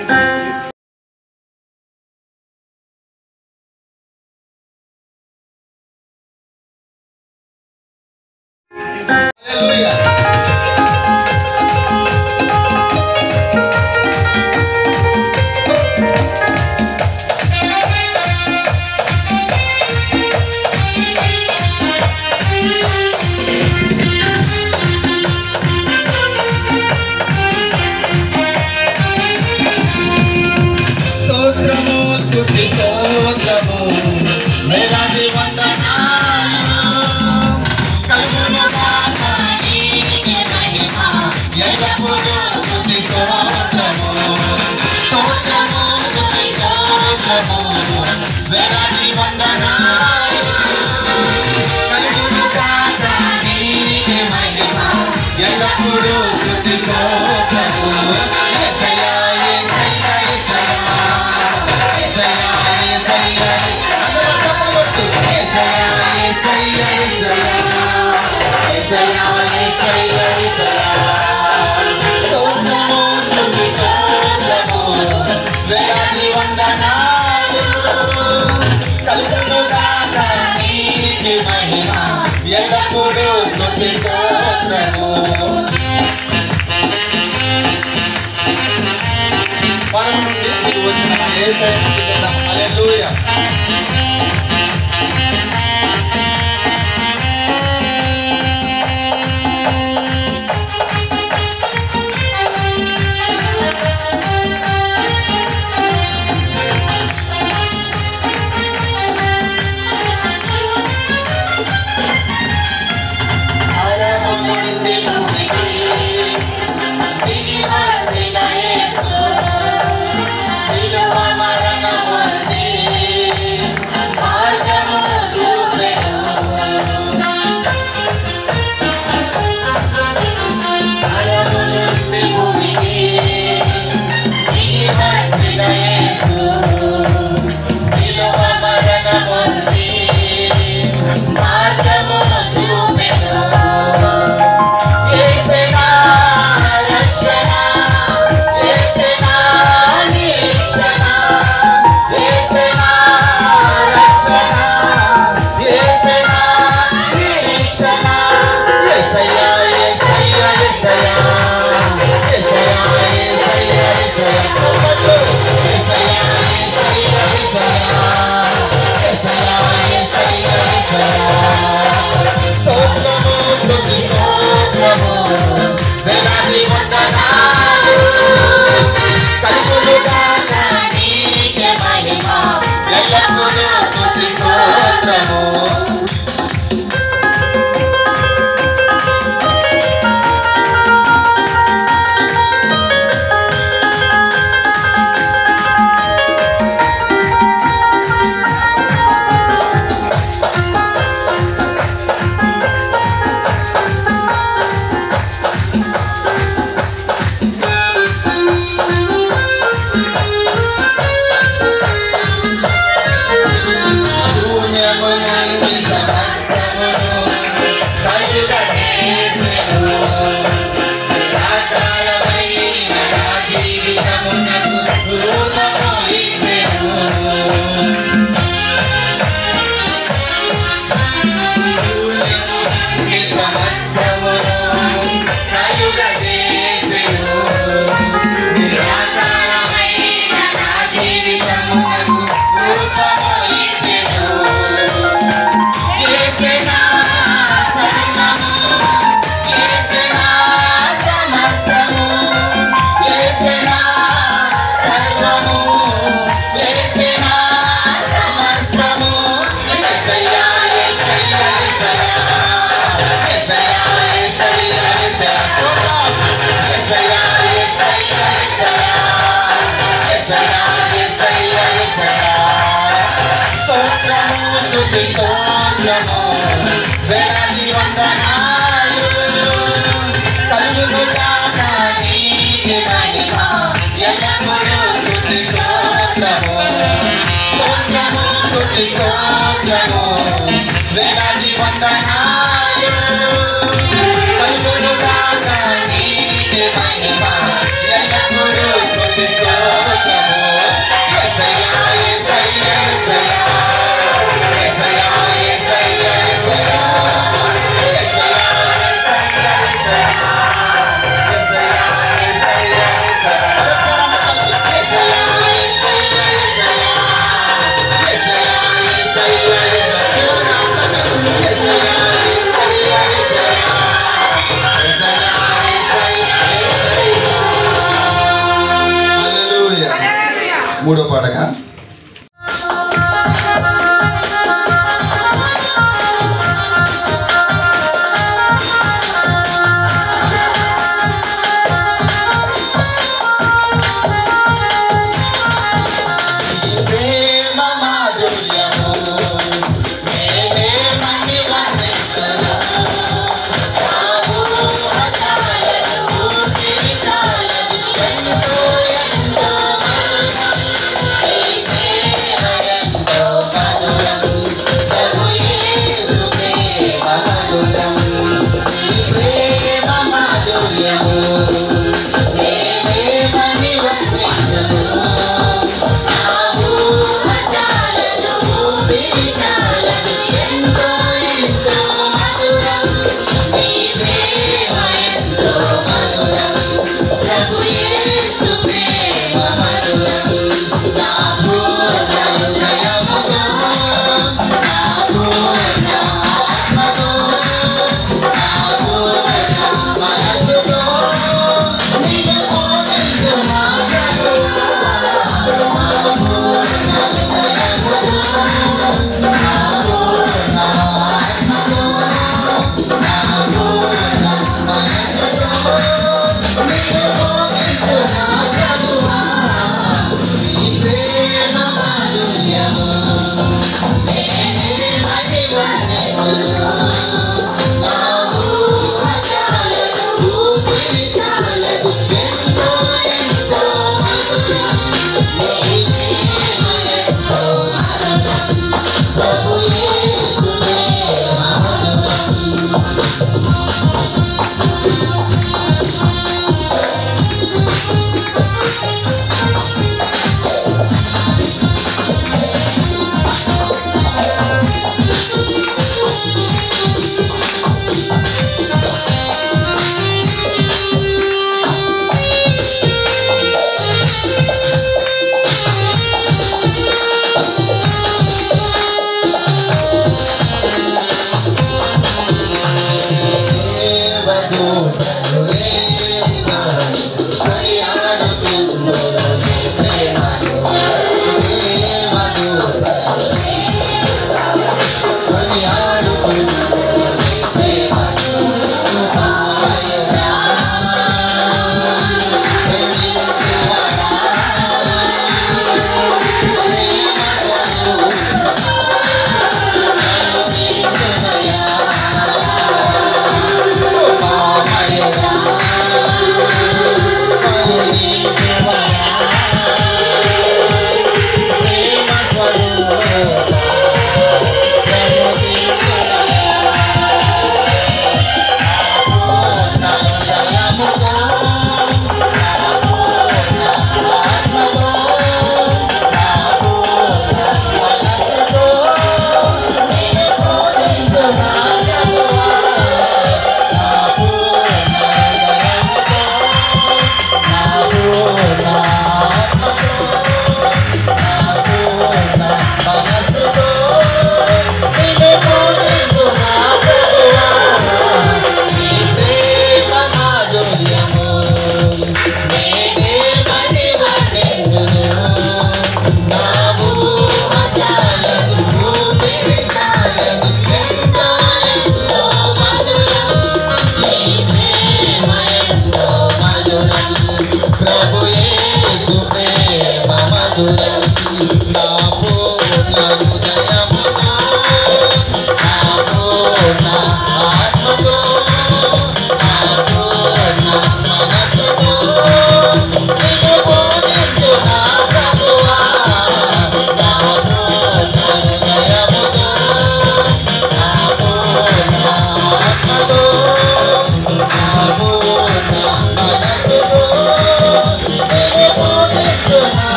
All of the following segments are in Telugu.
Stand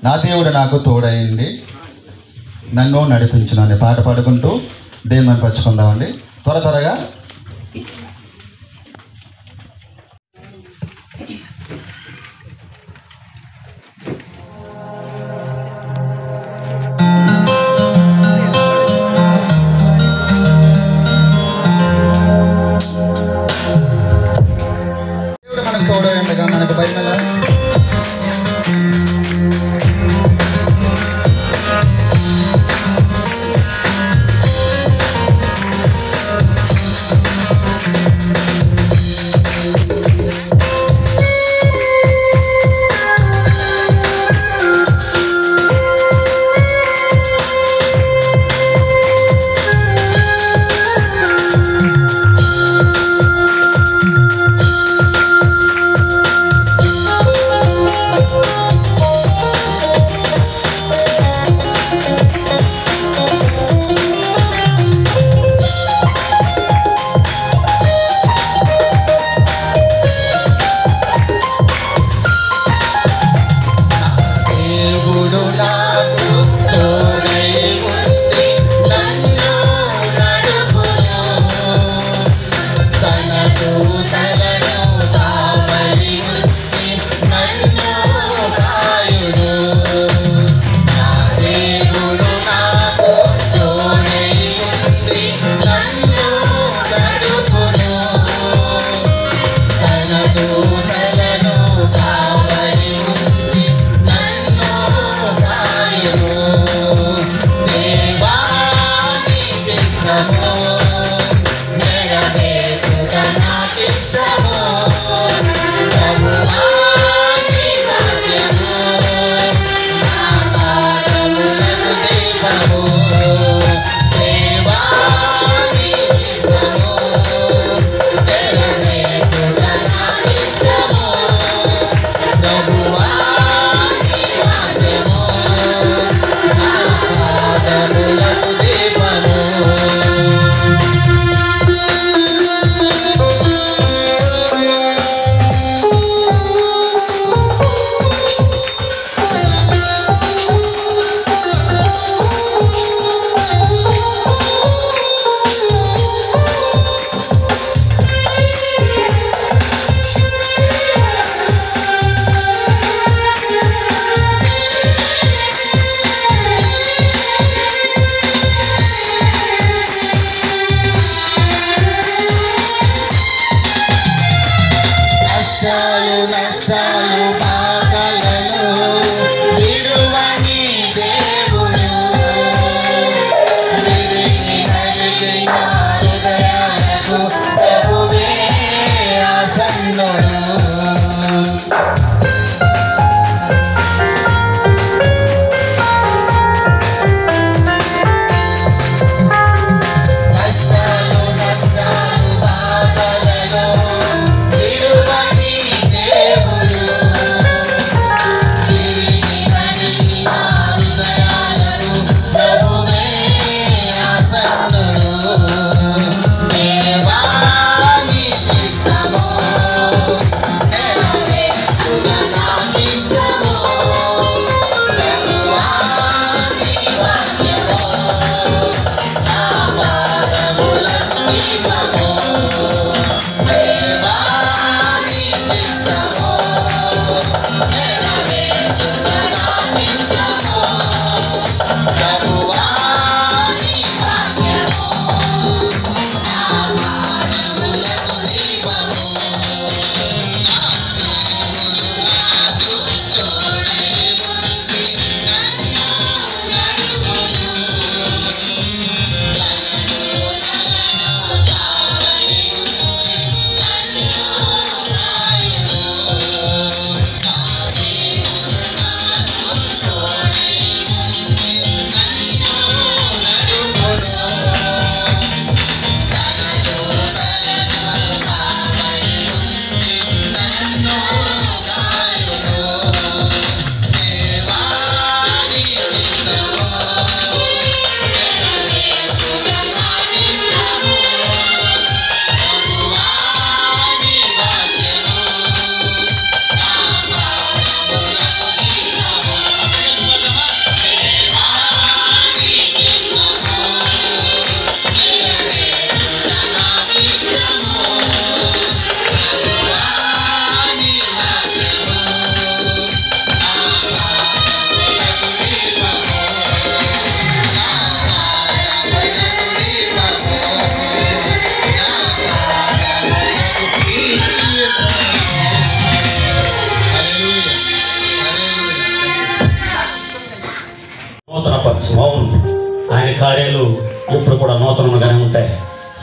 నా దేవుడు నాకు తోడైండి నన్ను నడిపించును అనే పాట పాడుకుంటూ దేవుని మనం పంచుకుందామండి. త్వరగా దేవుడు మనకు తోడైండగా మనకు బైబిల్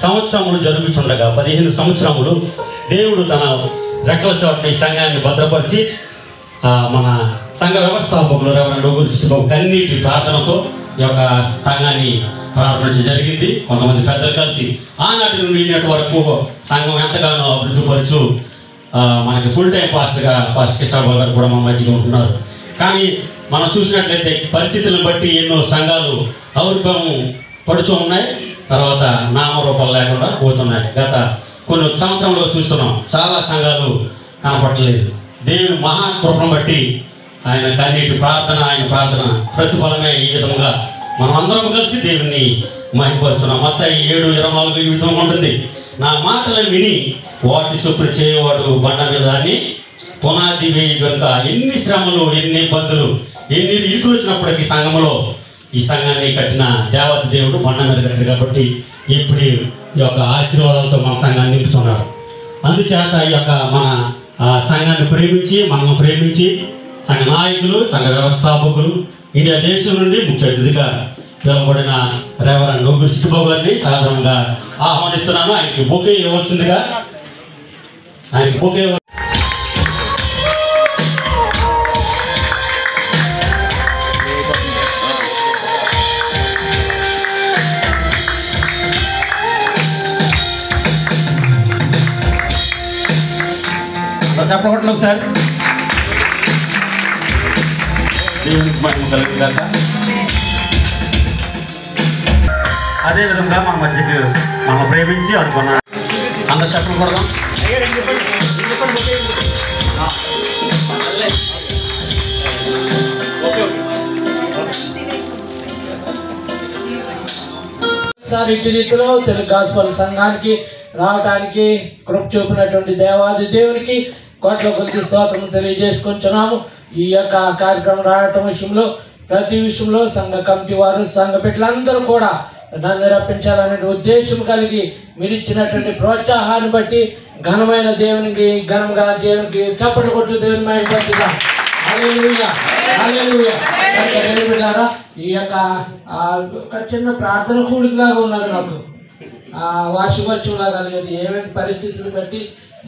సంవత్సరములు జరుగుతుండగా 15 సంవత్సరములు దేవుడు తన రెక్కల చోటని సంఘాన్ని భద్రపరిచి మన సంఘ వ్యవస్థాపకులు రెవరెండ్ నోగురు కన్నీటి ప్రార్థనతో ఈ యొక్క సంఘాన్ని ప్రారంభించడం జరిగింది. కొంతమంది పెద్దలు కలిసి ఆనాటి నుండి ఈనాటి వరకు సంఘం ఎంతగానో అభివృద్ధిపరచు మనకి ఫుల్ టైం పాస్టర్ కృష్ణబాబు గారు కూడా మా మధ్యలో ఉంటున్నారు. కానీ మనం చూసినట్లయితే పరిస్థితులను బట్టి ఎన్నో సంఘాలు ఆవిర్భావం పడుతూ ఉన్నాయి, తర్వాత నామరూపాలు లేకుండా పోతున్నాయి. గత కొన్ని సంవత్సరంలో చూస్తున్నాం చాలా సంఘాలు కనపడలేదు. దేవుని మహాకృపను బట్టి ఆయన కన్నీటి ప్రార్థన, ఆయన ప్రార్థన ప్రతిఫలమే ఈ విధంగా మనం అందరం కలిసి దేవుని మహిమపరుస్తున్నాం. మత్తయి 7:24 ఈ విధంగా ఉంటుంది, నా మాటలు విని వాటి చొప్పున చేయవాడు బండ మీద దాన్ని పునాది వేయి కనుక ఎన్ని శ్రమలు, ఎన్ని ఇబ్బందులు, ఎన్ని ఇరుకులు వచ్చినప్పటికీ సంఘంలో ఈ సంఘాన్ని కట్టిన దేవత దేవుడు బండ మీద కట్టాడు. కాబట్టి ఇప్పుడు ఈ యొక్క ఆశీర్వాదాలతో మన సంఘాన్ని నింపుతున్నారు. అందుచేత ఈ యొక్క మన సంఘాన్ని ప్రేమించి మనల్ని ప్రేమించి సంఘ నాయకులు, సంఘ వ్యవస్థాపకులు, ఇండియా దేశం నుండి ముఖ్య అతిథిగా పిలువబడిన రెవరెండ్ నోగురు చిట్టిబాబు గారిని సాధారణంగా ఆహ్వానిస్తున్నాను. ఆయనకి బొకే ఇవ్వాల్సిందిగా ఆయనకి బొకే చెప్పగట్లేదు సార్. దేవునికి మహిమ కలుగుగాక. అదేవిధంగా మన మధ్యకి మనం ప్రేమించి అనుకున్న అందరు చెప్పలు కొడదాం. సార్ ఇటు రీతిలో తెలుగు గాస్పల్ సంఘానికి రావడానికి కృప చూపినటువంటి దేవాది దేవునికి కోట్ల కొద్ది స్తోత్రం తెలియజేసుకుంటున్నాము. ఈ యొక్క కార్యక్రమం రావటం విషయంలో ప్రతి విషయంలో సంఘ కమిటీ వారు, సంఘ బిడ్డలందరూ కూడా నన్ను రప్పించాలనే ఉద్దేశం కలిగి మీరు ఇచ్చినటువంటి ప్రోత్సాహాన్ని బట్టి ఘనమైన దేవునికి, ఘనంగా దేవునికి చప్పట్లు కొట్టు దేవుని మహిమపరచుగా. హల్లెలూయా, హల్లెలూయా. బిడ్డారా, ఈ యొక్క ఒక చిన్న ప్రార్థన కూడికలాగా ఉన్నది నాకు, వార్షికోత్సవంలాగా లేదు. ఏమైనా పరిస్థితులు బట్టి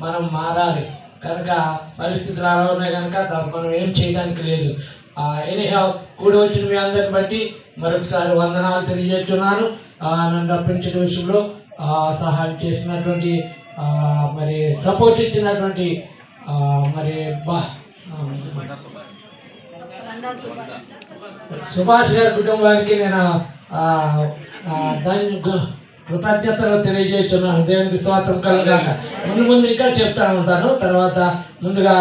మనం మారాలి కనుక పరిస్థితులు అలా ఉన్నాయి కనుక మనం ఏం చేయడానికి లేదు. ఎనీహౌ కూడి వచ్చిన మీ అందరిని బట్టి మరొకసారి వందనాలు తెలియజేస్తున్నాను. నన్ను రప్పించిన విషయంలో సహాయం చేసినటువంటి మరి సపోర్ట్ ఇచ్చినటువంటి మరి సుభాష్ గారి కుటుంబానికి నేను కృతజ్ఞతలు తెలియజేస్తున్నాను. దేవునికి స్తోత్రం కలుగాక. ముందు ఇంకా చెప్తా ఉంటాను. తర్వాత ముందుగా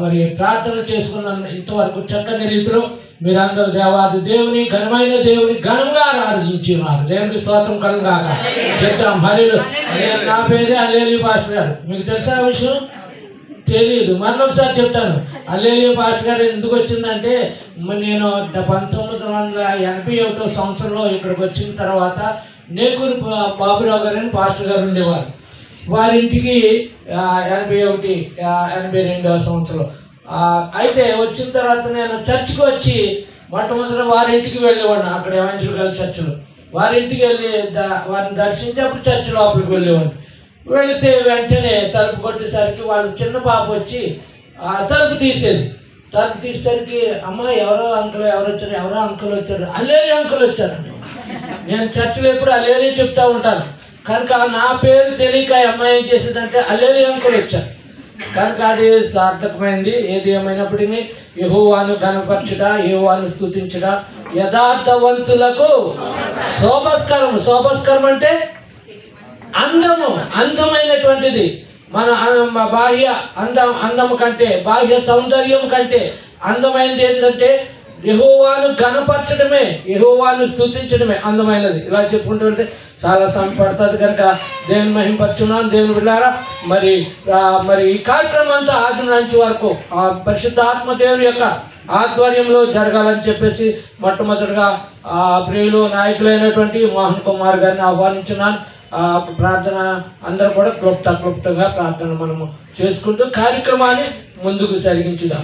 మరి ప్రార్థన చేసుకున్న ఇంతవరకు చక్కని రీతిలో మీరందరూ దేవాది దేవుని, ఘనమైన దేవుని ఘనంగా ఆరాధించున్నారు. దేవునికి స్తోత్రం కలుగాక. చెప్తాం హల్లెలూయా. నా పేరే హల్లెలూయా పాస్టర్ గారు. మీకు తెలుసా విషయం? తెలియదు. మరొకసారి చెప్తాను. హల్లెలూయా పాస్టర్ గారు ఎందుకు వచ్చిందంటే, నేను 1981 సంవత్సరంలో ఇక్కడికి వచ్చిన తర్వాత నేకూరు బాబురావు గారు అని పాస్టర్ గారు ఉండేవారు. వారింటికి 81-82 సంవత్సరంలో అయితే వచ్చిన తర్వాత నేను చర్చికి వచ్చి మొట్టమొదటి వారింటికి వెళ్ళేవాడిని. అక్కడ ఎవెన్చువల్ చర్చిలో వారింటికి వెళ్ళి వారిని దర్శించి అప్పుడు చర్చి లోపలికి వెళ్ళేవాడిని. వెళితే వెంటనే తలుపు కొట్టేసరికి వాళ్ళు చిన్న పాప వచ్చి తలుపు తీసేది. తలుపు తీసేసరికి అమ్మ ఎవరో అంకుల్ వచ్చారు, హల్లెలూయా అంకుల్ వచ్చారండి. నేను చర్చిలో ఎప్పుడు హల్లెలూయా చెప్తా ఉంటాను కనుక నా పేరు తెలియక అమ్మాయి ఏం చేసేదంటే హల్లెలూయా అంకుల్ వచ్చారు కనుక అది సార్థకమైంది. ఏది ఏమైనప్పటికీ యెహోవాను ఘనపరచుట, యెహోవాను స్తుతించుట యథార్థవంతులకు శోభస్కరం. శోభస్కరం అంటే అందము, అందమైనటువంటిది. మన బాహ్య అందము కంటే, బాహ్య సౌందర్యం కంటే అందమైనది ఏంటంటే యెహోవాను ఘనపరచడమే, యెహోవాను స్తుతించడమే అందమైనది. ఇలా చెప్పుకుంటూ వెళ్తే చాలా సమయం పడుతుంది కనుక దేవుని మహిమపరచున్నాను. దేవుని బిడ్డలారా, మరి ఈ కార్యక్రమం అంతా ఆది నుంచి వరకు పరిశుద్ధాత్మ దేవుని యొక్క ఆధ్వర్యంలో జరగాలని చెప్పేసి మొట్టమొదటిగా ప్రియులు నాయకులైనటువంటి మోహన్ కుమార్ గారిని ఆహ్వానించున్నాను. ప్రార్థన అందరూ కూడా క్లుప్తంగా ప్రార్థన మనము చేసుకుంటూ కార్యక్రమాన్ని ముందుకు జరిగించుదాం.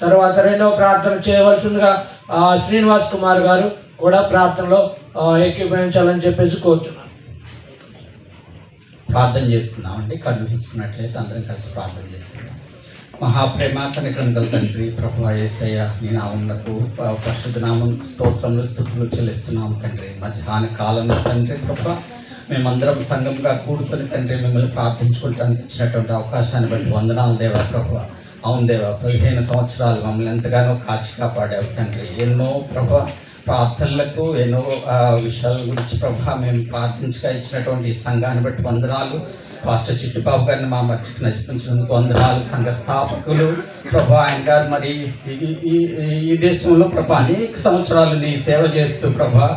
తర్వాత రెండవ ప్రార్థన చేయవలసిందిగా శ్రీనివాస్ కుమార్ గారు కూడా ప్రార్థనలో ఏకీభవించాలని చెప్పేసి కోరుతున్నాను. ప్రార్థన చేసుకున్నామండి. కళ్ళు మూసుకున్నట్లయితే అందరం కలిసి ప్రార్థన చేసుకుందాం. మహాప్రేమ కనికరంగల తండ్రి, ప్రభువా యేసయ్య, నీ నామమునకు పరిశుద్ధ నామం స్తోత్రములు స్తుతులు చెల్లిస్తున్నాము తండ్రి. మధ్యాహ్న కాలంలో తండ్రి ప్రభువా మేమందరం సంఘంగా కూడుకొని తండ్రి మిమ్మల్ని ప్రార్థించుకోవడానికి ఇచ్చినటువంటి అవకాశాన్ని బట్టి వందనాలు దేవా ప్రభువా. అవును దేవా, 15 సంవత్సరాలు మమ్మల్ని ఎంతగానో కాచి కాపాడావు తండ్రి. ఎన్నో ప్రభువా ప్రార్థనలకు ఎన్నో విషయాల గురించి ప్రభా మేము ప్రార్థించగా ఇచ్చినటువంటి ఈ సంఘాన్ని బట్టి వందనాలు. పాస్టర్ చిట్టుబాబు గారిని మా మధ్యకి నడిపించినందుకు వందనాలు. సంఘ స్థాపకులు ప్రభా ఆయన గారు మరి ఈ దేశంలో ప్రభా అనేక సంవత్సరాలు నీ సేవ చేస్తూ ప్రభా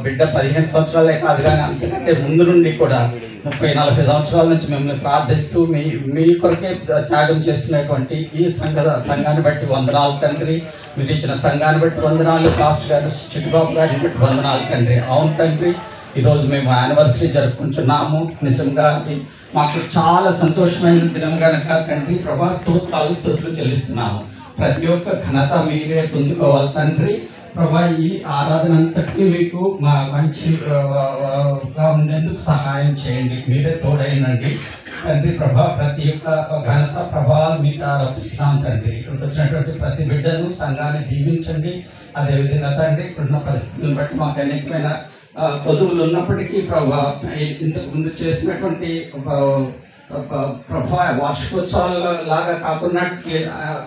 బిడ్డ 15 సంవత్సరాలే కాదు కానీ అంతకంటే ముందు నుండి కూడా 30-40 సంవత్సరాల నుంచి మిమ్మల్ని ప్రార్థిస్తూ మీ కొరకే త్యాగం చేసినటువంటి ఈ సంఘాన్ని బట్టి వందనాలు తండ్రి. మీరు ఇచ్చిన సంఘాన్ని బట్టి వందనాలు. పాస్టర్ గారు చిట్టుబాబు గారిని బట్టి వందనాలు తండ్రి. అవును తండ్రి, ఈరోజు మేము యానివర్సరీ జరుపుకుంటున్నాము. నిజంగా మాకు చాలా సంతోషమైన దినం కనుక తండ్రి ప్రభా స్తుతులు చెల్లిస్తున్నాము. ప్రతి ఒక్క ఘనత మీరే పొందుకోవాలి తండ్రి. ప్రభా ఈ ఆరాధన అంతటికీ మీకు మా మంచిగా ఉండేందుకు సహాయం చేయండి. మీరే తోడైనండి తండ్రి ప్రభా. ప్రతి ఒక్క ఘనత ప్రభావాలు మీకు ఆరోపిస్తున్నాం తండ్రి. ఇక్కడికి వచ్చినటువంటి ప్రతి బిడ్డను సంఘాన్ని దీవించండి. అదేవిధంగా తండ్రి ఇప్పుడున్న పరిస్థితులను బట్టి మాకు అనేకమైన కొదువులు ఉన్నప్పటికీ ప్రభా ఇంతకుముందు చేసినటువంటి ప్రభా వార్షికోత్సవాల లాగా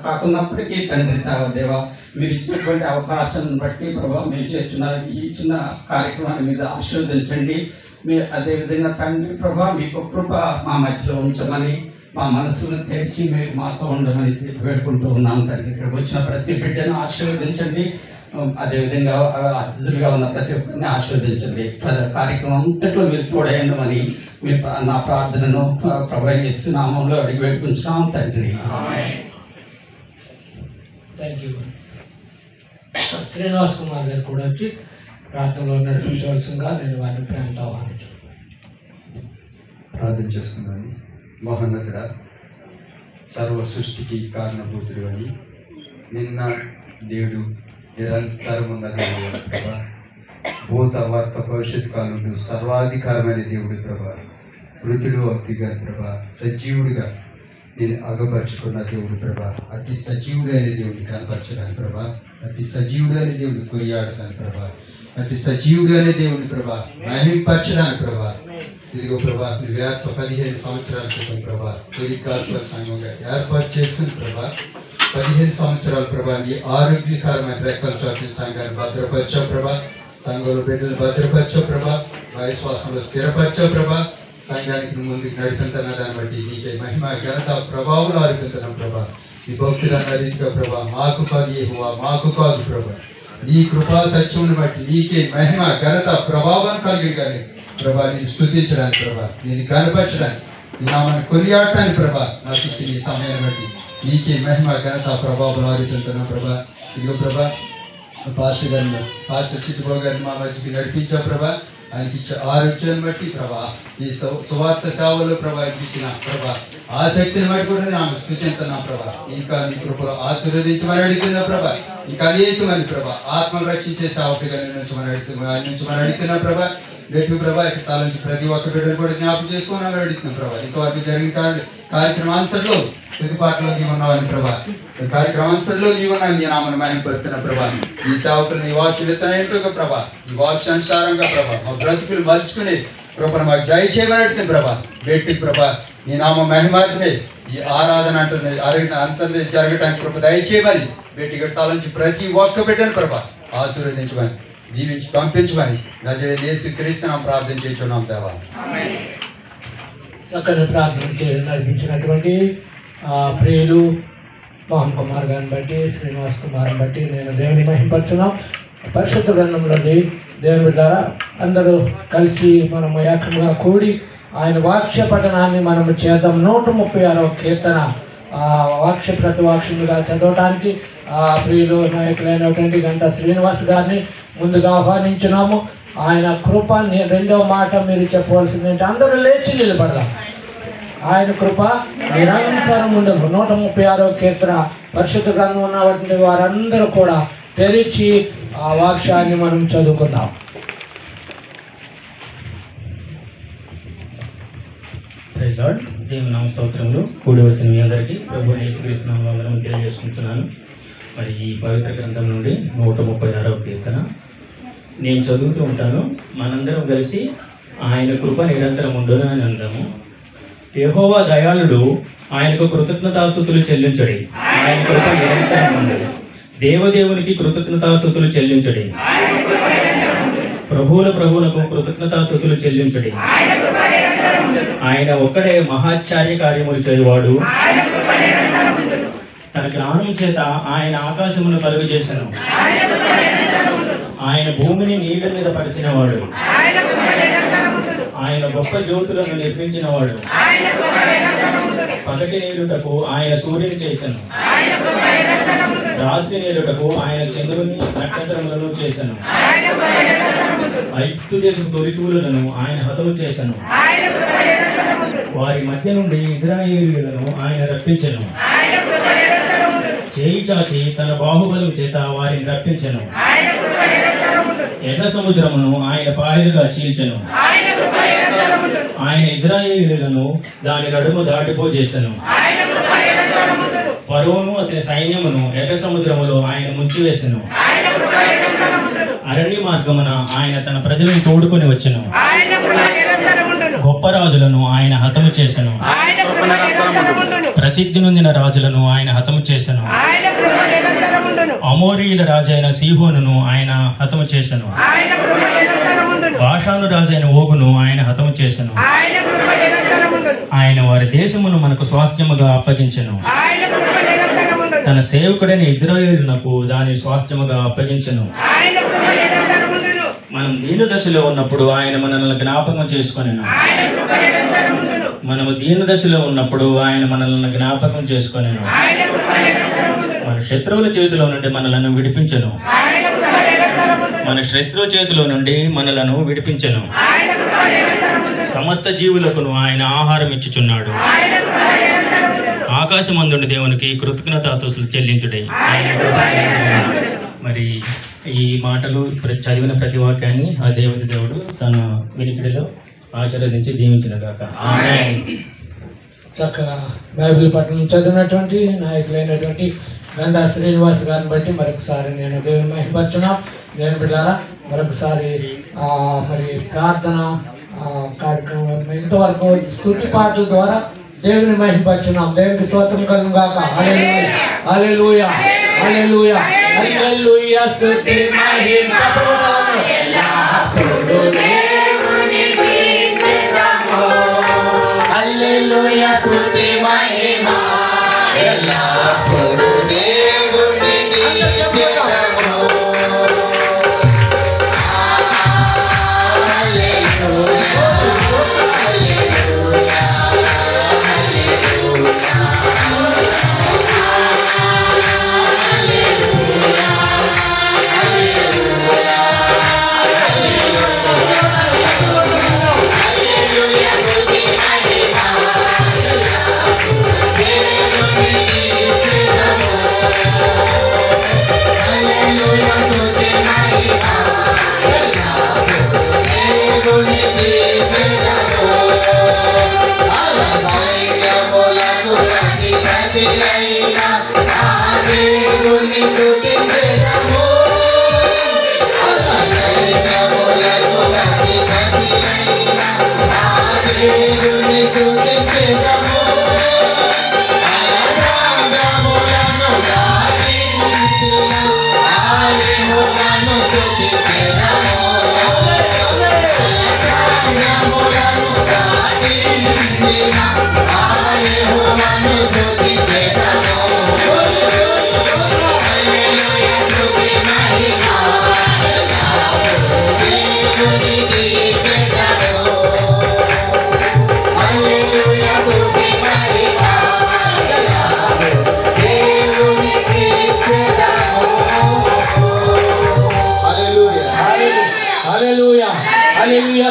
కాకున్నప్పటికీ తండ్రి దేవా మీరు ఇచ్చినటువంటి అవకాశాన్ని బట్టి ప్రభా మేము చేస్తున్న ఈ చిన్న కార్యక్రమాన్ని మీద ఆశీర్వదించండి. మీరు అదేవిధంగా తండ్రి ప్రభా మీకు కృప మా మధ్యలో ఉంచమని, మా మనసును తెరిచి మీరు మాతో ఉండమని వేడుకుంటూ ఉన్నాం తండ్రి. ఇక్కడికి వచ్చిన ప్రతి బిడ్డను ఆశీర్వదించండి. అదేవిధంగా అతిథులుగా ఉన్న ప్రతి ఒక్కరిని ఆశీర్వదించండి. కార్యక్రమం అంతట్లో మీరు తోడయండమని మీ నా ప్రార్థనను ప్రభువైన యేసు నామములో అడిగి వేడుకుంటున్నాం తండ్రి. Thank you. శ్రీనివాస్ కుమార్ గారు కూడా వచ్చి ప్రార్థనలో నడిపించవలసిందిగా నేను వారిని ప్రేమతో ప్రార్థన చేసుకున్నాను. మహోన్నతుడా, సర్వ సృష్టికి కారణభూతుడు అని నిన్న నేడు నిరంతరం ఉన్న దేవుడు ప్రభా, భూత వార్త భవిష్యత్ కాలంలో సర్వాధికారమైన దేవుడు ప్రభా, మృతుడు వ్యక్తిగా ప్రభా, సజీవుడిగా నేను అగపరుచుకున్న దేవుడు ప్రభా, అతి సజీవుడు అనే దేవుడిని కనపరచడానికి ప్రభా, అతి సజీవుడు అనే దేవుడిని కొనియాడతాను ప్రభా, అతి సజీవుడు అనే దేవుడిని ప్రభా మహింపరచడానికి ప్రభా. ఇదిగో ప్రభా నువ్వు 15 సంవత్సరాల క్రితం ప్రభా తొలి గాస్పెల్ సంఘంగా ఏర్పాటు చేస్తుంది ప్రభా. 15 సంవత్సరాల ప్రభా నీ ఆరోగ్యకరమైన రెక్కల చాటు సంఘాన్ని భద్రపరచావు ప్రభా, సంఘంలో బిడ్డలు భద్రపరచావు ప్రభా, విశ్వాసంలో స్థిరపరచావు ప్రభా, సంఘానికి ముందుకు నడిపించిన దాన్ని బట్టి నీకే మహిమ ఘనత ప్రభావం ఆరోపిస్తున్నాం ప్రభా. ఈ భక్తులన్న రీతిగా ప్రభా మాకు కాదు యెహోవా, మాకు కాదు ప్రభా, నీ కృపా సత్యమును బట్టి నీకే మహిమ ఘనత ప్రభావం కలిగి కానీ ప్రభా నేను స్తుతించడానికి ప్రభా, నేను కనపరచడానికి, నీ నామాన్ని కొనియాడటానికి ప్రభా నాకు ఇచ్చిన ఈ సమయాన్ని బట్టి నీకే మహిమ ఘనత ప్రభావం ఆరోపిస్తున్నాం ప్రభా. ఇదిగో ప్రభా పాస్టర్ గారిని, పాస్టర్ చిట్టుబాబు గారిని మా మధ్యకి నడిపించావు ప్రభా, ఆయనకి ఇచ్చే ఆరోగ్యాన్ని బట్టి ప్రభా, ఈ సువార్త సేవలో ప్రభా ఇచ్చిన ప్రభా ఆసక్తిని బట్టి కూడా నేను స్తుతిస్తున్నాం ప్రభా. ఇంకా నీ కృపలో ఆశీర్వదించమని అడుగుతున్నా ప్రభా. ఇంకా అనేకమంది ప్రభా ఆత్మను రక్షించే సేవకుడిగా నుంచి అడుగుతున్నా ప్రభా. రేటు ప్రభా ఇక్కడ తాళించి ప్రతి ఒక్క బిడ్డను కూడా జ్ఞాపకం చేసుకోవాలని అడుగుతున్నాం ప్రభా. ఇంతవరకు జరిగిన కార్యక్రమం అంతట్లో తుదిపాటలో నీ ఉన్నావని ప్రభా, కార్యక్రమం అంతట్లో నీ ఉన్నాను నీ నామను మహిమపరుస్తున్న ప్రభా. ఈ సేవకులు నీ వాక్యం విత్తనట్టుగా ప్రభా, ఈ వాక్య అనుసారంగా ప్రభా మా బ్రతుకులు మలుచుకుని కృపను మాకు దయచేయమని అడుగుతుంది ప్రభా. బెట్టి ప్రభా నీ నామ మహిమార్థమే ఈ ఆరాధన అంతర్ని జరగడానికి కృప దయచేయమని బెట్టి గట్టాల నుంచి ప్రతి ఒక్క బిడ్డను ప్రభా ఆశీర్వదించమని, దీవించి పంపించమని నజరేయుడైన యేసుక్రీస్తు నామమున ప్రార్థన చేస్తున్నాం దేవా. చక్కని ప్రార్థన నడిపించినటువంటి ప్రియులు మోహన్ కుమార్ గారిని బట్టి, శ్రీనివాస్ కుమార్ని బట్టి నేను దేవుని మహింపరచున్నాం. పరిశుద్ధ గ్రంథంలోని దేవుని బిడ్డలారా అందరూ కలిసి మనము ఏకంగా కూడి ఆయన వాక్య పఠనాన్ని మనము చేద్దాం. 136వ కీర్తన వాక్య ప్రతివాక్యముగా చదవటానికి ప్రియులు నాయకులైనటువంటి గంట శ్రీనివాస్ గారిని ముందుగా ఆహ్వానించున్నాము. ఆయన కృప రెండవ మాట మీరు చెప్పవలసిందంటే అందరూ లేచి నిలబడదాం. ఆయన కృప నిరంతరం ఉండదు. 136వ కీర్తన పరిశుద్ధ గ్రంథం ఉన్నటువంటి వారందరూ కూడా తెరిచి ఆ వాక్యాన్ని మనం చదువుకుందాం. లార్డ్. దేవుని నామ స్తోత్రములు. కూడి వచ్చిన మీ అందరికీ ప్రభు యేసుక్రీస్తు నామములో వందనములు తెలియజేసుకుంటున్నాను. మరి ఈ పవిత్ర గ్రంథం నుండి 136వ కీర్తన నేను చదువుతూ ఉంటాను. మనందరం కలిసి ఆయన కృప నిరంతరం ఉండును అని అందాము. యెహోవా దయాళుడు, ఆయనకు కృతజ్ఞతాస్తుతులు చెల్లించుడి. ఆయన కృప నిరంతరం ఉండును. దేవదేవునికి కృతజ్ఞతాస్తుతులు చెల్లించుడి. ప్రభువునకు కృతజ్ఞతాస్తుతులు చెల్లించుడి. ఆయన ఒక్కడే మహాచార్య కార్యములు చేయువాడు. తన జ్ఞానం చేత ఆయన ఆకాశమును కలుగు చేసెను. ఆయన భూమిని నీళ్ల మీద పరిచినవాడు. ఆయన గొప్ప జ్యోతులను నిర్మించినవాడు. పగటి నీలుటకు ఆయన సూర్యుని చేసెను. రాత్రి నీలుటకు ఆయన చంద్రుని నక్షత్రములను చేసెను. ఐగుప్తు దేశపు తొలిచూలులను ఆయన హతము చేసెను. వారి మధ్య నుండి ఇశ్రాయేలీయులను ఆయన రప్పించెను. చేయి చాచి తన బాహుబలం చేత వారిని రప్పించెను. ఎర్ర సముద్రమును ఆయన పాయలుగా చీల్చెను. ఆయన ఇశ్రాయేలీయులను దాని నడుము దాటిపోజేసెను. ఫరోను అతని సైన్యమును ఎర్ర సముద్రములో ఆయన ముంచివేసెను. అరణ్య మార్గమున ఆయన తన ప్రజలను తోడుకొని వచ్చెను. గొప్ప రాజులను ఆయన హతము చేసెను. ప్రసిద్ధి నొందిన రాజులను ఆయన హతము చేసెను. అమోరీయుల రాజైన సీహోనును ఆయన హతము చేసెను. బాషాను రాజైన ఓగును ఆయన హతము చేసెను. ఆయన వారి దేశమును మనకు స్వాస్థ్యముగా అప్పగించెను. తన సేవకుడైన ఇజ్రాయేలునకు దాని స్వాస్థ్యముగా అప్పగించెను. మనం దీన దశలో ఉన్నప్పుడు ఆయన మనల్ని జ్ఞాపకం చేసుకొనెను. మనము దీన దశలో ఉన్నప్పుడు ఆయన మనల్ని జ్ఞాపకం చేసుకొనెను. మన శత్రువుల చేతిలో నుండి మనలను విడిపించెను. మన శత్రువుల చేతిలో నుండి మనలను విడిపించెను. సమస్త జీవులకును ఆయన ఆహారం ఇచ్చుచున్నాడు. ఆకాశమందుండి దేవునికి కృతజ్ఞతాస్తుతులు చెల్లించుడి. మరి ఈ మాటలు చదివిన ప్రతి వాక్యాన్ని ఆ దేవుడు తన వినికిడిలో ఆశీర్వదించి దీవించిన గాక. ఆమేన్. చక్కగా బైబిల్ పట్టణం చదివినటువంటి నాయకులైనటువంటి గండా శ్రీనివాస్ గారిని బట్టి మరొకసారి నేను దేవుని మహిమపరచున్నా. నేను బిడ్డారా మరొకసారి మరి ప్రార్థన కార్యక్రమం ఇంతవరకు స్తుతి పాటల ద్వారా దేవుని మహిమపరచున్నాం. దేవునికి స్తోత్రం కలుగును గాక. హల్లెలూయా హల్లెలూయా హల్లెలూయా హల్లెలూయా. స్తుతి మహిమ ప్రభువును ఎల్లప్పుడూ దేవునికి చేద్దాము. హల్లెలూయా స్తుతి మహిమ ఎల్లప్పుడూ దేవునికి చేద్దాము.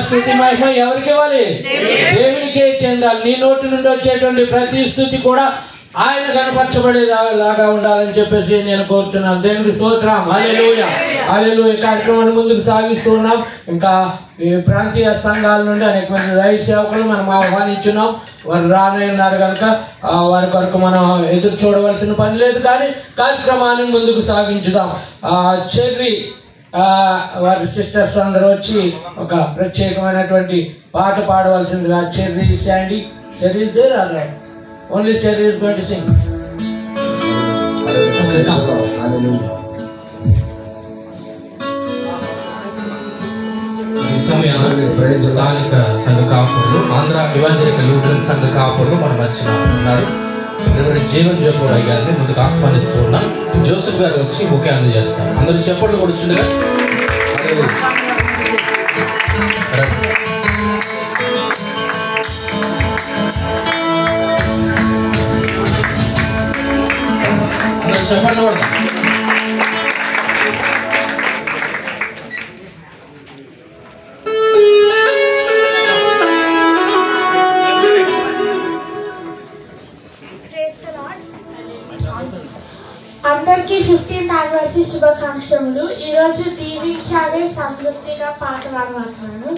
స్తుతి మహిమ ఎవరికి ఇవ్వాలి? దేవునికే చెందాలి. నీ నోటి నుండి వచ్చేటువంటి ప్రతి స్తుతి కూడా ఆయన కనపరచబడేలాగా ఉండాలని చెప్పేసి నేను కోరుతున్నాను. దేవునికి స్తోత్రం. హల్లెలూయా హల్లెలూయా. కార్యక్రమాన్ని ముందుకు సాగిస్తూ ఉన్నాం. ఇంకా ఈ ప్రాంతీయ సంఘాల నుండి అనేక మంది రైతు సేవకులు మనం ఆహ్వానించున్నాం. వారు రానున్నారు కనుక వారి కొరకు మనం ఎదురు చూడవలసిన పని లేదు, కానీ కార్యక్రమాన్ని ముందుకు సాగించుదాం. చెర్రీ వారి సిస్టర్స్ అందరూ వచ్చి ఒక ప్రత్యేకమైనటువంటి పాట పాడవలసిందిగా. Cherry Sandy, Cherry is there or only Cherry is going to sing. ఈ సమయాన స్థానిక సంఘ కాపురులు, ఆంధ్ర ఇవాంజలికల్ లూథరన్ సంఘ కాపురులు మన మధ్యన ఉన్నారు. జీవన్ జోపూరాయ్ గారిని ముందుకు ఆహ్వానిస్తూ ఉన్నాం. జోసెఫ్ గారు వచ్చి ముఖ్య అందజేస్తారు. అందరూ చెప్పట్లు కూడా వచ్చిందిగా. అందరూ చెప్పట్లు కూడా. అందరికీ 15th యానివర్సరీ శుభాకాంక్షలు. ఈరోజు దీవించావే సమృద్ధిగా పాట పాడబోతున్నాను.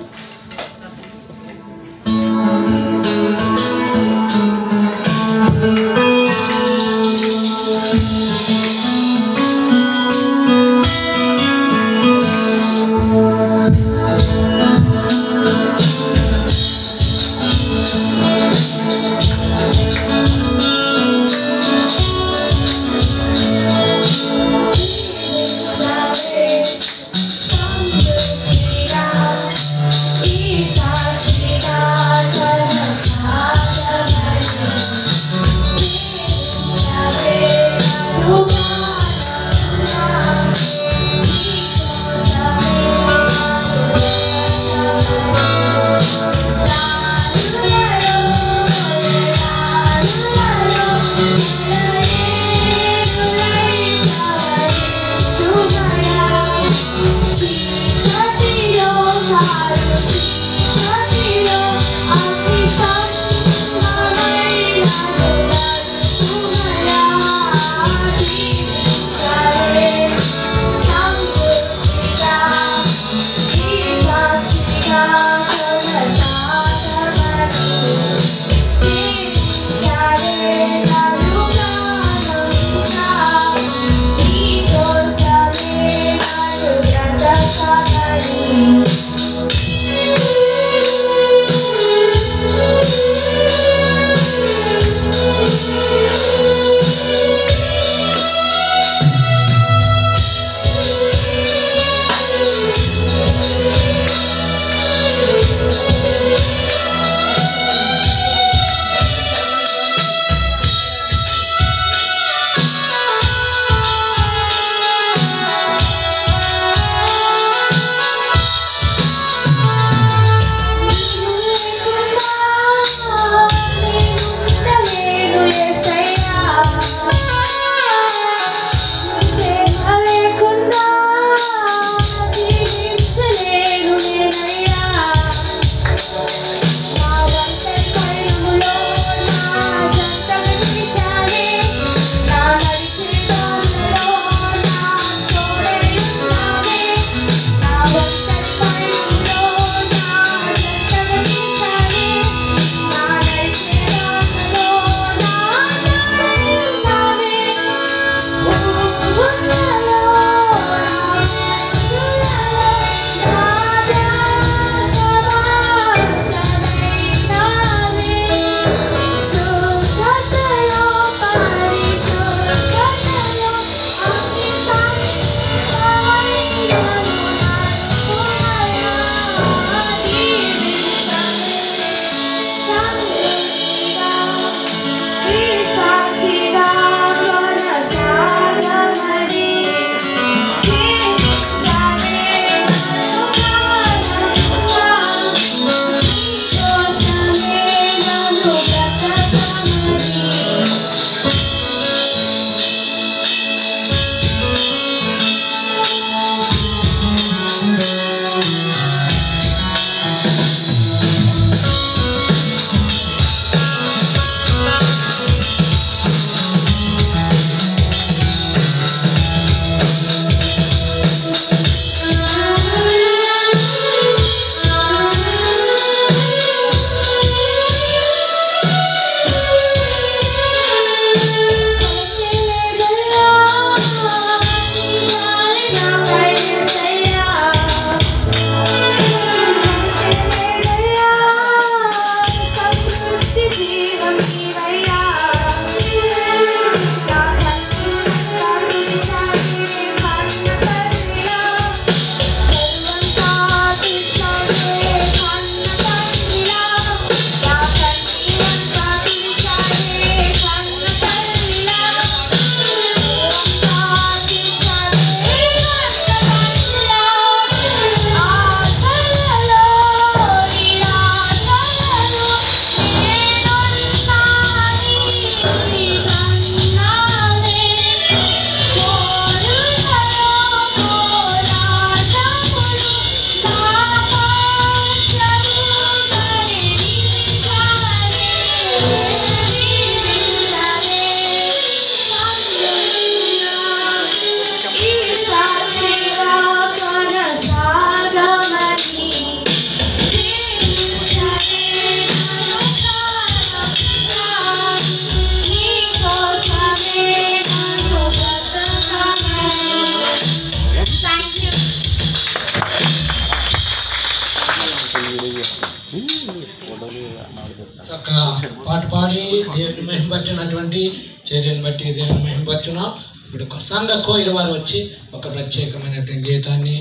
చక్కగా పాట పాడి దేవుని మహింపరిచినటువంటి చర్యను బట్టి దేవుని మహింపరచున్నాం. ఇప్పుడు సంఘ కోయిల వారు వచ్చి ఒక ప్రత్యేకమైనటువంటి గీతాన్ని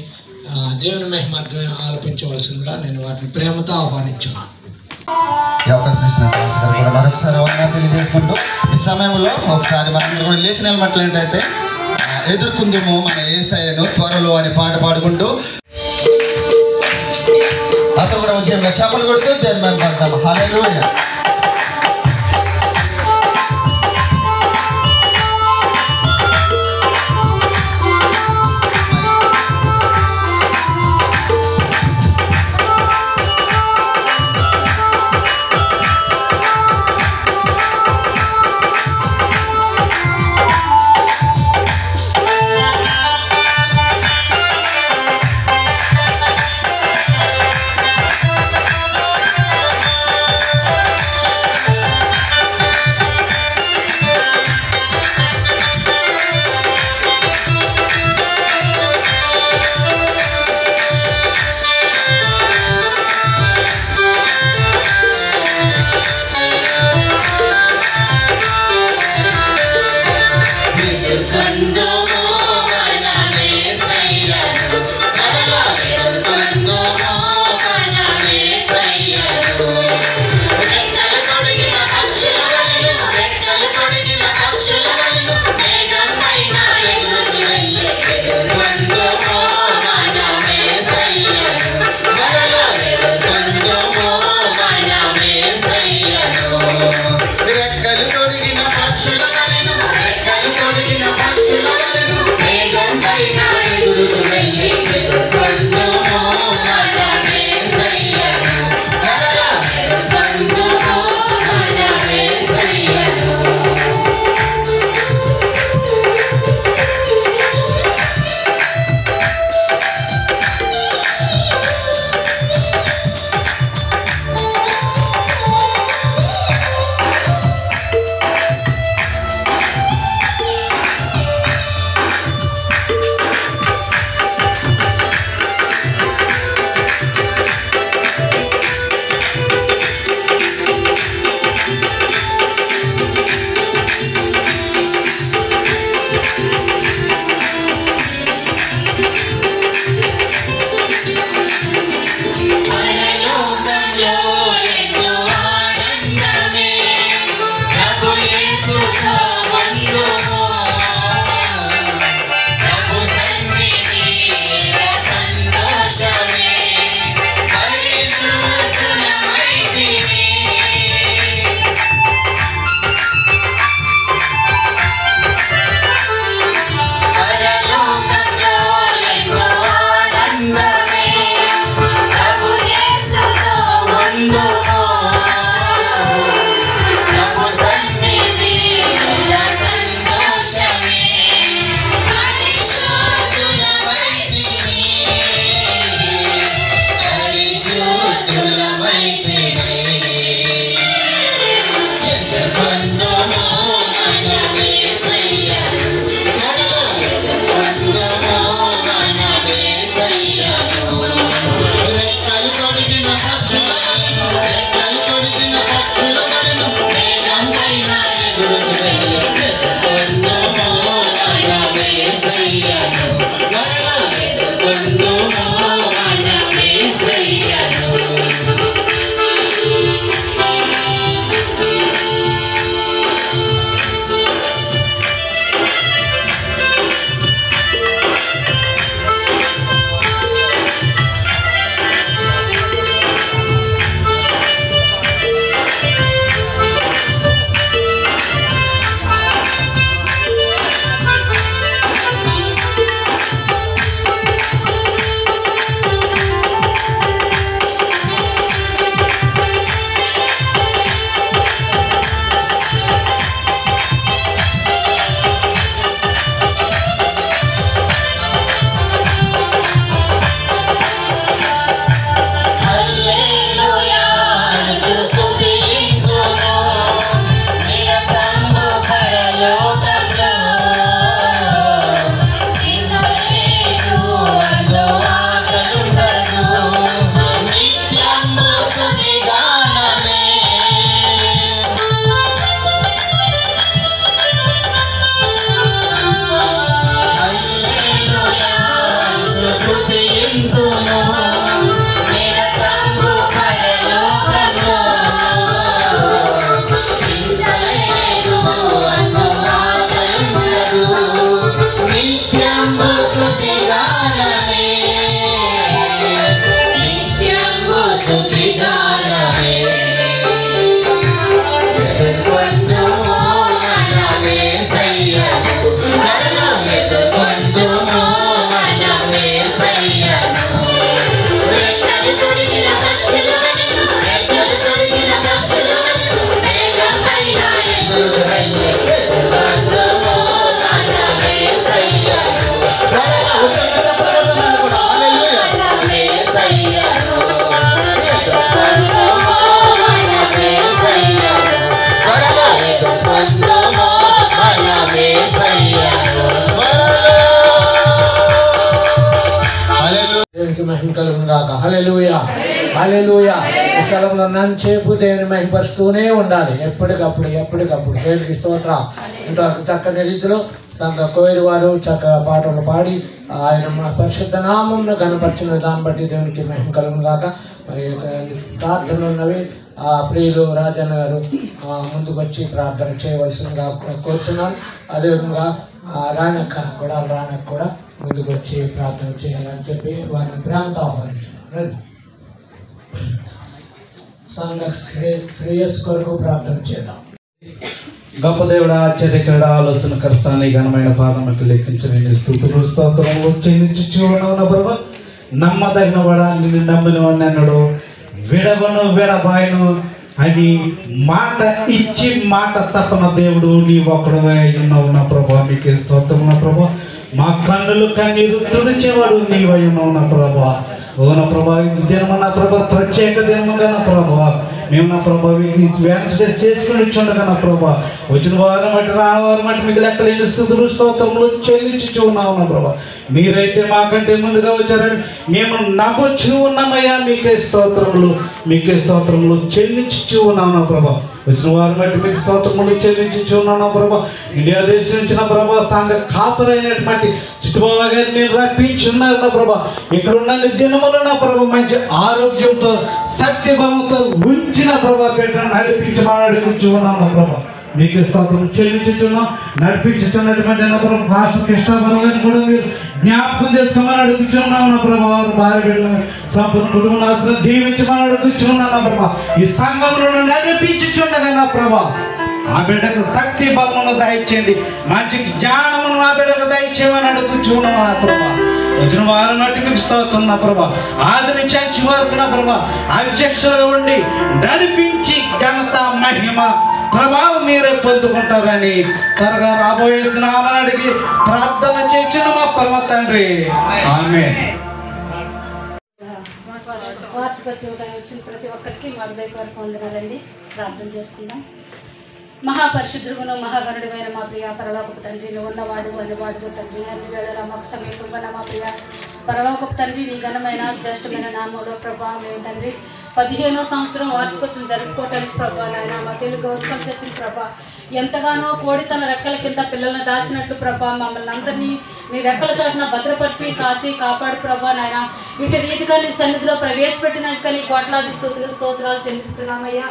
దేవుని మహిమార్థం ఆలపించవలసిందిగా నేను వాటిని ప్రేమతో ఆహ్వానించున్నాను. ఈ అవకాశం ఇచ్చిన కూడా మరొకసారి వందనాలు తెలియజేసుకుంటూ ఈ సమయంలో ఒకసారి మనం కూడా లేచి నిలబట్లేంటైతే ఎదుర్కొందుము మన యేసయ్యను త్వరలో అని పాట పాడుకుంటూ అతను కూడా విజయంగా చేపలు కొడుతూ దేవుని మహిమ హల్లెలూయా. మహిమ కలుగును గాక. హల్లెలూయా, హల్లెలూయా. ఈ స్థలంలో నంచేపు దేవుని మహిమపరుస్తూనే ఉండాలి, ఎప్పటికప్పుడు దేవునికి స్తోత్రం. ఇంతవరకు చక్కని రీతిలో సంఘ కోయిలు వారు చక్కగా పాటలు పాడి ఆయన పరిశుద్ధ నామమును గణపరిచిన దాన్ని బట్టి దేవునికి మహిమ కలుగును గాక. మరి ప్రార్థనలు ఉన్నవి. ప్రియులు రాజన్న గారు ముందుకు వచ్చి ప్రార్థన చేయవలసిందిగా కోరుతున్నాను. అదేవిధంగా రాణక్క కూడా ముందుకు వచ్చి ప్రార్థన చేయాలని చెప్పి వారిని ప్రేమతో ఆహ్వానించారు. సంఘ శ్రేయస్ కొరకు ప్రార్థన చేద్దాం. గొప్ప దేవుడు, ఆశ్చర్యకరుడు, ఆలోచనకర్త, నీ ఘనమైన పాదములకు లెక్కించలేని స్తుతులు స్తోత్రములు చెల్లించు ఉన్నావు ప్రభు. నమ్మదగిన వాడా, నిన్ను నమ్మిన వాడిని అన్నాడు, విడవను విడబాయను అని మాట ఇచ్చి మాట తప్పన దేవుడు నీ ఒక్కడవే ఉన్నావు నా ప్రభా. మీకే స్తోత్రం నా ప్రభా. మా కన్నులు కన్నీరు తుడిచేవాడు నీవై ఉన్నావు నా ప్రభా. ఓ నా ప్రభా, ఇది దినము నా ప్రభా, ప్రత్యేక దినముగా నా ప్రభా. మేము నా ప్రభా వెన్స్డే చేసుకుని ఇచ్చుండగా నా ప్రభా, వచ్చిన వారం బట్టి రాని వారం బట్టి మీకు లెక్కలేని స్తుతులు స్తోత్రములు చెల్లించుచూ ఉన్నాము నా ప్రభా. మీరైతే మాకంటే ముందుగా వచ్చారని మేము నవ్వచ్చు ఉన్నామయ్యా. మీకే స్తోత్రములు చెల్లించుచూ ఉన్నాము నా ప్రభా. వచ్చిన వారం బట్టి మీకు స్తోత్రములు చెల్లించుచూ ఉన్నాను నా ప్రభా. ఇండియా దేశం నుంచి నా ప్రభా సంఘ కాపురైనటువంటి చిట్టుబాబా గారిని మీరు రప్పించున్నారు నా ప్రభా. ఇక్కడ ఉన్న దినములు నా ప్రభా మంచి ఆరోగ్యంతో శక్తి బలంతో ఉంచిన ప్రభా పెట్టను నడిపించమని అడుగుచూ ఉన్నాం నా ప్రభా. మీకు స్తోత్రం చెల్లించుచున్నాం. నడిపించుతున్నటువంటి నా ప్రభా పాస్టర్ కృష్ణాబాబు గారిని కూడా మీరు జ్ఞాపకం చేసుకోమని అడుగుచున్నాం నా ప్రభా. వారు భార్య బిడ్డలను సంపూర్ణ కుటుంబం దీవించమని అడుగుచున్నాను నా ప్రభా. ఈ సంఘంలో నడిపించుచుండగా నా ప్రభా ఆ బిడ్డకు శక్తి బలమును దయచేయండి, మంచి జ్ఞానమును నా బిడ్డకు దయచేయమని అడుగుచున్నాను నా ప్రభా. వచ్చిన వారం నాటి మీకు స్తోత్రం నా ప్రభా. ఆదిని చర్చి వరకు నా ప్రభా అధ్యక్షులుగా ఉండి నడిపించి ఘనత మహిమ ప్రభావం మీరే పొందుకుంటారని త్వరగా రాబోయే నామని అడిగి ప్రార్థన చేసిన మా పరమ తండ్రి, ఆమేన్. వచ్చిన ప్రతి ఒక్కరికి మా హృదయపూర్వక వందనాలండి. ప్రార్థన చేసుకుందాం. మహాపరిశుద్ధుడును మహాగణుడమైన మా ప్రియ పరలోకపు తండ్రి, ఉన్నవాడు అనేవాడు తండ్రి, అన్ని వేళలా మాకు సమీపంగా మా ప్రియ పరలోకపు తండ్రి, నీ ఘనమైన శ్రేష్టమైన నామంలో ప్రభా మేము తండ్రి 15వ సంవత్సరం వార్షికోత్సవం జరుపుకోవటానికి ప్రభా నాయన మా తెలుగు గౌస్కం చేసిన ప్రభా ఎంతగానో కోడి తన రెక్కల కింద పిల్లల్ని దాచినట్లు ప్రభా మమ్మల్ని అందరినీ నీ రెక్కల చోటున భద్రపరిచి కాచి కాపాడు ప్రభా నాయన. ఇటు రీతిగా నీ సన్నిధిలో ప్రవేశపెట్టినాక నీ కోట్లాది స్తోత్రాలు చెల్లిస్తున్నామయ్యా.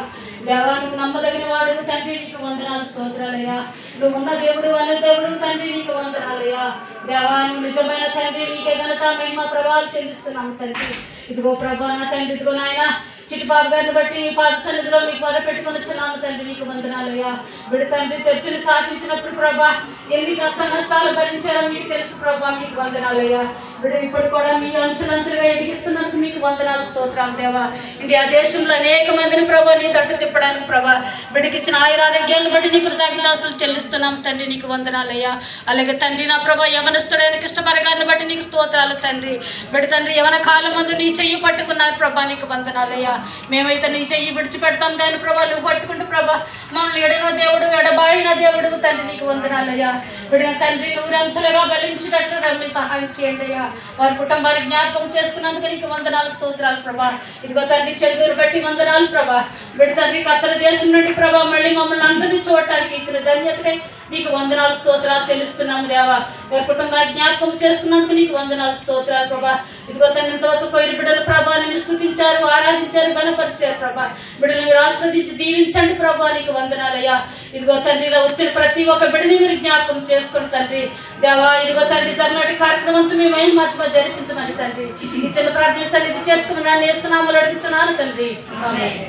దేవానికి నమ్మదగిన వాడు తండ్రి, నీకు వందనాలు స్తోత్రాలయ్యా. నువ్వు ఉన్న దేవుడు అనే దేవుడు తండ్రి, నీకు వందనాలయ్యా. దేవాను నిజమైన తండ్రి, నీకే ఘనత మహిమ ప్రభావాలు చెల్లిస్తున్నాము తండ్రి. ఇదిగో ప్రభా నా తండ్రి, ఇదిగో నాయన చిట్టుబాబు గారిని బట్టి నీ పాద సన్నిధిలో మీకు మొదలుపెట్టుకుని వచ్చినాము తండ్రి, నీకు వందనాలయ్యా. బిడ్డ తండ్రి చర్చని స్థాపించినప్పుడు ప్రభా ఎన్ని కష్ట నష్టాలు భరించారో మీకు తెలుసు ప్రభా, మీకు వందనాలయ్యా. బిడ్డ ఇప్పుడు కూడా మీ అంచులంచులుగా ఎదిగిస్తున్నందుకు మీకు వందనాలు స్తోత్రాలు దేవా. ఇండియా దేశంలో అనేక మందిని ప్రభా నీ తట్టు తిప్పడానికి ప్రభా బిడ్డకి ఇచ్చిన ఆయురారోగ్యాలను బట్టి నీకు కృతజ్ఞతాస్తులు చెల్లిస్తున్నాము తండ్రి, నీకు వందనాలయ్యా. అలాగే తండ్రి నా ప్రభా యవనస్తుడైన కృష్ణపరగారిని బట్టి నీకు స్తోత్రాలు తండ్రి. బిడ్డ తండ్రి యవన కాలం ముందు నీ చెయ్యి పట్టుకున్నారు ప్రభా, నీకు వందనాలయ్యా. మేమైతే నీ చెయ్యి విడిచిపెడతాం కానీ ప్రభా నువ్వు పట్టుకుంటూ ప్రభా మమ్మల్ని ఎడన దేవుడు ఎడబాయిన దేవుడు తండ్రి, నీకు వందనాలయ్యా. బిడ్డ తండ్రి నూరంతులుగా బలించినట్లు నన్ను సహాయం చేయండి అయ్యా. వారి కుటుంబాన్ని జ్ఞాపకం చేసుకున్నందుకు నీకు వందనాలు స్తోత్రాలు ప్రభా. ఇదిగో తండ్రి చదువులు బట్టి వందనాలు ప్రభా. బిడ్డ తండ్రి కత్తల దేశం నుండి ప్రభా మళ్ళీ మమ్మల్ని అందరినీ చూడటానికి ఇచ్చిన ధన్యతకై నీకు వందనాలు స్తోత్రాలు చెల్లిస్తున్నాము దేవా. వారి కుటుంబాన్ని జ్ఞాపకం చేసుకున్నందుకు నీకు వందనాలు స్తోత్రాలు ప్రభా. ఇదిగో తండ్రి ఇంతవరకు కోయిల బిడ్డలు ప్రభా నిన్ను స్తుతించారు, ఆరాధించారు, గణపరిచారు ప్రభా. బిడ్డలు మీరు ఆస్వాదించి దీవించండి ప్రభా, నీకు వందనాలయ్యా. ఇదిగో తండ్రిలో వచ్చిన ప్రతి ఒక్క బిడ్డని మీరు జ్ఞాపకం చేసుకోండి తండ్రి దేవా. ఇదిగో తండ్రి జరనాటి కార్యక్రమంతో మీ మహిమాత్మ జరిపించమని తండ్రి ఈ చిన్న ప్రార్థన సన్నిధి చేర్చుకున్నాను యేసునామములో అడుగుచున్నాను తండ్రి, ఆమేన్.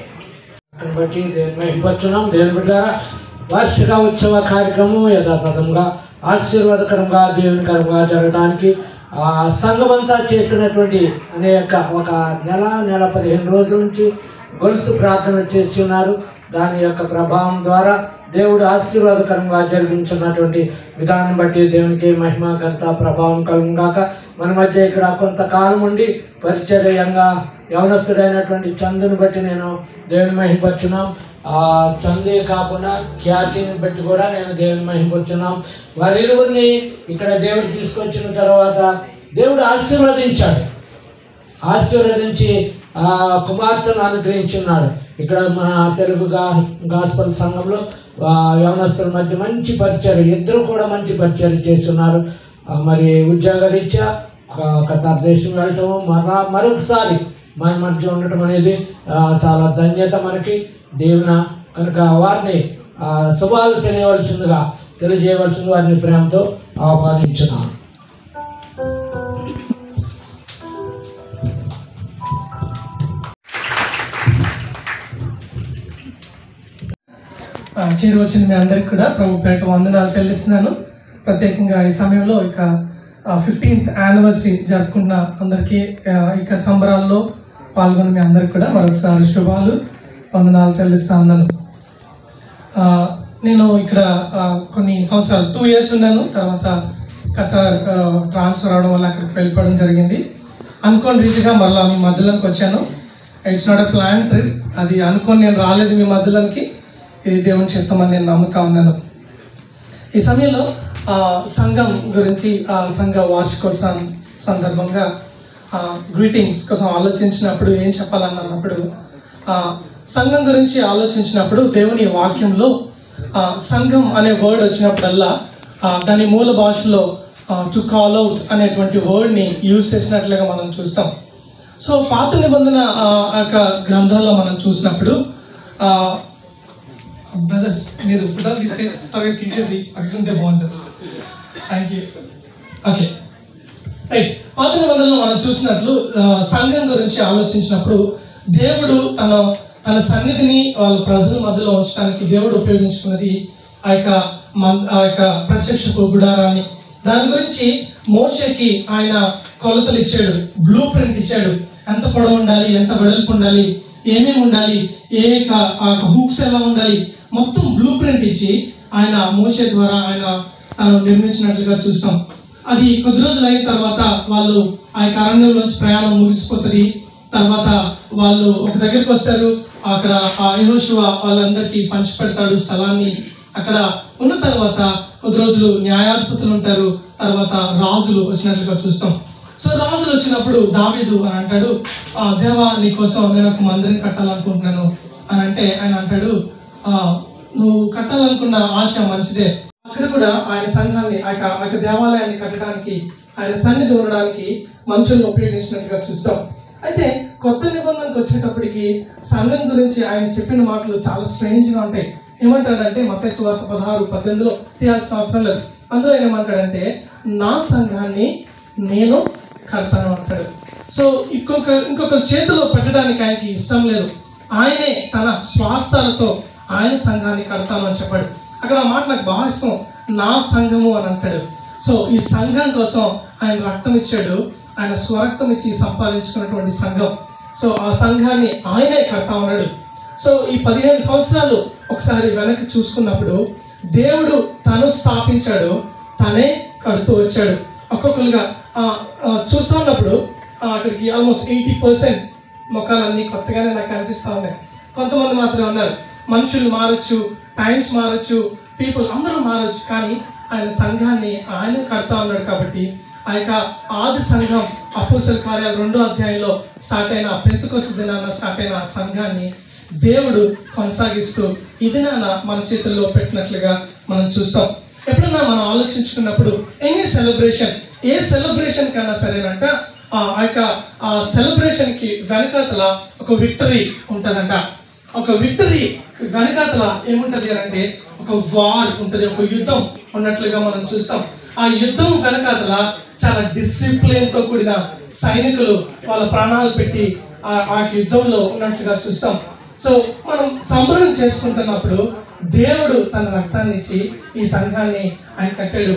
బట్టి మహిమపరచున్నాం. దేవుని బిడ్డలారా, వార్షిక ఉత్సవ కార్యక్రమం యథాతథంగా ఆశీర్వాదకరంగా దేవునికరంగా జరగడానికి సంఘమంతా చేసినటువంటి అనేక ఒక నెల 15 రోజుల నుంచి గొలుసు ప్రార్థన చేసి ఉన్నారు. దాని యొక్క ప్రభావం ద్వారా దేవుడు ఆశీర్వాదకరంగా జరిగించున్నటువంటి విధానం బట్టి దేవునికి మహిమ ఘనత ప్రభావం కలుగుగాక. మన మధ్య ఇక్కడ కొంతకాలం ఉండి పరిచర్యంగా యవనస్తుడైనటువంటి చందుని బట్టి నేను దేవుని మహిమపరచున్నాం. చందే కాకుండా ఖ్యాతిని బట్టి కూడా నేను దేవుని మహిమపరచున్నాం. వారిరువురిని ఇక్కడ దేవుడు తీసుకొచ్చిన తర్వాత దేవుడు ఆశీర్వదించాడు. ఆశీర్వదించి కుమార్తెను అనుగ్రహించున్నాడు. ఇక్కడ మన తెలుగు గాస్పల్ సంఘంలో యవనస్తుల మధ్య మంచి పరిచయం, ఇద్దరు కూడా మంచి పరిచయం చేస్తున్నారు. మరి ఉద్యోగ రీత్యా ఖతార్ దేశం వెళ్ళటము మరొకసారి మన మధ్య ఉండటం అనేది చాలా ధన్యత మనకి, దేవున. కనుక వారిని శుభాలు తెలియజేయవలసింది వారిని ప్రేమతో ఆహ్వానించున్నాను. చేరువచ్చిన మీ అందరికి కూడా ప్రభు పేట వందనాలు చెల్లిస్తున్నాను. ప్రత్యేకంగా ఈ సమయంలో ఇక 15th యానివర్సరీ జరుపుకున్న అందరికీ ఇక సంబరాల్లో పాల్గొన్న మీ అందరికి కూడా మరొకసారి శుభాలు వందనాలు చెల్లిస్తా ఉన్నాను. నేను ఇక్కడ కొన్ని సంవత్సరాలు 2 years ఉన్నాను. తర్వాత ఖతార్ ట్రాన్స్ఫర్ అవడం వల్ల అక్కడికి వెళ్ళిపోవడం జరిగింది. అనుకోని రీతిగా మళ్ళీ మీ మధ్యలోకి వచ్చాను. It's not a plan trip, అది అనుకొని నేను రాలేదు మీ మధ్యలోకి. ఇది దేవుని చిత్తమని నేను నమ్ముతా ఉన్నాను. ఈ సమయంలో సంఘం గురించి, సంఘ వార్షికోత్సవం సందర్భంగా గ్రీటింగ్స్ కోసం ఆలోచించినప్పుడు ఏం చెప్పాలన్నప్పుడు, సంఘం గురించి ఆలోచించినప్పుడు దేవుని వాక్యంలో సంఘం అనే వర్డ్ వచ్చినప్పుడల్లా దాని మూల భాషలో టు కాల్ అవుట్ అనేటువంటి వర్డ్ని యూజ్ చేసినట్లుగా మనం చూస్తాం. సో పాత నిబంధన యొక్క గ్రంథంలో మనం చూసినప్పుడు, బ్రదర్స్ మీరు ఫోటోలు తీసేసి అక్కడ ఉంటే బాగుంటుంది. Thank you. Okay, right. పాత నిబంధనలో మనం చూసినట్లు సంఘం గురించి ఆలోచించినప్పుడు దేవుడు తన సన్నిధిని వాళ్ళ ప్రజల మధ్యలో ఉంచడానికి దేవుడు ఉపయోగించుకున్నది ఆ యొక్క ప్రత్యక్ష గుడారాన్ని. దాని గురించి మోషేకి ఆయన కొలతలు ఇచ్చాడు, బ్లూ ప్రింట్ ఇచ్చాడు. ఎంత పొడవు ఉండాలి, ఎంత వెడల్పు ఉండాలి, ఏమేమి ఉండాలి, హుక్స్ ఎలా ఉండాలి, మొత్తం బ్లూ ప్రింట్ ఇచ్చి ఆయన మోషే ద్వారా ఆయన నిర్మించినట్లుగా చూస్తాం. అది కొద్ది రోజులు అయిన తర్వాత వాళ్ళు ఆ యొక్క అరణ్యంలోంచి ప్రయాణం ముగిసిపోతుంది. తర్వాత వాళ్ళు ఒక దగ్గరికి వస్తారు. అక్కడ యెహోషువ వాళ్ళందరికీ పంచిపెడతాడు స్థలాన్ని. అక్కడ ఉన్న తర్వాత కొద్ది రోజులు న్యాయాధిపతులు ఉంటారు. తర్వాత రాజులు వచ్చినట్లుగా చూస్తాం. సో రాజులు వచ్చినప్పుడు దావీదు అని అంటాడు, దేవా నీ కోసం నేను ఒక మందిరం కట్టాలనుకుంటున్నాను అని అంటే ఆయన అంటాడు, నువ్వు కట్టాలనుకున్న ఆశ మంచిదే. అక్కడ కూడా ఆయన సంఘాన్ని ఆ యొక్క దేవాలయాన్ని కట్టడానికి, ఆయన సన్నిధి ఉండడానికి మనుషులను ఉపయోగించినట్లుగా చూస్తాం. అయితే కొత్త నిబంధనకు వచ్చేటప్పటికి సంఘం గురించి ఆయన చెప్పిన మాటలు చాలా స్ట్రేంజ్గా ఉంటాయి. ఏమంటాడంటే మత్తయి సువార్త 16:18 తీయాల్సిన అవసరం లేదు. అందులో ఏమంటాడంటే నా సంఘాన్ని నేను కడతాను అంటాడు. సో ఇంకొక చేతిలో పెట్టడానికి ఆయనకి ఇష్టం లేదు. ఆయనే తన స్వాస్థాలతో ఆయన సంఘాన్ని కడతాను అని చెప్పాడు. అక్కడ ఆ మాట నాకు బాగా ఇష్టం, నా సంఘము అని అంటాడు. సో ఈ సంఘం కోసం ఆయన రక్తం ఇచ్చాడు, ఆయన స్వరక్తం ఇచ్చి సంపాదించుకున్నటువంటి సంఘం. సో ఆ సంఘాన్ని ఆయనే కడతా ఉన్నాడు. సో ఈ 15 సంవత్సరాలు ఒకసారి వెనక్కి చూసుకున్నప్పుడు దేవుడు తను స్థాపించాడు, తనే కడుతూ వచ్చాడు. ఒక్కొక్కరుగా చూస్తూ ఉన్నప్పుడు అక్కడికి ఆల్మోస్ట్ 80% మొక్కలన్నీ కొత్తగానే నాకు కనిపిస్తూ ఉన్నాయి. కొంతమంది మాత్రమే ఉన్నారు. మనుషులు మారచ్చు, టైమ్స్ మారచ్చు, పీపుల్ అందరూ మారచ్చు, కానీ ఆయన సంఘాన్ని ఆయన కడతా ఉన్నాడు. కాబట్టి ఆ యొక్క ఆది సంఘం అపోస్తల కార్యాలు 2వ అధ్యాయంలో స్టార్ట్ అయిన పెంతెకొస్తు దినాన స్టార్ట్ అయిన సంఘాన్ని దేవుడు కొనసాగిస్తూ ఈ దినాన మన చేతుల్లో పెట్టినట్లుగా మనం చూస్తాం. ఎప్పుడన్నా మనం ఆలోచించుకున్నప్పుడు ఎనీ సెలబ్రేషన్, ఏ సెలబ్రేషన్ కన్నా సరేనంట ఆ యొక్క సెలబ్రేషన్కి వెనకాతల ఒక విక్టరీ ఉంటుందంట. ఒక విక్టరీ వెనకాతల ఏముంటుంది అని అంటే ఒక వార్ ఉంటుంది, ఒక యుద్ధం ఉన్నట్లుగా మనం చూస్తాం. ఆ యుద్ధం వెనకాతల చాలా డిసిప్లిన్తో కూడిన సైనికులు వాళ్ళ ప్రాణాలు పెట్టి ఆ యుద్ధంలో ఉన్నట్లుగా చూస్తాం. సో మనం సంబరం చేసుకుంటున్నప్పుడు దేవుడు తన రక్తాన్ని ఇచ్చి ఈ సంఘాన్ని ఆయన కట్టాడు.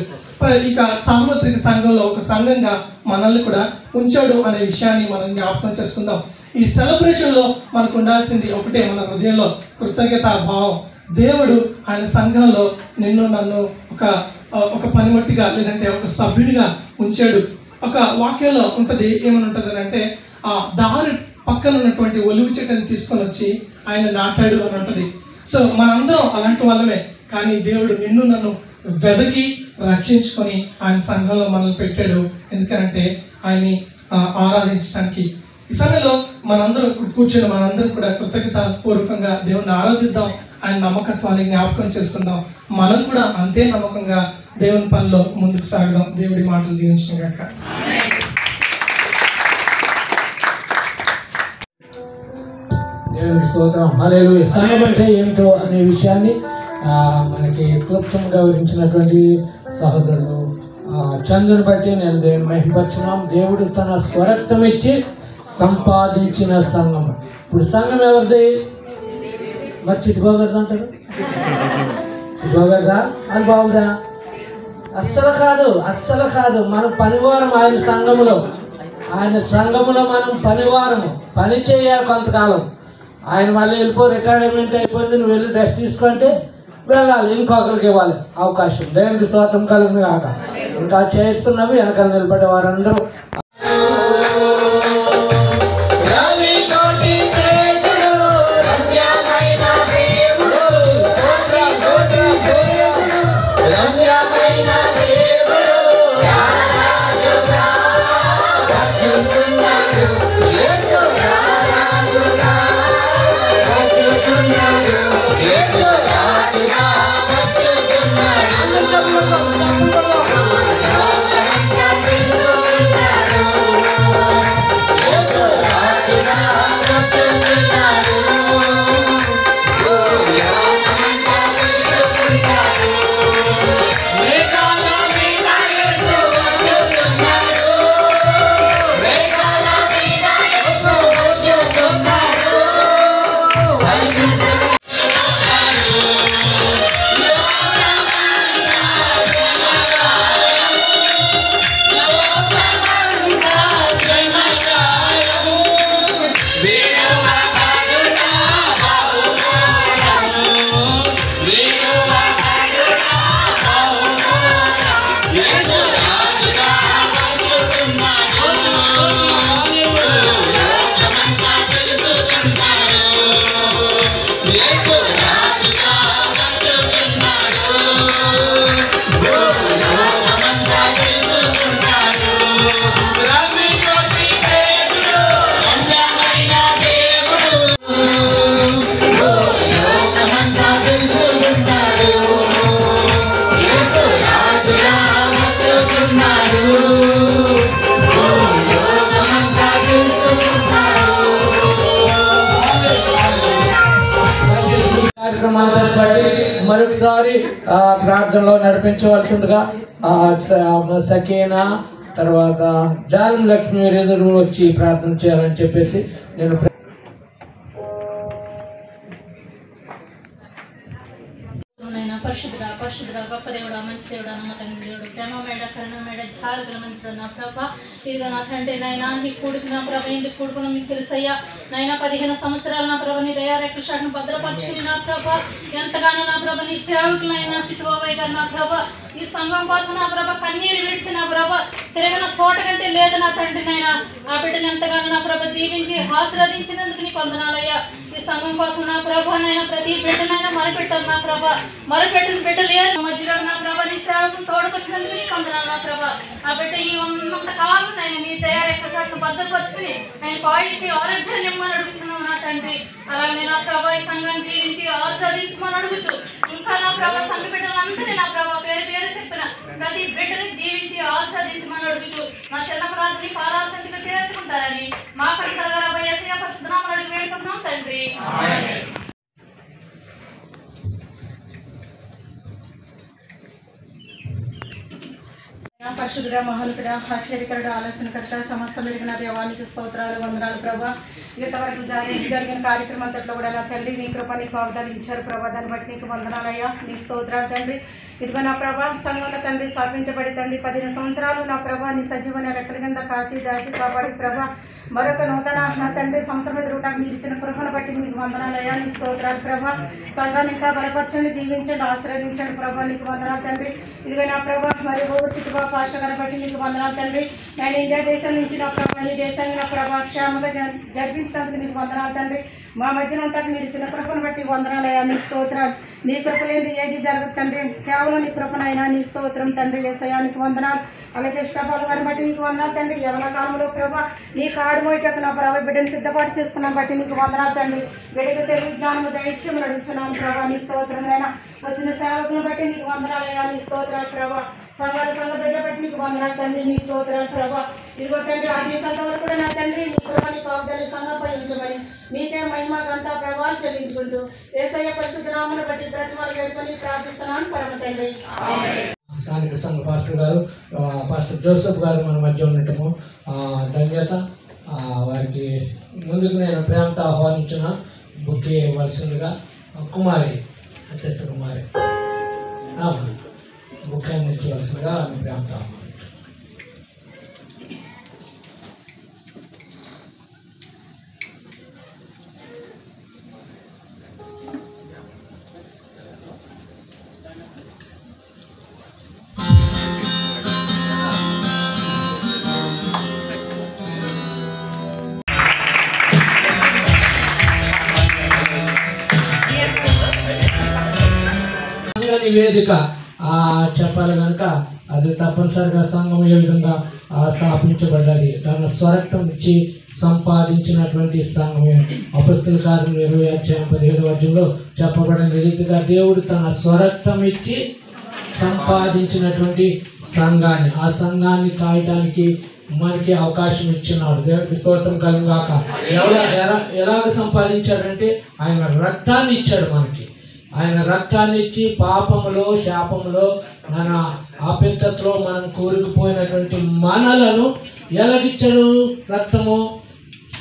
ఇక సార్వత్రిక సంఘంలో ఒక సంఘంగా మనల్ని కూడా ఉంచాడు అనే విషయాన్ని మనం జ్ఞాపకం చేసుకుందాం. ఈ సెలబ్రేషన్లో మనకు ఉండాల్సింది ఒకటే, మన హృదయంలో కృతజ్ఞతా భావం. దేవుడు ఆయన సంఘంలో నిన్ను నన్ను ఒక పనిమట్టిగా లేదంటే ఒక సభ్యుడిగా ఉంచాడు. ఒక వాక్యంలో ఉంటుంది, ఏమని ఉంటుంది అంటే ఆ దారి పక్కన ఉన్నటువంటి ఒలివ చెట్టుని తీసుకొని వచ్చి ఆయన నాటాడు అని ఉంటుంది. సో మనందరం అలాంటి వాళ్ళమే, కానీ దేవుడు నిన్ను నన్ను వెదకి రక్షించుకొని ఆయన సంఘంలో మనల్ని పెట్టాడు. ఎందుకంటే ఆయన్ని ఆరాధించడానికి. ఈ సమయంలో మనందరం కూర్చొని మనందరం కూడా కృతజ్ఞత పూర్వకంగా దేవుణ్ణి ఆరాధిద్దాం, ఆయన నమ్మకత్వాన్ని జ్ఞాపకం చేసుకుందాం. మనం కూడా అంతే నమ్మకంగా దేవుని పనిలో ముందుకు సాగదాం. దేవుడి మాటలు దీవించిన గాక. దేవునికి స్తోత్రం. హల్లెలూయా. సంఘం అంటే ఏమిటో అనే విషయాన్ని మనకి క్లుప్తంగా వివరించినటువంటి సహోదరులు చందుని బట్టి నేను దేవుని మహిమపరచున్నాం. దేవుడు తన స్వరక్తం ఇచ్చి సంపాదించిన సంఘం. ఇప్పుడు సంఘం ఎవరిది? మరి చిట్టుకోగలదా అంటాడు? చిట్టుకోగలదా? అది బాగుదా? అస్సలు కాదు. మన పనివారం ఆయన సంఘములో మనం పనివారము, పని చేయాలి కొంతకాలం. ఆయన మళ్ళీ రిటైర్మెంట్ అయిపోయింది, నువ్వు వెళ్ళి రెస్ట్ తీసుకుంటే వెళ్ళాలి, ఇంకొకరికి ఇవ్వాలి అవకాశం. దేవునికి స్తోత్రం కలుగును కాక. ఇంకా చేస్తున్నవి వెనకాల నిలబడే వారందరూ మరొకసారి ప్రార్థనలో నడిపించవలసిందిగా సకీనా తర్వాత జాలం లక్ష్మి ఎదురు వచ్చి ప్రార్థన చేయాలని చెప్పేసి నేను పరిశుద్ధుడా గొప్ప దేవుడా, మంచి దేవుడా, నమ్మకం దేవుడు, ప్రేమ మేడ, కరుణ మేడ, జాగ్రత్తల మంత్రుడు నా ప్రభా. ఇదిగో నా తండ్రి నైనా నీ కూడుకు నా ప్రభ ఎందుకు కూడుకున్నా మీకు తెలుసయ్యా. నైనా 15 సంవత్సరాలు నా ప్రభ నీ దయారేఖల షాట్ను భద్రపరుచుకుని నా ప్రభ ఎంతగానో నా ప్రభ నీ సేవకులైనా సిట్టుబాబాయ్ గారు నా ప్రభ ఈ సంఘం కోసం నా ప్రభ కన్నీరు విడిచి నా ప్రభ తిరగిన చోట కంటే లేదు నా తండ్రి నైనా ఆ బిడ్డను ఎంతగానో నా ప్రభ దీవించి ఆశీర్వదించినందుకు నీకు వందనాలయ్యా. ఈ సంఘం కోసం నా ప్రభనైనా ప్రతి బిడ్డనైనా మరపెట్టారు నా ప్రభ. మరపెట్టిన బిడ్డ లేదు మధ్యలో నా ప్రభ నీ సేవకుని తోడుకొచ్చినందుకు నీకు వందనాలు నా ప్రభ. ఆ బిడ్డ ఈ ఉన్నంత కాలం నేను నీ తయారెక్క సాట్ను భద్రపరుచుకుని ఆయన ఆయుష్ని ఆరోగ్యాన్ని ఇమ్మని అడుగుతున్నావు నా తండ్రి. అలాగే నా ప్రభ ఈ సంఘాన్ని దీవించి ఆస్వాదించమని అడుగుచు ఇంకా నా ప్రభ సంఘ బిడ్డలందరినీ నా ప్రభ పేరు పేరు చెప్పిన ప్రతి బిడ్డని దీవించి ఆస్వాదించమని అడుగుచు నా చెల్లపరాజుని పాలాసంతిగా చేర్చుకుంటారని మా పరిసరగా వయస్సుగా పరిశుద్ధనామని అడిగి వేడుకుంటున్నాం తండ్రి. పరిశుద్ధుడా, మహోన్నతుడా, ఆశ్చర్యకరుడు, ఆలోచనకర్త, సమస్త మెరిగిన దేవానికి స్తోత్రాలు, వందనాలు ప్రభా. ఇంతవరకు జరిగిన కార్యక్రమం అంతట్లో కూడా నా తండ్రి నీ కృప నీకు అవతరించారు ప్రభా. దాన్ని బట్టి నీకు వందనాలయ్యా, నీ స్తోత్రాలు తండ్రి. ఇదిగో నా ప్రభా సంఘంలో తండ్రి స్థాపించబడి తండ్రి 15 సంవత్సరాలు నా ప్రభా నీ సజీవన రెక్కల కింద కాచి దాచి కాపాడి ప్రభా మరొక నూతన నా తండ్రి సంవత్సరం ఎదురుటానికి మీరు ఇచ్చిన కృపను బట్టి మీకు వందనాలయ్యా, నీ స్తోత్రాలు ప్రభా. సంఘాన్ని ఇంకా బలపరచండి, దీవించండి, ఆశీర్వదించండి ప్రభా, నీకు వందనాలు తండ్రి. ఇదిగో నా ప్రభా మరి సిట్టుబా పాస్టర్ గారిని బట్టి నీకు వందనాలు తండ్రి. నేను ఇండియా దేశం నుంచి నా ప్రభా ఈ దేశాన్ని నా ప్రభా క్షేమంగా జరిపించినందుకు నీకు వందనాలు తండ్రి. మా మధ్యన ఉంటాకు మీరు ఇచ్చిన కృపను బట్టి వందనాలయ్యా, నీ స్తోత్రాలు. నీ కృపలేంది ఏది జరగదు తండ్రి. కేవలం నీ కృపనైనా నీ స్తోత్రం తండ్రి. యేసయ్యానికి వందనాలు. అలాగే ఇష్టపాలు గారిని బట్టి నీకు వందనాలు తండ్రి. యవన కాలంలో ప్రభా నీ కాడు మోయటకు నా ప్రభా బిడ్డను సిద్ధపాటు చేసుకున్నాను బట్టి నీకు వందనాలు తండ్రి. బిడ్డకు తెలివి జ్ఞానము దైత్యం నడుచున్నాను ప్రభా. నీ స్తోత్రమైనా వచ్చిన సేవకులను బట్టి నీకు వందనాలయ్యా. నీ స్తోత్రాలు ప్రభా. సంఘ బిడ్డ బట్టి నీకు వందనాలు తండ్రి. నీ స్తోత్రాలు ప్రభా. ఇదిగో తండ్రి ఆదికంత వరకు కూడా నా తండ్రి నీ కృప నీ కాపుదల సంఘంపై ఉంచమని మీకే మహిమ గంతా ప్రభావాలు చెల్లించుకుంటూ యేసయ్య పరిశుద్ధ నామమును బట్టి బ్రతిమాలు వేడుకొని ప్రార్థిస్తున్నాను పరమ తండ్రి. స్థానిక సంఘ పాస్టర్ గారు పాస్టర్ జోసెఫ్ గారు మన మధ్య ఉండటము ధన్యత. వారికి ముందుకు నేను ప్రేమతో ఆహ్వానించిన బుక్కి ఇవ్వాల్సిందిగా కుమారి అత్యస్థ కుమారి బుక్ అందించవలసిందిగా ప్రేమతో ఆహ్వానించాను. నివేదిక చెప్పాలి కనుక అది తప్పనిసరిగా సంఘం ఏ విధంగా స్థాపించబడ్డది, తన స్వరక్తం ఇచ్చి సంపాదించినటువంటి సంఘమే. అపొస్తలుల కార్యం 20:17 చెప్పబడిన రీతిగా దేవుడు తన స్వరక్తం ఇచ్చి సంపాదించినటువంటి సంఘాన్ని, ఆ సంఘాన్ని కాయటానికి మనకి అవకాశం ఇచ్చినాడు. దేవుడికి స్తోత్రం కలుగాక. ఎలాగ సంపాదించాడంటే ఆయన రక్తాన్ని ఇచ్చాడు మనకి. ఆయన రక్తాన్ని ఇచ్చి పాపములో శాపములో మన ఆపేత్తలో మనం కూరుకుపోయినటువంటి మనలను ఎలాగిచ్చాడు? రక్తము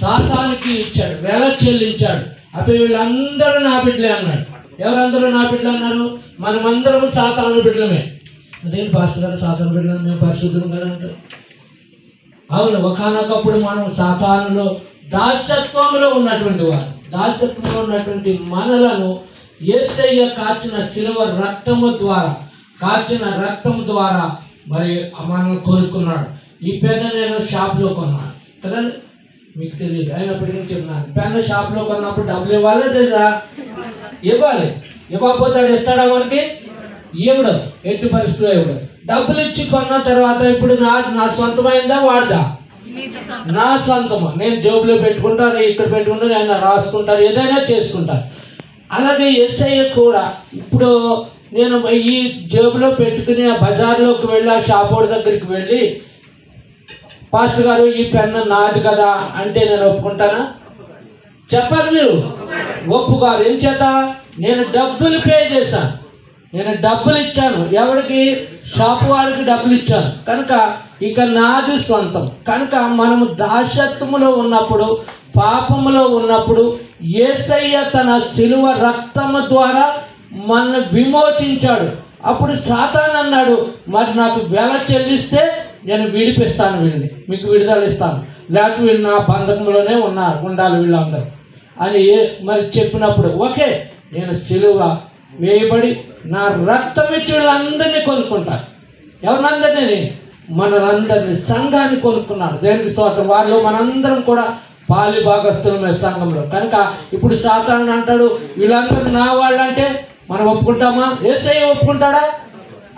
సాతానికి ఇచ్చాడు, వెల చెల్లించాడు. అప్పుడు వీళ్ళందరూ నా బిడ్డలే అన్నాడు. ఎవరందరూ నా బిడ్డలు అన్నారు? మనమందరం సాతాను బిడ్డలమే. అదేం పాస్టర్ గారు సాతాను బిడ్డలు, మేము పరిశుద్ధం కదా అంటారు. అవును, ఒకనొకప్పుడు మనం సాతానులో దాసత్వంలో ఉన్నటువంటి వారు, దాసత్వంలో ఉన్నటువంటి మనలను యేసయ్య కాచిన శిలువ రక్తము ద్వారా, కాచిన రక్తం ద్వారా మరి మనం కోరుకున్నాడు. ఈ పెన్ను నేను షాప్లో కొన్నాను కదండి, మీకు తెలియదు, అయినప్పటికీ చెప్తున్నాను. పెన్ను షాప్లో కొన్నప్పుడు డబ్బులు ఇవ్వాలి లేదా? ఇవ్వాలి. ఇవ్వకపోతే ఇస్తాడా మనకి? ఇవ్వడు, ఎట్టి పరిస్థితిలో ఇవ్వడు. డబ్బులు ఇచ్చి కొన్న తర్వాత ఇప్పుడు నా సొంతమైందా వాడదా? నా సొంతము. నేను జోబులో పెట్టుకుంటాను, ఇక్కడ పెట్టుకుంటాను, ఆయన రాసుకుంటారు, ఏదైనా చేసుకుంటాను. అలాగే యేసయ్య కూడా ఇప్పుడు నేను ఈ జేబులో పెట్టుకుని ఆ బజార్లోకి వెళ్ళి ఆ షాపోడి దగ్గరికి వెళ్ళి పాస్టర్ గారు ఈ పెన్ను నాది కదా అంటే నేను ఒప్పుకుంటానా? చెప్పాలి మీరు. ఒప్పుకోరు. ఏం చేత? నేను డబ్బులు పే చేశాను, నేను డబ్బులు ఇచ్చాను. ఎవరికి? షాపు వారికి డబ్బులు ఇచ్చాను కనుక ఇక నాది సొంతం. కనుక మనము దాసత్వములో ఉన్నప్పుడు, పాపములో ఉన్నప్పుడు యేసయ్య తన శిలువ రక్తము ద్వారా మనల్ని విమోచించాడు. అప్పుడు సాతాను అన్నాడు, మరి నాకు వెల చెల్లిస్తే నేను విడిపిస్తాను, వీళ్ళని మీకు విడుదల ఇస్తాను, లేకపోతే వీళ్ళు నా బంధకంలోనే ఉండాలి వీళ్ళందరూ అని మరి చెప్పినప్పుడు ఓకే, నేను శిలువ వేయబడి నా రక్తం ఇచ్చి వీళ్ళందరినీ కొనుక్కుంటాను. ఎవరినందరినీ? మనందరినీ, సంఘాన్ని కొనుక్కున్నాడు. దేవునికి స్తోత్రం. వారిలో మనందరం కూడా పాలి భాగస్తులమే సంఘంలో. కనుక ఇప్పుడు సాతాను అంటాడు వీళ్ళందరూ నా వాళ్ళంటే మనం ఒప్పుకుంటామా? యేసయ్య ఒప్పుకుంటాడా?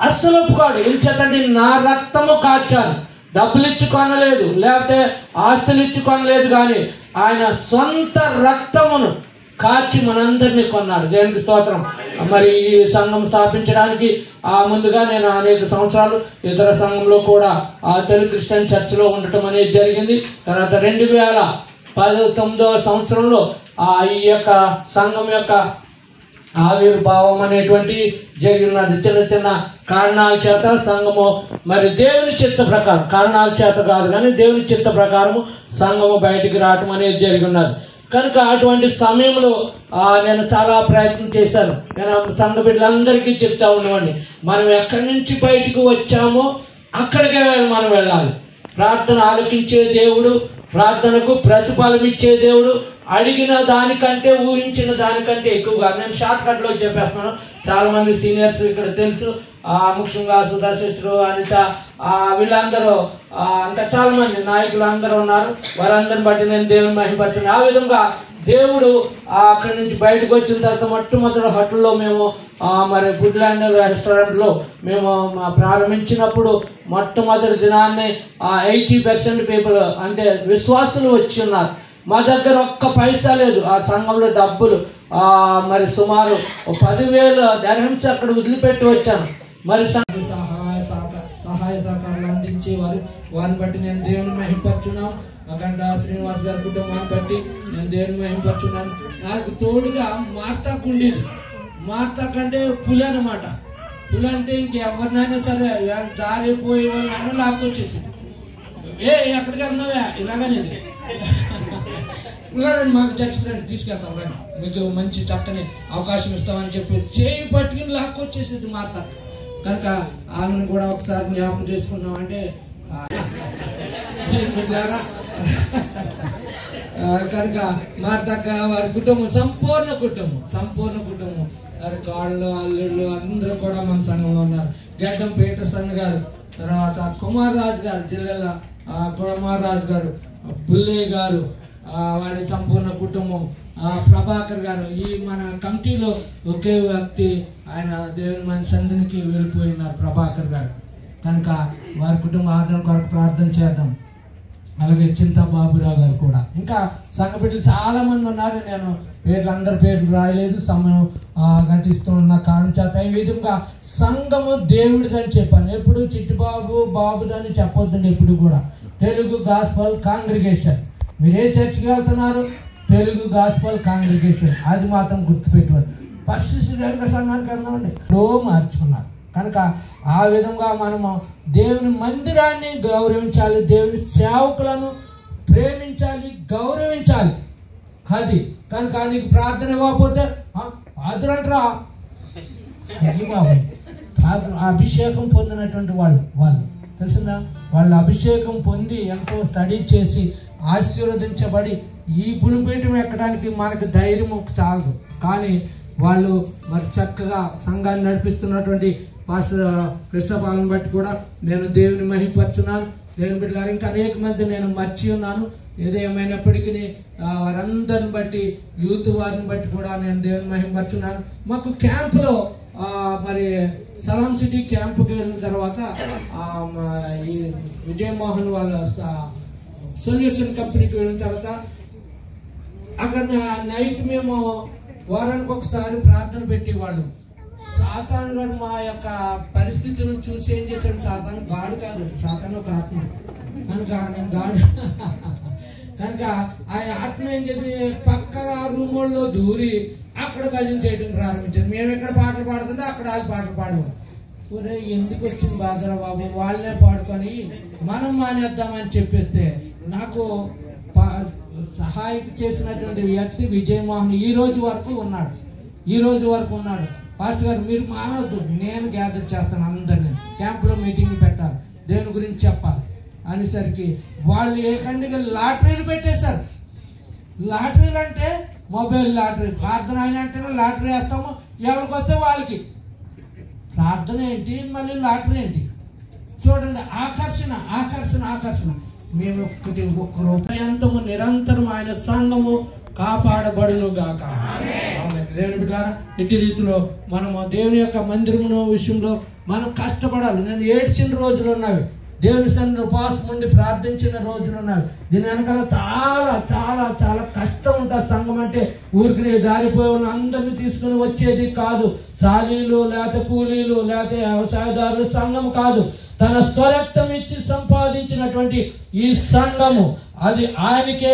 అస్సలు ఒప్పుకోడు. ఏం చేతండి? నా రక్తము కాచాను, డబ్బులు ఇచ్చి కొనలేదు, లేకపోతే ఆస్తులు ఇచ్చి కొనలేదు, కానీ ఆయన సొంత రక్తమును కాచి మనందరినీ కొన్నాడు. దేవునికి స్తోత్రం. మరి ఈ సంఘం స్థాపించడానికి ముందుగా నేను అనేక సంవత్సరాలు ఇతర సంఘంలో కూడా తెలుగు క్రిస్టియన్ చర్చ్లో ఉండటం అనేది జరిగింది. తర్వాత 2019వ సంవత్సరంలో ఈ యొక్క సంఘం యొక్క ఆవిర్భావం అనేటువంటి జరిగినది. చిన్న చిన్న కారణాల చేత సంఘము మరి దేవుని చిత్త ప్రకారం, కారణాల చేత కాదు కానీ దేవుని చిత్త ప్రకారము సంఘము బయటికి రావటం అనేది జరిగి ఉన్నది. కనుక అటువంటి సమయంలో నేను చాలా ప్రయత్నం చేశాను. నేను సంఘ బిడ్డలందరికీ చెప్తా ఉన్నవాడిని, మనం ఎక్కడి నుంచి బయటకు వచ్చామో అక్కడికే మనం వెళ్ళాలి. ప్రార్థన ఆలకించే దేవుడు, ప్రార్థనకు ప్రతిఫలం ఇచ్చే దేవుడు. అడిగిన దానికంటే, ఊహించిన దానికంటే ఎక్కువగా. నేను షార్ట్ కట్లో చెప్పేస్తున్నాను, చాలామంది సీనియర్స్ ఇక్కడ తెలుసు, ముఖ్యంగా సుధా సిస్టర్, అనిత, వీళ్ళందరూ ఇంకా చాలామంది నాయకులు అందరూ ఉన్నారు. వారందరిని బట్టి నేను దేవుని మహిమపరచును. ఆ విధంగా దేవుడు అక్కడి నుంచి బయటకు వచ్చిన తర్వాత మొట్టమొదటి హోటల్లో మేము మరి వుడ్లాండ్ రెస్టారెంట్లో మేము ప్రారంభించినప్పుడు మొట్టమొదటి దినాన్ని 80% పీపుల్ అంటే విశ్వాసులు వచ్చి ఉన్నారు. మా దగ్గర ఒక్క పైసా లేదు. ఆ సంఘంలో డబ్బులు మరి సుమారు 10,000 దర్హమ్స్ అక్కడ వదిలిపెట్టి వచ్చాను. మరి సహాయ సహకారాలు అందించేవారు. వారిని బట్టి నేను దేవుని మహింపరుచున్నాను. అఖండ శ్రీనివాస్ గారి కుటుంబాన్ని బట్టి నేను దేవుని మహింపరుచున్నాను. నాకు తోడుగా మార్తాకు ఉండేది. మార్తా కంటే పులి అనమాట. పులి అంటే ఇంకెవరినైనా సరే దారిపోయే వాళ్ళైనా లాక్కొచ్చేసింది. ఎక్కడికి వెళ్తున్నావా ఇలాగనేది, ఇలాగని మాకు చచ్చిపోయాను తీసుకెళ్తాం రండి, మీకు మంచి చక్కని అవకాశం ఇస్తామని చెప్పి చేయి పట్టుకుని లాక్కొచ్చేసింది మార్తా. కనుక ఆమెను కూడా ఒకసారి జ్ఞాపకం చేసుకున్నాం. అంటే కనుక మార్తక్క వారి కుటుంబం సంపూర్ణ కుటుంబం వారి కాళ్ళు అల్లుళ్ళు అందరూ కూడా మన సంఘంలో ఉన్నారు. గడ్డం పీటర్సన్ గారు, తర్వాత కుమార్ రాజు గారు, జిల్లాల కుమార్ రాజు గారు, బుల్లయ్య గారు, వారి సంపూర్ణ కుటుంబం, ప్రభాకర్ గారు. ఈ మన కమిటీలో ఒకే వ్యక్తి ఆయన దేవుని మన సన్నిధికి వెళ్ళిపోయినారు, ప్రభాకర్ గారు. కనుక వారి కుటుంబ ఆదరణ కొరకు ప్రార్థన చేద్దాం. అలాగే చింతా బాబురావు గారు కూడా, ఇంకా సంఘ బిడ్డలు చాలామంది ఉన్నారు. నేను అందరి పేర్లు రాయలేదు, సమయం గతిస్తూ ఉన్న కారణం చేత. ఈ విధంగా సంఘము దేవుడిదని చెప్పాను. ఎప్పుడు చిట్టుబాబు బాబుదని చెప్పొద్దండి. ఎప్పుడు కూడా తెలుగు గాస్పల్ కాంగ్రిగేషన్. మీరు ఏ చర్చికి వెళ్తున్నారు? Telugu gospel congregation. అది మాత్రం గుర్తుపెట్టుకోండి. పరిశుద్ధ సంఘానికి వెళ్దామండి మార్చుకున్నారు. కనుక ఆ విధంగా మనము దేవుని మందిరాన్ని గౌరవించాలి, దేవుని సేవకులను ప్రేమించాలి, గౌరవించాలి. అది కనుక నీకు ప్రార్థన ఇవ్వకపోతే అదురంటరా అభిషేకం పొందినటువంటి వాళ్ళు తెలిసిందా? వాళ్ళు అభిషేకం పొంది ఎంతో స్టడీ చేసి ఆశీర్వదించబడి ఈ పులిపీఠం ఎక్కడానికి మనకు ధైర్యం చాలదు. కానీ వాళ్ళు మరి చక్కగా సంఘాన్ని నడిపిస్తున్నటువంటి పాస్టర్ కృష్ణపాలను బట్టి కూడా నేను దేవుని మహిమపరుచున్నాను. దేవుని బిడ్డలారా, ఇంకా అనేక మంది నేను మర్చి ఉన్నాను. ఏదేమైనప్పటికీ వారందరిని బట్టి, యూత్ వారిని బట్టి కూడా నేను దేవుని మహిమపరుచున్నాను. మాకు క్యాంపులో మరి సలాం సిటీ క్యాంపుకి వెళ్ళిన తర్వాత ఈ విజయమోహన్ వాళ్ళ సొల్యూషన్ కంపెనీకి వెళ్ళిన తర్వాత అక్కడ నైట్ మేము వారానికి ఒకసారి ప్రార్థన పెట్టేవాళ్ళు. సాతాను గారు మా యొక్క పరిస్థితులను చూసి ఏం చేశాడు? సాతాను గాడు కాదు, సాతాను ఒక ఆత్మ. కనుక నేను గాడు కనుక ఆ ఆత్మ ఏం చేసి పక్క రూముల్లో దూరి అక్కడ భజన చేయడం ప్రారంభించారు. మేము ఎక్కడ పాటలు పాడుతుంటే అక్కడ వాళ్ళు పాటలు పాడేవారు. ఒరే ఎందుకు వచ్చింది బాధరా బాబు, వాళ్ళనే పాడుకొని మనం మానేద్దామని చెప్పేస్తే నాకు సహాయం చేసినటువంటి వ్యక్తి విజయమోహన్ ఈ రోజు వరకు ఉన్నాడు. పాస్టర్ గారు మీరు మానవద్దు, నేను గ్యాదర్ చేస్తాను అందరినీ, క్యాంపులో మీటింగ్ పెట్టాలి, దేవుని గురించి చెప్పాలి అనేసరికి వాళ్ళు ఏకంగా లాటరీలు పెట్టేశారు. లాటరీలు అంటే మొబైల్ లాటరీ. ప్రార్థన అయిన అంటే లాటరీ వేస్తాము, ఎవరికి వస్తే వాళ్ళకి. ప్రార్థన ఏంటి, మళ్ళీ లాటరీ ఏంటి? చూడండి, ఆకర్షణ. మేము ఒక్క రూపాయంతము నిరంతరం ఆయన సంఘము కాపాడబడును గాక. దేవుని బిడ్డలారా, ఇట్టి రీతిలో మనము దేవుని యొక్క మందిరమును విషయంలో మనం కష్టపడాలి. నేను ఏడ్చిన రోజులు ఉన్నవి, దేవుని సన్నిధిలో ఉపవాసం ఉండి ప్రార్థించిన రోజులు ఉన్నవి. దీని వెనకాల చాలా చాలా చాలా కష్టం ఉంటుంది. సంఘం అంటే ఊరికి దారిపోయిన అందరినీ తీసుకుని వచ్చేది కాదు. సాలీలు లేకపోతే కూలీలు లేకపోతే వ్యవసాయదారులు సంఘం కాదు. తన స్వరక్తం ఇచ్చి సంపాదించినటువంటి ఈ సంఘము అది ఆయనకే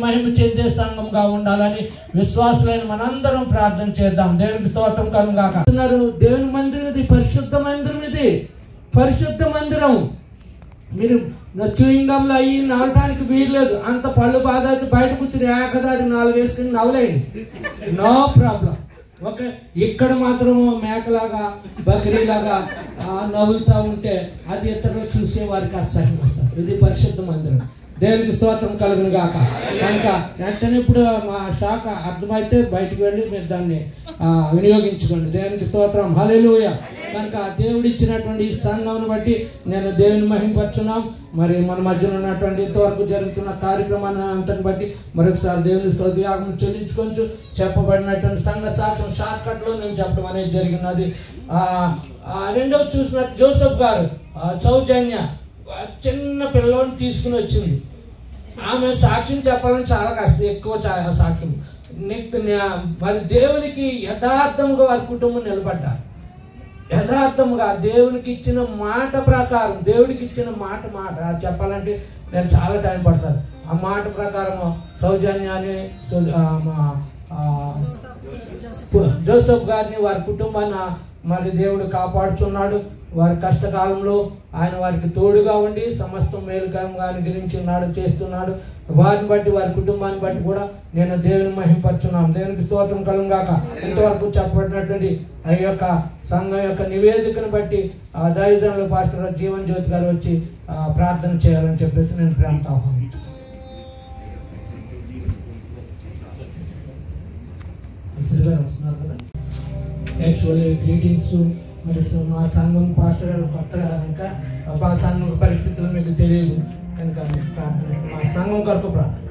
మహిమ చెందే సంఘంగా ఉండాలని విశ్వాసులైన మనందరం ప్రార్థన చేద్దాం. దేవునికి స్తోత్రం కలుగాక. దేవుని మందిరం ఇది, పరిశుద్ధ మందిరం. మీరు చూయింగంలో అయ్యి నవ్వటానికి వీల్లేదు. అంత పళ్ళు బాధ అయితే బయట కూర్చుని ఏకదాడి 4 వేసుకుని నవ్వలేండి, నో ప్రాబ్లం. ఓకే, ఇక్కడ మాత్రము మేకలాగా బకరీలాగా నవ్వులుతూ ఉంటే అది ఇతరులు చూసే వారికి అసహ్యం అవుతారు. ఇది పరిశుద్ధ మందిరం. దేవునికి స్తోత్రం కలుగును గాక. కనుక వెంటనే ఇప్పుడు మా శాఖ అర్థమైతే బయటకు వెళ్ళి మీరు దాన్ని వినియోగించుకోండి. దేవునికి స్తోత్రం. హల్లెలూయా. కనుక దేవుడు ఇచ్చినటువంటి ఈ సంఘం బట్టి నేను దేవుని మహింపరుచున్నాం. మరి మన మధ్యలో ఉన్నటువంటి ఇంతవరకు జరుగుతున్న కార్యక్రమాన్ని అంతని బట్టి మరొకసారి దేవుని స్తోత్రయాగం చెల్లించుకొంచు. చెప్పబడినటువంటి సంఘ సాక్ష్యం షార్ట్ కట్లో నేను చెప్పడం అనేది జరిగినది. రెండవ చూసినట్టు జోసెఫ్ గారు సౌజన్య చిన్న పిల్లోని తీసుకుని వచ్చింది. ఆమె సాక్ష్యం చెప్పాలని చాలా కష్టం, ఎక్కువ సాక్ష్యం. మరి దేవునికి యథార్థంగా వారి కుటుంబం నిలబడ్డారు. యథార్థంగా దేవునికి ఇచ్చిన మాట ప్రకారం, దేవుడికి ఇచ్చిన మాట చెప్పాలంటే నేను చాలా టైం పడతాను. ఆ మాట ప్రకారం సౌజన్యాన్ని, జోసెఫ్ గారిని, వారి కుటుంబాన్ని మరి దేవుడు కాపాడుచున్నాడు. వారి కష్టకాలంలో ఆయన వారికి తోడుగా ఉండి సమస్తం మేలుకరంగా అనుగ్రహించున్నాడు, చేస్తున్నాడు. వారిని బట్టి, వారి కుటుంబాన్ని బట్టి కూడా నేను దేవుని మహింపరుచున్నాను. దేవునికి స్తోత్రం కలుగుగాక. ఇంతవరకు చెప్పబడినటువంటి ఆ యొక్క సంఘం యొక్క నివేదికను బట్టి దైవజనులు పాస్టర్ జీవన్ జ్యోతి గారు వచ్చి ప్రార్థన చేయాలని చెప్పేసి నేను ప్రేమతో ఆహ్వానించాను. గారు వస్తున్నారు కదా. Actually greetings. మరి మా సంఘం పాస్టర్ గారు కొత్తగా కనుక మా సంఘం పరిస్థితులు మీకు తెలియదు కనుక మీకు ప్రార్థన, మా సంఘం కొరకు ప్రార్థన.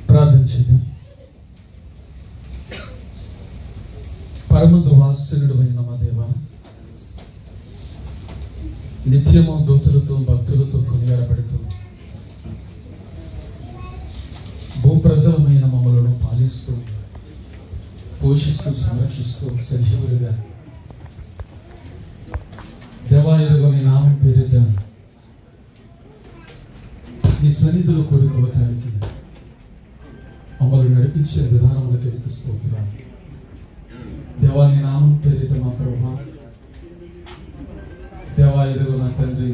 ప్రార్థించగా పరమందు వాసునుడు అయిన మా దేవ, నిత్యము దూతులతో భక్తులతో కొనియాడబడుతూ భూప్రజలమైన మమ్మలను పాలిస్తూ పోషిస్తూ సంరక్షిస్తూ సజీవులుగా దేవాలయంలోని నామం పేరిట నీ సన్నిధిలో కూడుకోవటానికి మమ్మల్ని నడిపించే విధానములకు ఎరికిస్తున్నాను. దేవాలయ నామం పేరిట మా ప్రభా, దేవాలయంలో నా తండ్రి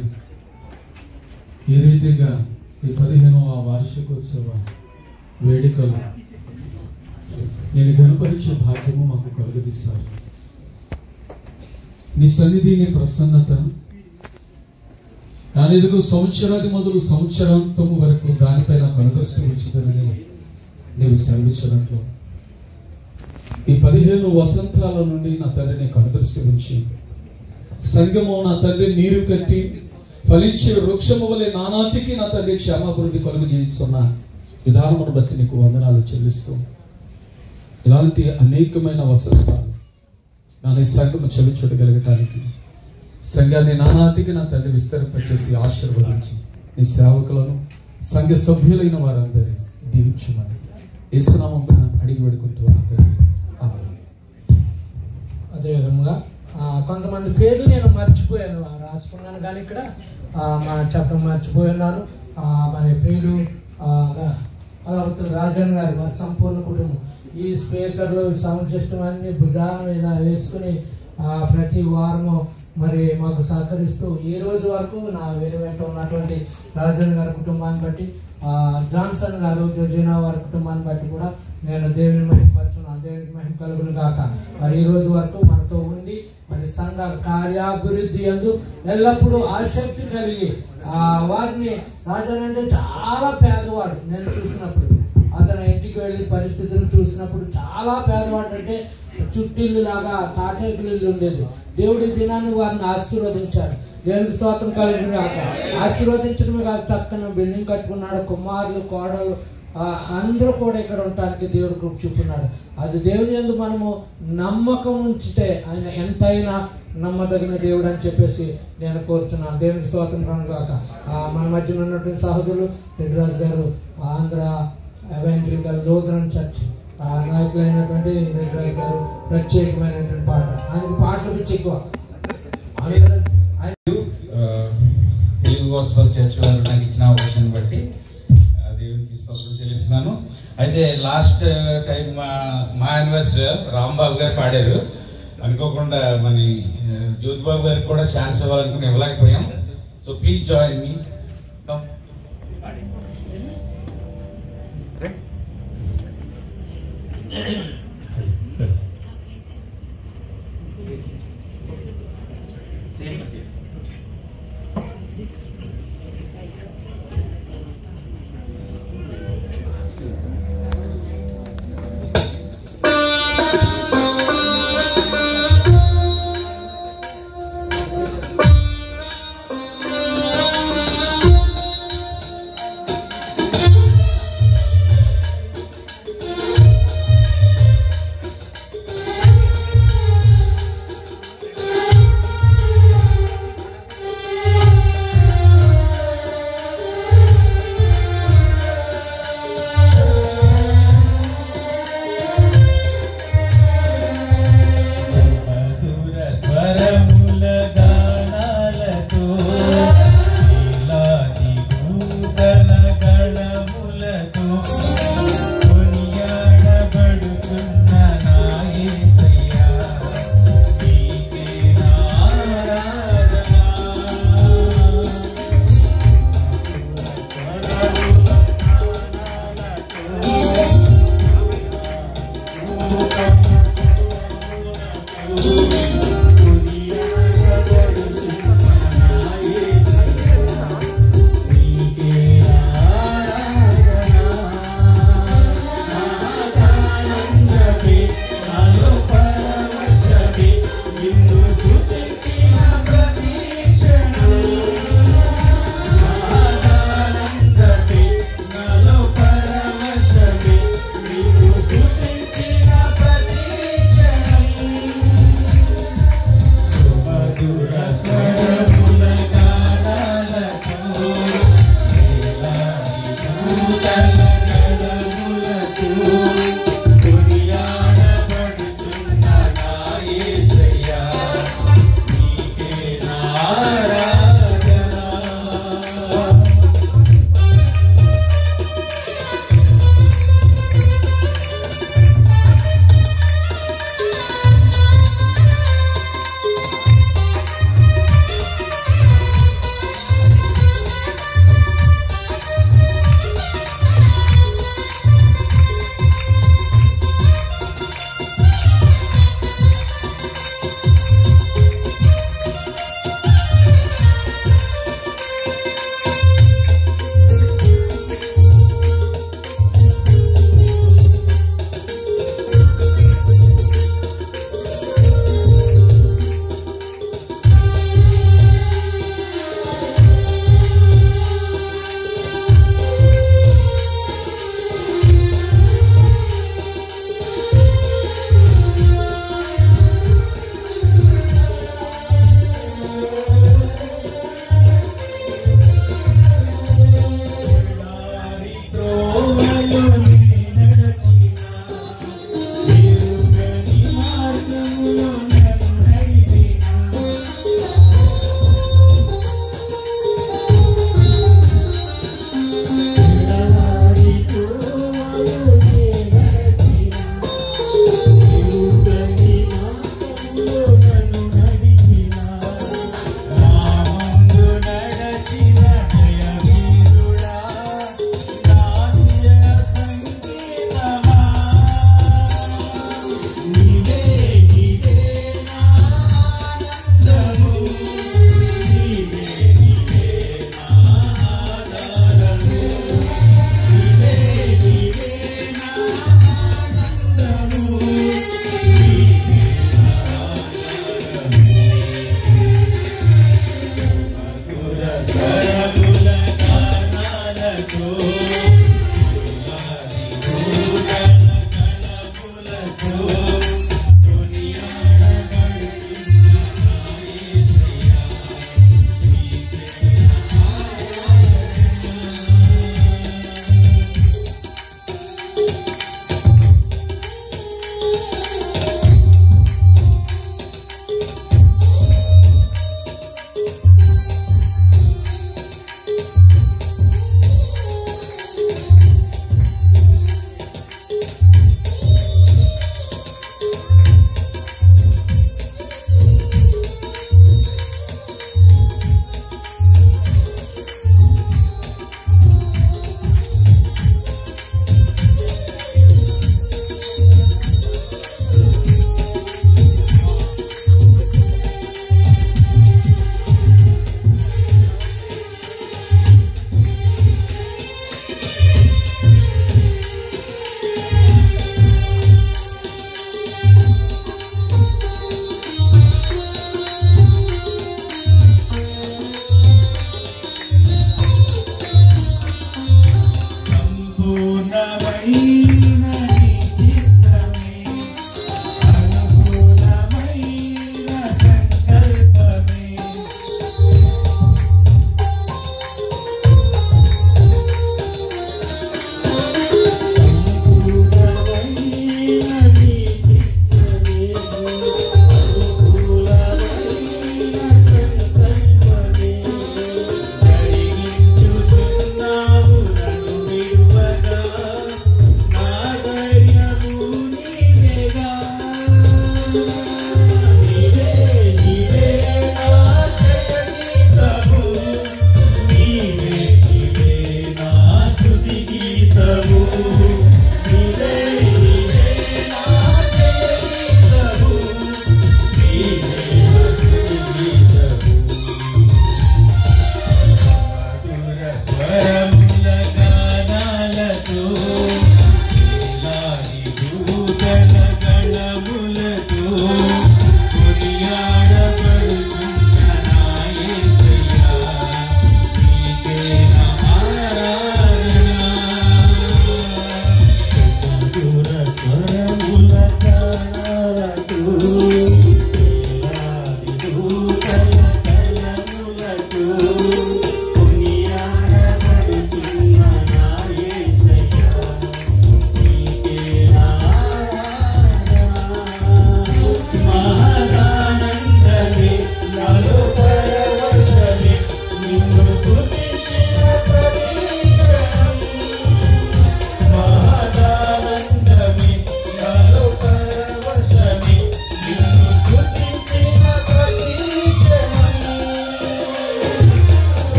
ఈ రీతిగా ఈ 15వ వార్షికోత్సవ వేడుకలు నేను కనపరిచే భాగ్యము మాకు కలుగదీస్తారు. నీ సన్నిధి, నీ ప్రసన్నత నానెదుగు సంవత్సరాది మొదలు సంవత్సరాంతము వరకు దానిపై నాకు అనుదృష్టి ఉంచుతానని నీవు సెలవిచ్చినట్లు ఈ 15 వసంతాల నుండి నా తండ్రి నీకు అనుదృష్టి ఉంచి సంఘము నా తండ్రి నీరు కట్టి ఫలించే వృక్షము వలె నానాటికి నా తండ్రి క్షేమాభివృద్ధి కలుగు జీవిస్తున్న విధానమును బట్టి నీకు వందనాలు చెల్లిస్తూ ఇలాంటి అనేకమైన వసంతాలు నా సంఘము చెవి చూడగలగటానికి సంఘాన్ని నానాటికి నా తండ్రి విస్తరింపచేసి ఆశీర్వదించి నీ సేవకులను సంఘ సభ్యులైన వారందరినీ దీవించుమని యేసునామం అడిగి పెడుకుంటూ అదేవిధంగా కొంతమంది పేర్లు నేను మర్చిపోయాను, రాసుకున్నాను కానీ ఇక్కడ చెప్పడం మర్చిపోయినాను. మరి ప్రియులు రాజన్ గారు, వారి సంపూర్ణ కుటుంబం ఈ స్పీకర్లు, సౌండ్ సిస్టమ్ అన్ని భుజాల మీద వేసుకుని ప్రతి వారము మరి మాకు సహకరిస్తూ ఈ రోజు వరకు నా వెనువెంట ఉన్నటువంటి రాజన్ గారి కుటుంబాన్ని బట్టి, జాన్సన్ గారు, జోజినా వారి కుటుంబాన్ని బట్టి కూడా నేను దేవుని మహిమపరుచున్నాను. దేవునికి మహిమ కలుగును గాక. మరి ఈ రోజు వరకు మనతో ఉండి మరి సంఘ కార్యాభివృద్ధి యందు ఎల్లప్పుడూ ఆసక్తి కలిగి వారిని, రాజన్ అంటే చాలా పేదవాడు. నేను చూసినప్పుడు అతను ఇంటికి వెళ్ళి పరిస్థితులను చూసినప్పుడు చాలా పేదవాడు, అంటే చుట్టిల్లు లాగా తాటేకులు ఉండేది. దేవుడి దినాన్ని వారిని ఆశీర్వదించాడు. దేవునికి స్తోత్రం కలుగును గాక. ఆశీర్వదించడమే కాదు, చక్కని బిల్డింగ్ కట్టుకున్నాడు. కుమారులు, కోడలు అందరూ కూడా ఇక్కడ ఉండటానికి దేవుడు కృప చూపున్నాడు. అది దేవుని యందు మనము నమ్మకం ఉంచితే ఆయన ఎంతైనా నమ్మదగిన దేవుడు అని చెప్పేసి నేను కోరుచున్నాను. దేవునికి స్తోత్రం కలుగును గాక. మన మధ్యన ఉన్నటువంటి సహోదరులు రెడ్డిరాజు గారు, ఆంధ్ర ఎవెంజలికల్ లూథరన్ చర్చ్ నాయకులైనటువంటి రెడ్డిరాజు గారు ప్రత్యేకమైనటువంటి పాట, ఆయనకి పాటలు పిచ్చి ఎక్కువ. తెలుగు గోస్పెల్ చర్చ్ వారు నాకు ఇచ్చిన అవకాశాన్ని బట్టి దేవునికి స్తోత్రం చెల్లిస్తున్నాను. అయితే లాస్ట్ టైం మా యానివర్సరీ రాంబాబు గారు పాడారు. అనుకోకుండా మన జ్యోతిబాబు గారికి కూడా ఛాన్స్ ఇవ్వాలనుకుని ఇవ్వలేకపోయాం. So please join me.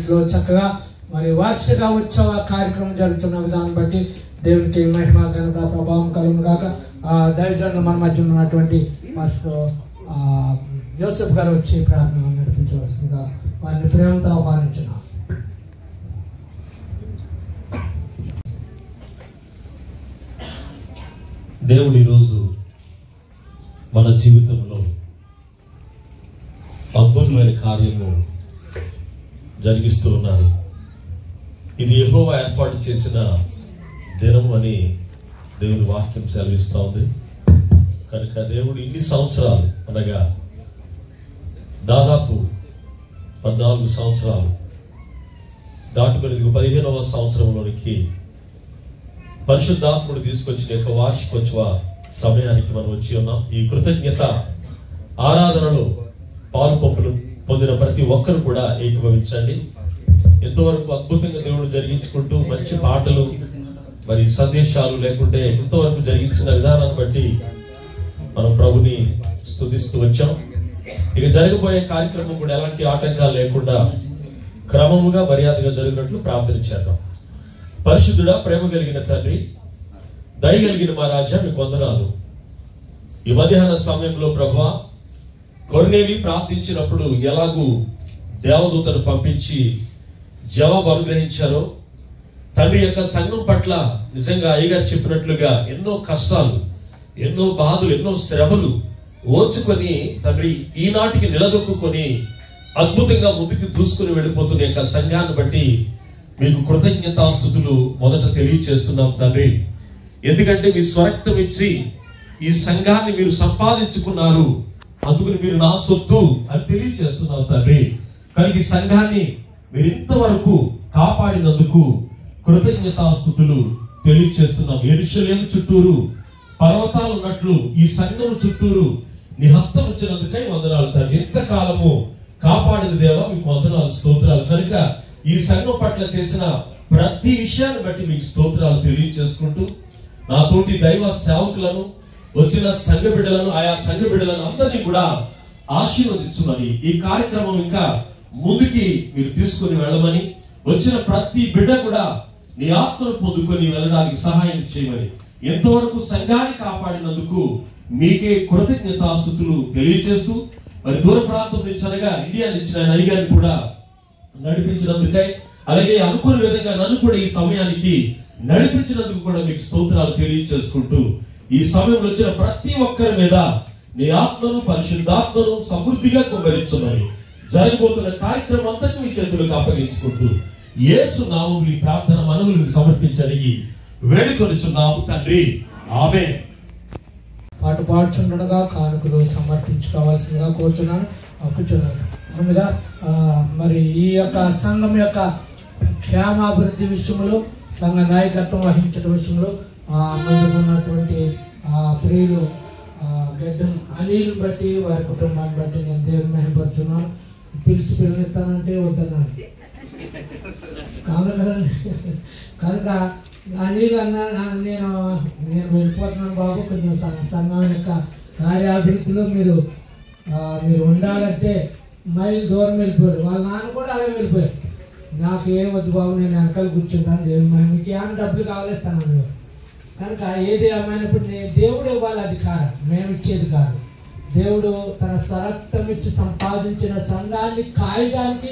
రీతిలో చక్కగా మరి వార్షిక ఉత్సవ కార్యక్రమం జరుగుతున్న విధానం బట్టి దేవునికి మహిమ ఘనత ప్రభావం కలుగును గాక. దైవజనులు మన మధ్య ఉన్నటువంటి మాస్టర్ జోసెఫ్ గారు వచ్చి ప్రార్థన నడిపించవలసిందిగా వారిని ప్రేమతో ఆహ్వానించున్నాం. దేవుడు ఈరోజు మన జీవితంలో అద్భుతమైన కార్యము జరిగిస్తూ ఉన్నారు. ఇది యెహోవా ఏర్పాటు చేసిన దినము అని దేవుని వాక్యం సెలవిస్తూ ఉంది. కనుక దేవుడు ఇన్ని సంవత్సరాలు అనగా దాదాపు 14 సంవత్సరాలు దాటుకొని 15వ సంవత్సరంలోనికి పరిశుద్ధాత్ముడు తీసుకొచ్చిన యొక్క వార్షికోత్సవ సమయానికి మనం వచ్చి ఉన్నాం. ఈ కృతజ్ఞత ఆరాధనలో పాలు పంపులు పొందిన ప్రతి ఒక్కరు కూడా ఏకీభవించండి. ఎంతవరకు అద్భుతంగా దేవుడు జరిగించుకుంటూ మంచి పాటలు మరి సందేశాలు లేకుంటే ఎంతవరకు జరిగించిన విధానాన్ని బట్టి మనం ప్రభుని స్తుతిస్తూ వచ్చాం. ఇక జరగబోయే కార్యక్రమం కూడా ఎలాంటి ఆటంకాలు లేకుండా క్రమముగా మర్యాదగా జరిగినట్లు ప్రార్థన చేద్దాం. పరిశుద్ధుడా, ప్రేమ కలిగిన తండ్రి, దయగలిగిన మా రాజా, మీకు వందనాలు. ఈ మధ్యాహ్న సమయంలో ప్రభువా, కొర్నేలి ప్రార్థించినప్పుడు ఎలాగూ దేవదూతను పంపించి జవాబు అనుగ్రహించారో, తండ్రి యొక్క సంఘం పట్ల నిజంగా అయ్యగారు చెప్పినట్లుగా ఎన్నో కష్టాలు, ఎన్నో బాధలు, ఎన్నో శ్రమలు ఓర్చుకొని తండ్రి ఈనాటికి నిలదొక్కుని అద్భుతంగా ముందుకు దూసుకుని వెళ్ళిపోతున్న యొక్క సంఘాన్ని బట్టి మీకు కృతజ్ఞతాస్తుతులు మొదట తెలియచేస్తున్నాం తండ్రి. ఎందుకంటే మీ స్వరక్తం ఇచ్చి ఈ సంఘాన్ని మీరు సంపాదించుకున్నారు, అందుకని మీరు నా సొత్తు అని తెలియచేస్తున్నాం తండ్రి. కనుక ఈ సంఘాన్ని మీరు ఇంతవరకు కాపాడినందుకు కృతజ్ఞతాస్తుతులు తెలియచేస్తున్నాం. యెరూషలేము చుట్టూరు పర్వతాలు ఉన్నట్లు ఈ సంఘం చుట్టూరు నీ హస్తం వచ్చినందుకై వందనాలు తండ్రి. ఎంతకాలము కాపాడిన దేవా మీకు వందనాలు, స్తోత్రాలు. కనుక ఈ సంఘం పట్ల చేసిన ప్రతి విషయాన్ని బట్టి మీకు స్తోత్రాలు తెలియచేసుకుంటూ నా తోటి దైవ సేవకులను, వచ్చిన సంఘ బిడ్డలను, ఆయా సంఘ బిడ్డలను అందరినీ కూడా ఆశీర్వదించమని, ఈ కార్యక్రమం ఇంకా ముందుకి మీరు తీసుకుని వెళ్ళమని, వచ్చిన ప్రతి బిడ్డ కూడా నీ ఆత్మను పొందుకొని వెళ్ళడానికి సహాయం చేయమని, ఎంతవరకు సంఘాన్ని కాపాడినందుకు మీకే కృతజ్ఞతాస్తుతులు తెలియచేస్తూ, మరి దూర ప్రాంతం నుంచి అనగా ఇండియా నుంచి ఆయన అయ్యగారిని కూడా నడిపించినందుకై, అలాగే అనుకున్న విధంగా నన్ను కూడా ఈ సమయానికి నడిపించినందుకు కూడా మీకు స్తోత్రాలు తెలియచేసుకుంటూ, ఈ సమయంలో వచ్చిన ప్రతి ఒక్కరి మీద నీ ఆత్మను, పరిశుద్ధాత్మను సమృద్ధిగా కుమ్మరించమని, జరగబోతున్న కార్యక్రమం అంతటి మీ చేతులకు అప్పగించుకుంటూ యేసు నామములో ఈ ప్రార్థన మనవులు సమర్పించడానికి వేడుకొనుచున్నాము తండ్రి, ఆమేన్. పాట పాడుచుండగా కానుకలు సమర్పించుకోవాల్సిందిగా కోరుచున్నాను. కూర్చున్నాను. ముందుగా మరి ఈ యొక్క సంఘం యొక్క క్షేమాభివృద్ధి విషయంలో, సంఘ నాయకత్వం వహించడం విషయంలో ముందుకున్నటువంటి ప్రియులు గడ్డం అనిల్ బట్టి, వారి కుటుంబాన్ని బట్టి నేను దేవుని మహిమపరుచున్నాను. పిలిచి పిల్లనిస్తానంటే వద్దన్నాను కావాలి కదండి. కనుక అనిల్ అన్న నేను వెళ్ళిపోతున్నాను బాబు, కొంచెం సంఘం యొక్క కార్యాభివృద్ధిలో మీరు ఉండాలంటే మైలు దూరం వెళ్ళిపోయాడు. వాళ్ళ నాన్న కూడా అలాగే వెళ్ళిపోయారు. నాకు ఏం వద్దు బాబు, నేను వెనకాల కూర్చుంటాను, దేవుని మహిమకి ఏమైనా డబ్బులు కావాలేస్తాను అన్నారు. కనుక ఏది ఏమైనప్పుడు దేవుడు ఇవ్వాలి అధికారం, మేము ఇచ్చేది కాదు. దేవుడు తన సరక్తం ఇచ్చి సంపాదించిన సంఘాన్ని కాయడానికి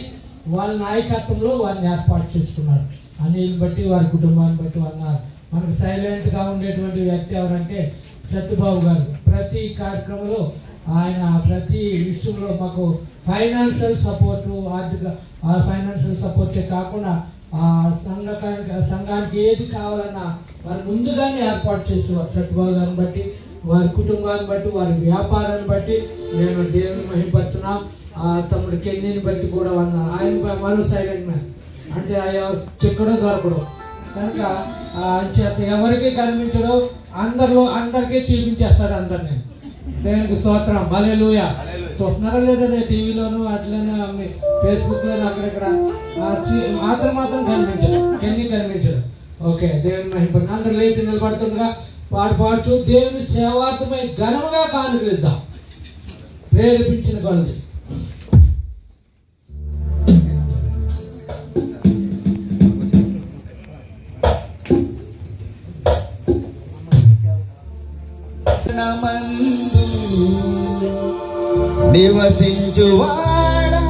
వాళ్ళ నాయకత్వంలో వారిని ఏర్పాటు చేసుకున్నాడు. అనిల్ బట్టి, వారి కుటుంబాన్ని బట్టి అన్నారు. మనకు సైలెంట్గా ఉండేటువంటి వ్యక్తి ఎవరంటే సత్యబాబు గారు. ప్రతి కార్యక్రమంలో ఆయన ప్రతి విషయంలో మాకు ఫైనాన్షియల్ సపోర్టు, ఫైనాన్షియల్ సపోర్టే కాకుండా సంఘానికి ఏది కావాలన్నా వారు ముందుగానే ఏర్పాటు చేసేవారు. సత్యబాబు గారిని బట్టి, వారి కుటుంబాన్ని బట్టి, వారి వ్యాపారాన్ని బట్టి నేను దేవుని మహిమపరుచున్నాం. తమ్ముడు కెన్నీని బట్టి కూడా అన్నారు. ఆయన మరో సైలెంట్ మ్యాన్, అంటే చెక్కడం దొరకడం. కనుక చేత ఎవరికి కనిపించడం, అందరికీ చూపించేస్తాడు అందరినీ. దేవునికి స్తోత్రం, హల్లెలూయా. చూస్తున్నారా లేదా టీవీలోను అట్లనే ఫేస్బుక్లోను అక్కడెక్కడ మాత్రం కనిపించడం, కెన్నీ కనిపించడం. ఓకే, దేవుని మహిమ. అందరు లేచి నిలబడుతుండగా పాడుచు దేవుని సేవార్థమై ఘనముగా కానుకలిద్దాం ప్రేరేపించిన కొలది. నివసించువాడా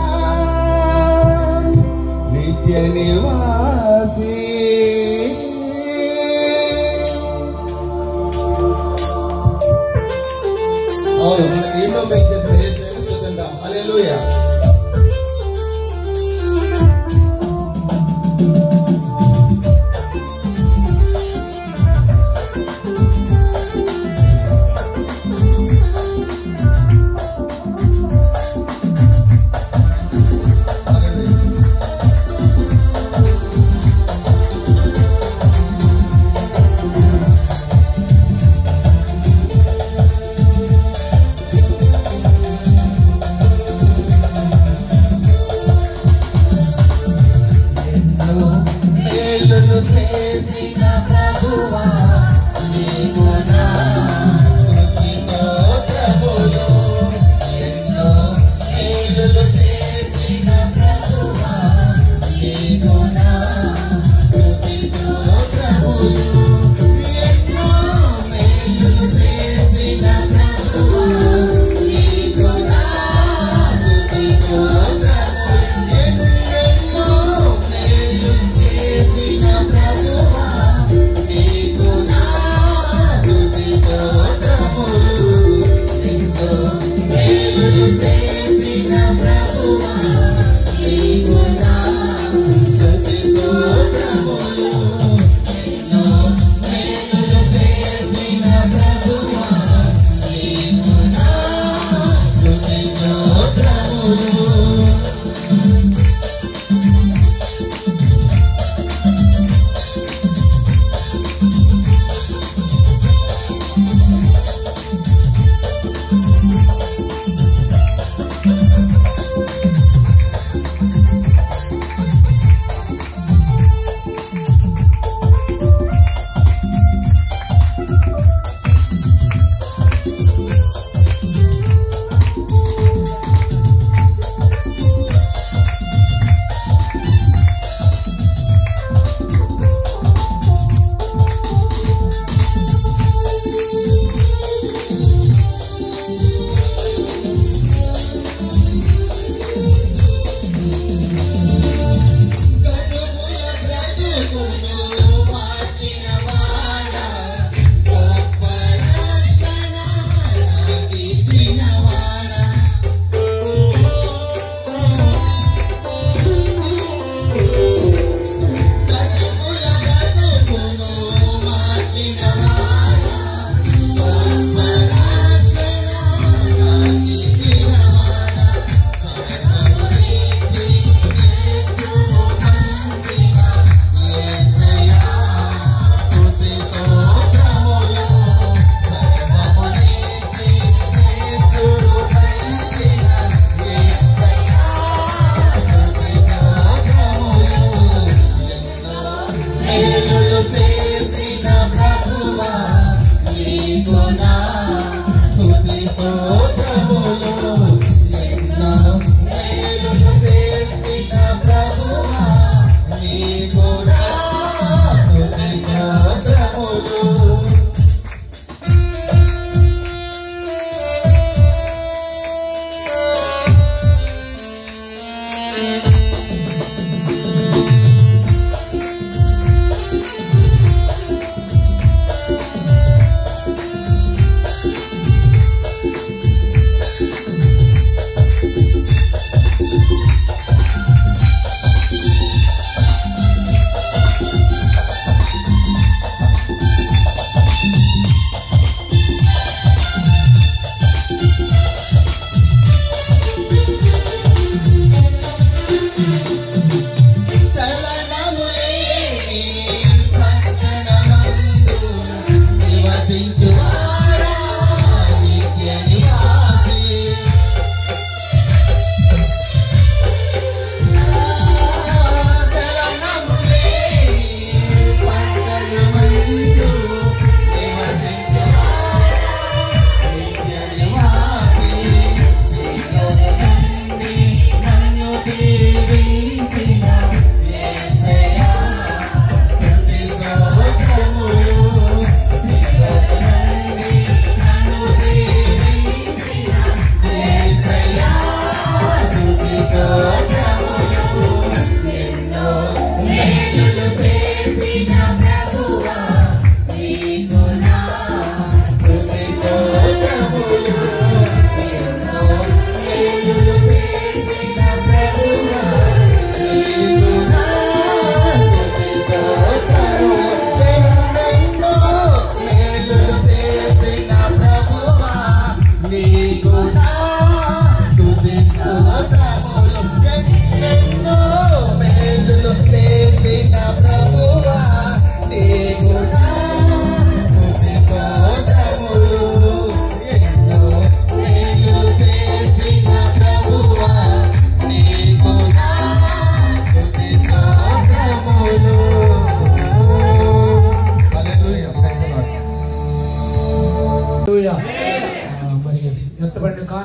నిత్య నివాసి అవును మనకి ఎన్నో పెంచేస్తారు చూద్దాం. హల్లెలూయా. మేలులు చేసిన ప్రభువా నీకు నా స్తుతి స్తోత్రములు. ఎన్నో మేలులు చేసిన ప్రభువా నీకు నా స్తుతి స్తోత్రములు. ఎన్నో మేలులు చేసిన ప్రభువా నీకు నా స్తుతి స్తోత్రములు. ఎన్నెన్నో మేలులు చేసిన ప్రభువా నీకు నా స్తుతి స్తోత్రములు. ఎన్నో మేలులు చేసిన ప్రభువా నీకు నా స్తుతి స్తోత్రములు. ఎన్నో మేలులు చేసిన ప్రభువా నీకు నా స్తుతి స్తోత్రములు.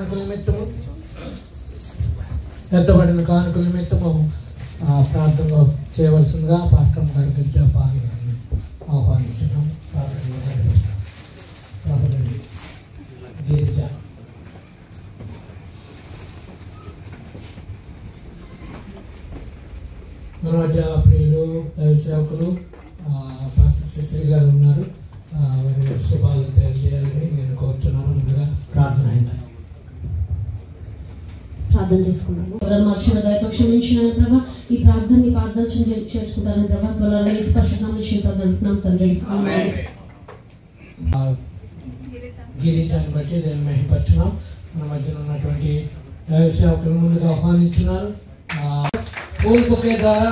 కానుకల నిమిత్తము ఎత్తబడిన కానుకల నిమిత్తము ప్రార్థనలో చేయవలసిందిగా పాస్టర్ గారికి జపాలు ఆహ్వానించడం సహోదరి గిరిజ. మన మధ్య ప్రియులు దైవ సేవకులు పాస్టర్ శశి గారు ఉన్నారు. వారి శుభాలు తెలియజేయాలని నేను కోరుచున్నాను. ముందుగా ప్రార్థన అయింది. ప్రార్థన చేసుకున్నాము. మనుషుల దయతో క్షమించినాను ప్రభా. ఈ ప్రార్థనని ప్రార్థన చేసుకుంటాను ప్రభా. త్వరలో ఈ స్పర్శనం అంటున్నాం తండ్రి. గిరిజాన్ని బట్టి నేను మహిమపరచున్నాం. మన మధ్యన ఉన్నటువంటి దైవ సేవకులు ముందుగా ఆహ్వానించున్నారు. పూల్ బుకే ద్వారా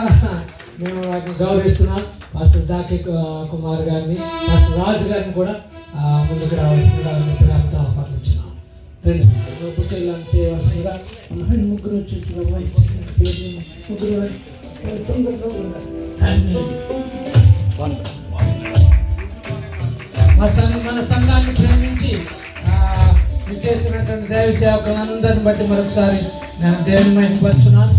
మేము వాటిని గౌరవిస్తున్నాం. పాస్టర్ దాకి కుమార్ గారిని, పాస్టర్ రాజు గారిని కూడా ముందుకు రావాల్సిందిగా ప్రేమతో ఆహ్వానించున్నాం. రెండు బుకేలు చేయవలసిందిగా ముగ్గురు వచ్చేసి ముగ్గురు తొందరగా మన సంఘాన్ని ప్రేమించి చేసినటువంటి దైవ సేవకులందరిని బట్టి మరొకసారి నేను దేవుని మహిమపరుచున్నాను.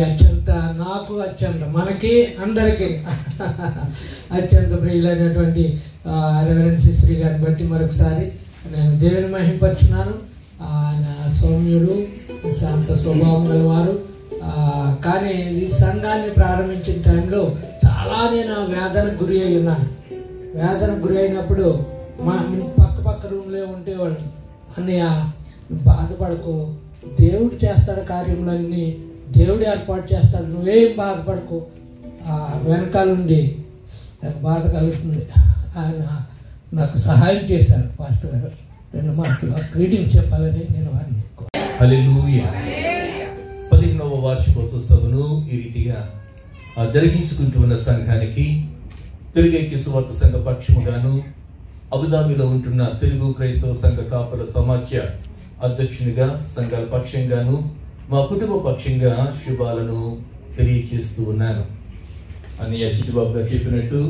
అత్యంత నాకు అత్యంత మనకి అందరికీ అత్యంత ప్రియులైనటువంటి రెవరెండ్ శ్రీ గారిని బట్టి మరొకసారి నేను దేవుని మహిమపరుచున్నాను. ఆయన సౌమ్యుడు, శాంత స్వభావం గలవారు. కానీ ఈ సంఘాన్ని ప్రారంభించిన టైంలో చాలా నేను వేదనకు గురి అయి ఉన్నాను. వేదనకు గురి అయినప్పుడు మా పక్క రూమ్లో ఉండేవాళ్ళు, అన్నయ్య బాధపడకు, దేవుడు చేస్తాడు కార్యములన్నీ, దేవుడు ఏర్పాటు చేస్తాడు, నువ్వేం బాధపడకు. వెనకాలండి నాకు బాధ కలుగుతుంది. ఆయన నాకు సహాయం చేశారు పాస్టర్ గారు. రెండు మాటలు గ్రీటింగ్స్ చెప్పాలని నేను వారిని. హల్లెలూయా. 15వ వార్షికోత్సవ సభను ఈ రీతిగా జరిగించుకుంటూ ఉన్న సంఘానికి తెలుగు ఐక్య సువార్త సంఘ పక్షముగాను అబుదాబిలో ఉంటున్న తెలుగు క్రైస్తవ సంఘ కాపల సమాఖ్య అధ్యక్షునిగా సంఘాల పక్షంగాను మా కుటుంబ పక్షంగా శుభాలను తెలియచేస్తూ ఉన్నాను. అని చిట్టుబాబు గారు చెప్పినట్టు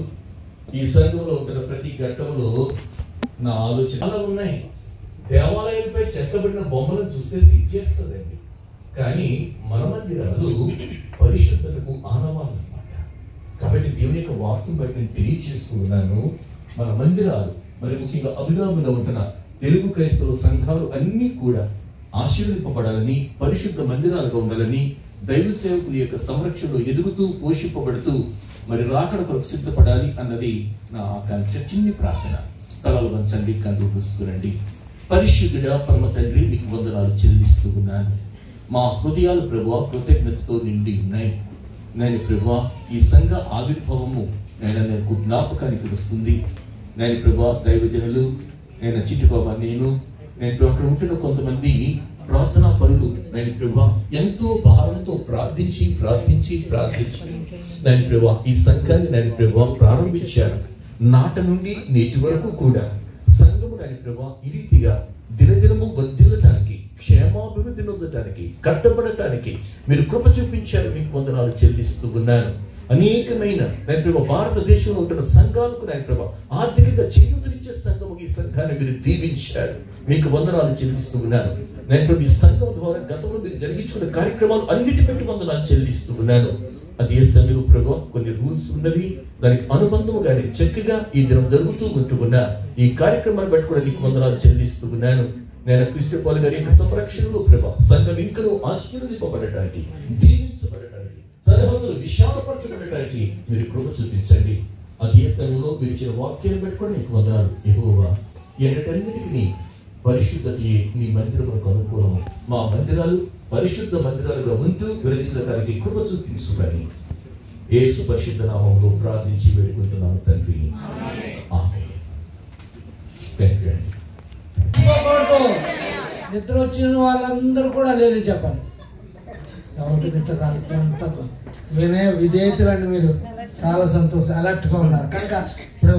ఈ సంఘంలో ఉంటున్న ప్రతి ఘట్టంలో నా ఆలోచన చాలా ఉన్నాయి. దేవాలయంపై చెక్కబడిన బొమ్మలను చూస్తే సిగ్గేస్తుందండి. కానీ మన మందిరాలు పరిశుద్ధతకు ఆనవాళ్ళు అన్నమాట. కాబట్టి దేవుని యొక్క వాక్యం బట్టి నేను తెలియచేస్తూ ఉన్నాను. మన మందిరాలు మరి ముఖ్యంగా అబుదాబిలో ఉంటున్న తెలుగు క్రైస్తవ సంఘాలు అన్నీ కూడా ఆశీర్వదింపబడాలని, పరిశుద్ధ మందిరాలుగా ఉండాలని, దైవ సేవకుల యొక్క సంరక్షణలో ఎదుగుతూ పోషింపబడుతూ మరి రాకడ కొరకు సిద్ధపడాలి అన్నది నా ఆకాంక్ష. చిన్ని ప్రార్థన. తలలు వంచండి, కళ్ళు మూసుకురండి. పరిశుద్ధుడా పరమ తండ్రి, మీకు వందనాలు చెల్లిస్తూ ఉన్నాను. మా హృదయాలు ప్రభువా కృతజ్ఞతతో నిండి ఉన్నాయి. నేను ప్రభువా ఈ సంఘ ఆవిర్భావము నాకు జ్ఞాపకానికి వస్తుంది. నేను ప్రభువా దైవజనులు, నేను చిట్టుబాబా, నేను అక్కడ ఉంటున్న కొంతమంది ప్రార్థనా పరులు నేను ప్రభువా ఎంతో భారంతో ప్రార్థించి నేను ప్రభువా ఈ సంఘాన్ని నేను ప్రభువా ప్రారంభించాను. నాట నుండి నేటి వరకు కూడా సంఘము నేను ప్రభువా ఈ రీతిగా దినదినము వర్ధిల్లటానికి, క్షేమాభివృద్ధి నొందటానికి, కట్టబడటానికి మీరు కృప చూపించారు. మీకు వందనాలు చెల్లిస్తూ ఉన్నాను. అనేకమైన నేను ప్రభా భారతదేశంలో ఉంటున్న సంఘాలకు నేను ప్రభా ఆర్థికంగా చేయూతనిచ్చే సంఘము ఈ సంఘాన్ని మీరు దీవించారు. మీకు వందనాలు చెల్లిస్తూ ఉన్నాను. నేను ఈ సంఘం ద్వారా గతంలో మీరు జరిగించుకున్న కార్యక్రమాలు అన్నిటి పెట్టి వందనాలు చెల్లిస్తూ ఉన్నాను. అదే సమయం ప్రభు కొన్ని రూల్స్ ఉన్నవి, దానికి అనుబంధముగానే చక్కగా ఈ దినం జరుగుతూ ఉంటున్నా ఈ కార్యక్రమాన్ని బట్టి కూడా నీకు వందనాలు చెల్లిస్తూ ఉన్నాను. నేను క్రిస్టియన్ పాల్ గారి యొక్క సంరక్షణలో ప్రభా సంఘం ఇంకా ఆశీర్వదింపబడటానికి, దీవించబడటానికి, సరిహద్దులు విశాలపరచబడటానికి మీరు కృప చూపించండి. అదే సమయంలో మీరు ఇచ్చిన వాక్యాన్ని పెట్టుకొని నీకు వందనాలు. యెహోవా ఎన్నటన్నిటికీ పరిశుద్ధతే నీ మందిరములకు అనుకూలము. మా మందిరాలు పరిశుద్ధ మందిరాలుగా ఉంటూ విరజిల్లడానికి కృప చూపించుకొని యేసు పరిశుద్ధ నామములో ప్రార్థించి వేడుకుంటున్నాను తండ్రి. ఆమేన్. నిద్ర వచ్చిన వాళ్ళందరూ కూడా లేదు చెప్పండి. ఎవరికి నిద్ర రాలేదు. వినయ విధేయతలండి మీరు చాలా సంతోషం, అలర్ట్గా ఉన్నారు. కనుక ఇప్పుడు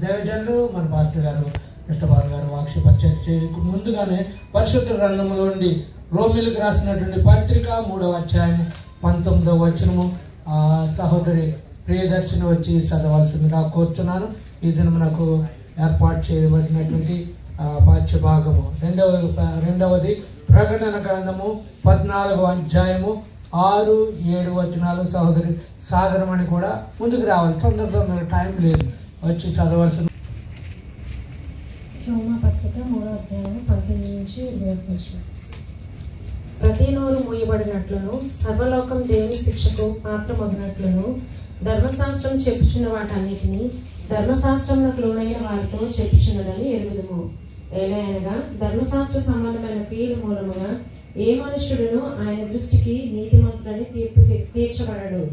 దైవజనులు మన పాస్టర్ గారు కృష్ణపాల్ గారు వాక్య పరిచయం ముందుగానే పరిశుద్ధ గ్రంథంలో నుండి రోమిలకు రాసినటువంటి పత్రిక 3వ అధ్యాయం 19వ వచనము సహోదరి ప్రియదర్శిని వచ్చి చదవాల్సిందిగా కోరుచున్నాను. ఈ దినం నాకు ఏర్పాటు చేయబడినటువంటి పాఠ్య భాగము రెండవది ప్రకటన గ్రంథము 14వ అధ్యాయము 6, 7 వచనాలు. సహోదరి సాగరమని కూడా ముందుకు రావాలి, తొందరగా టైం లేదు, వచ్చి చదవాల్సింది. రోమా పత్రిక 3వ అధ్యాయం 19 నుంచి 21. ప్రతి నోరు మూయబడినట్లును సర్వలోకం దేవుని శిక్షకు పాత్రమగినట్లును ధర్మశాస్త్రం చెప్పుచున్న వాటన్నిటినీ ధర్మశాస్త్రమునకు లోనైన వారితో చెప్పుచున్నదని ఎరుగుదుము. ఏలయనగా ధర్మశాస్త్ర సంబంధమైన క్రియల మూలముగా ఏ మనుష్యుడును ఆయన దృష్టికి నీతిమంతుడని తీర్చబడడు.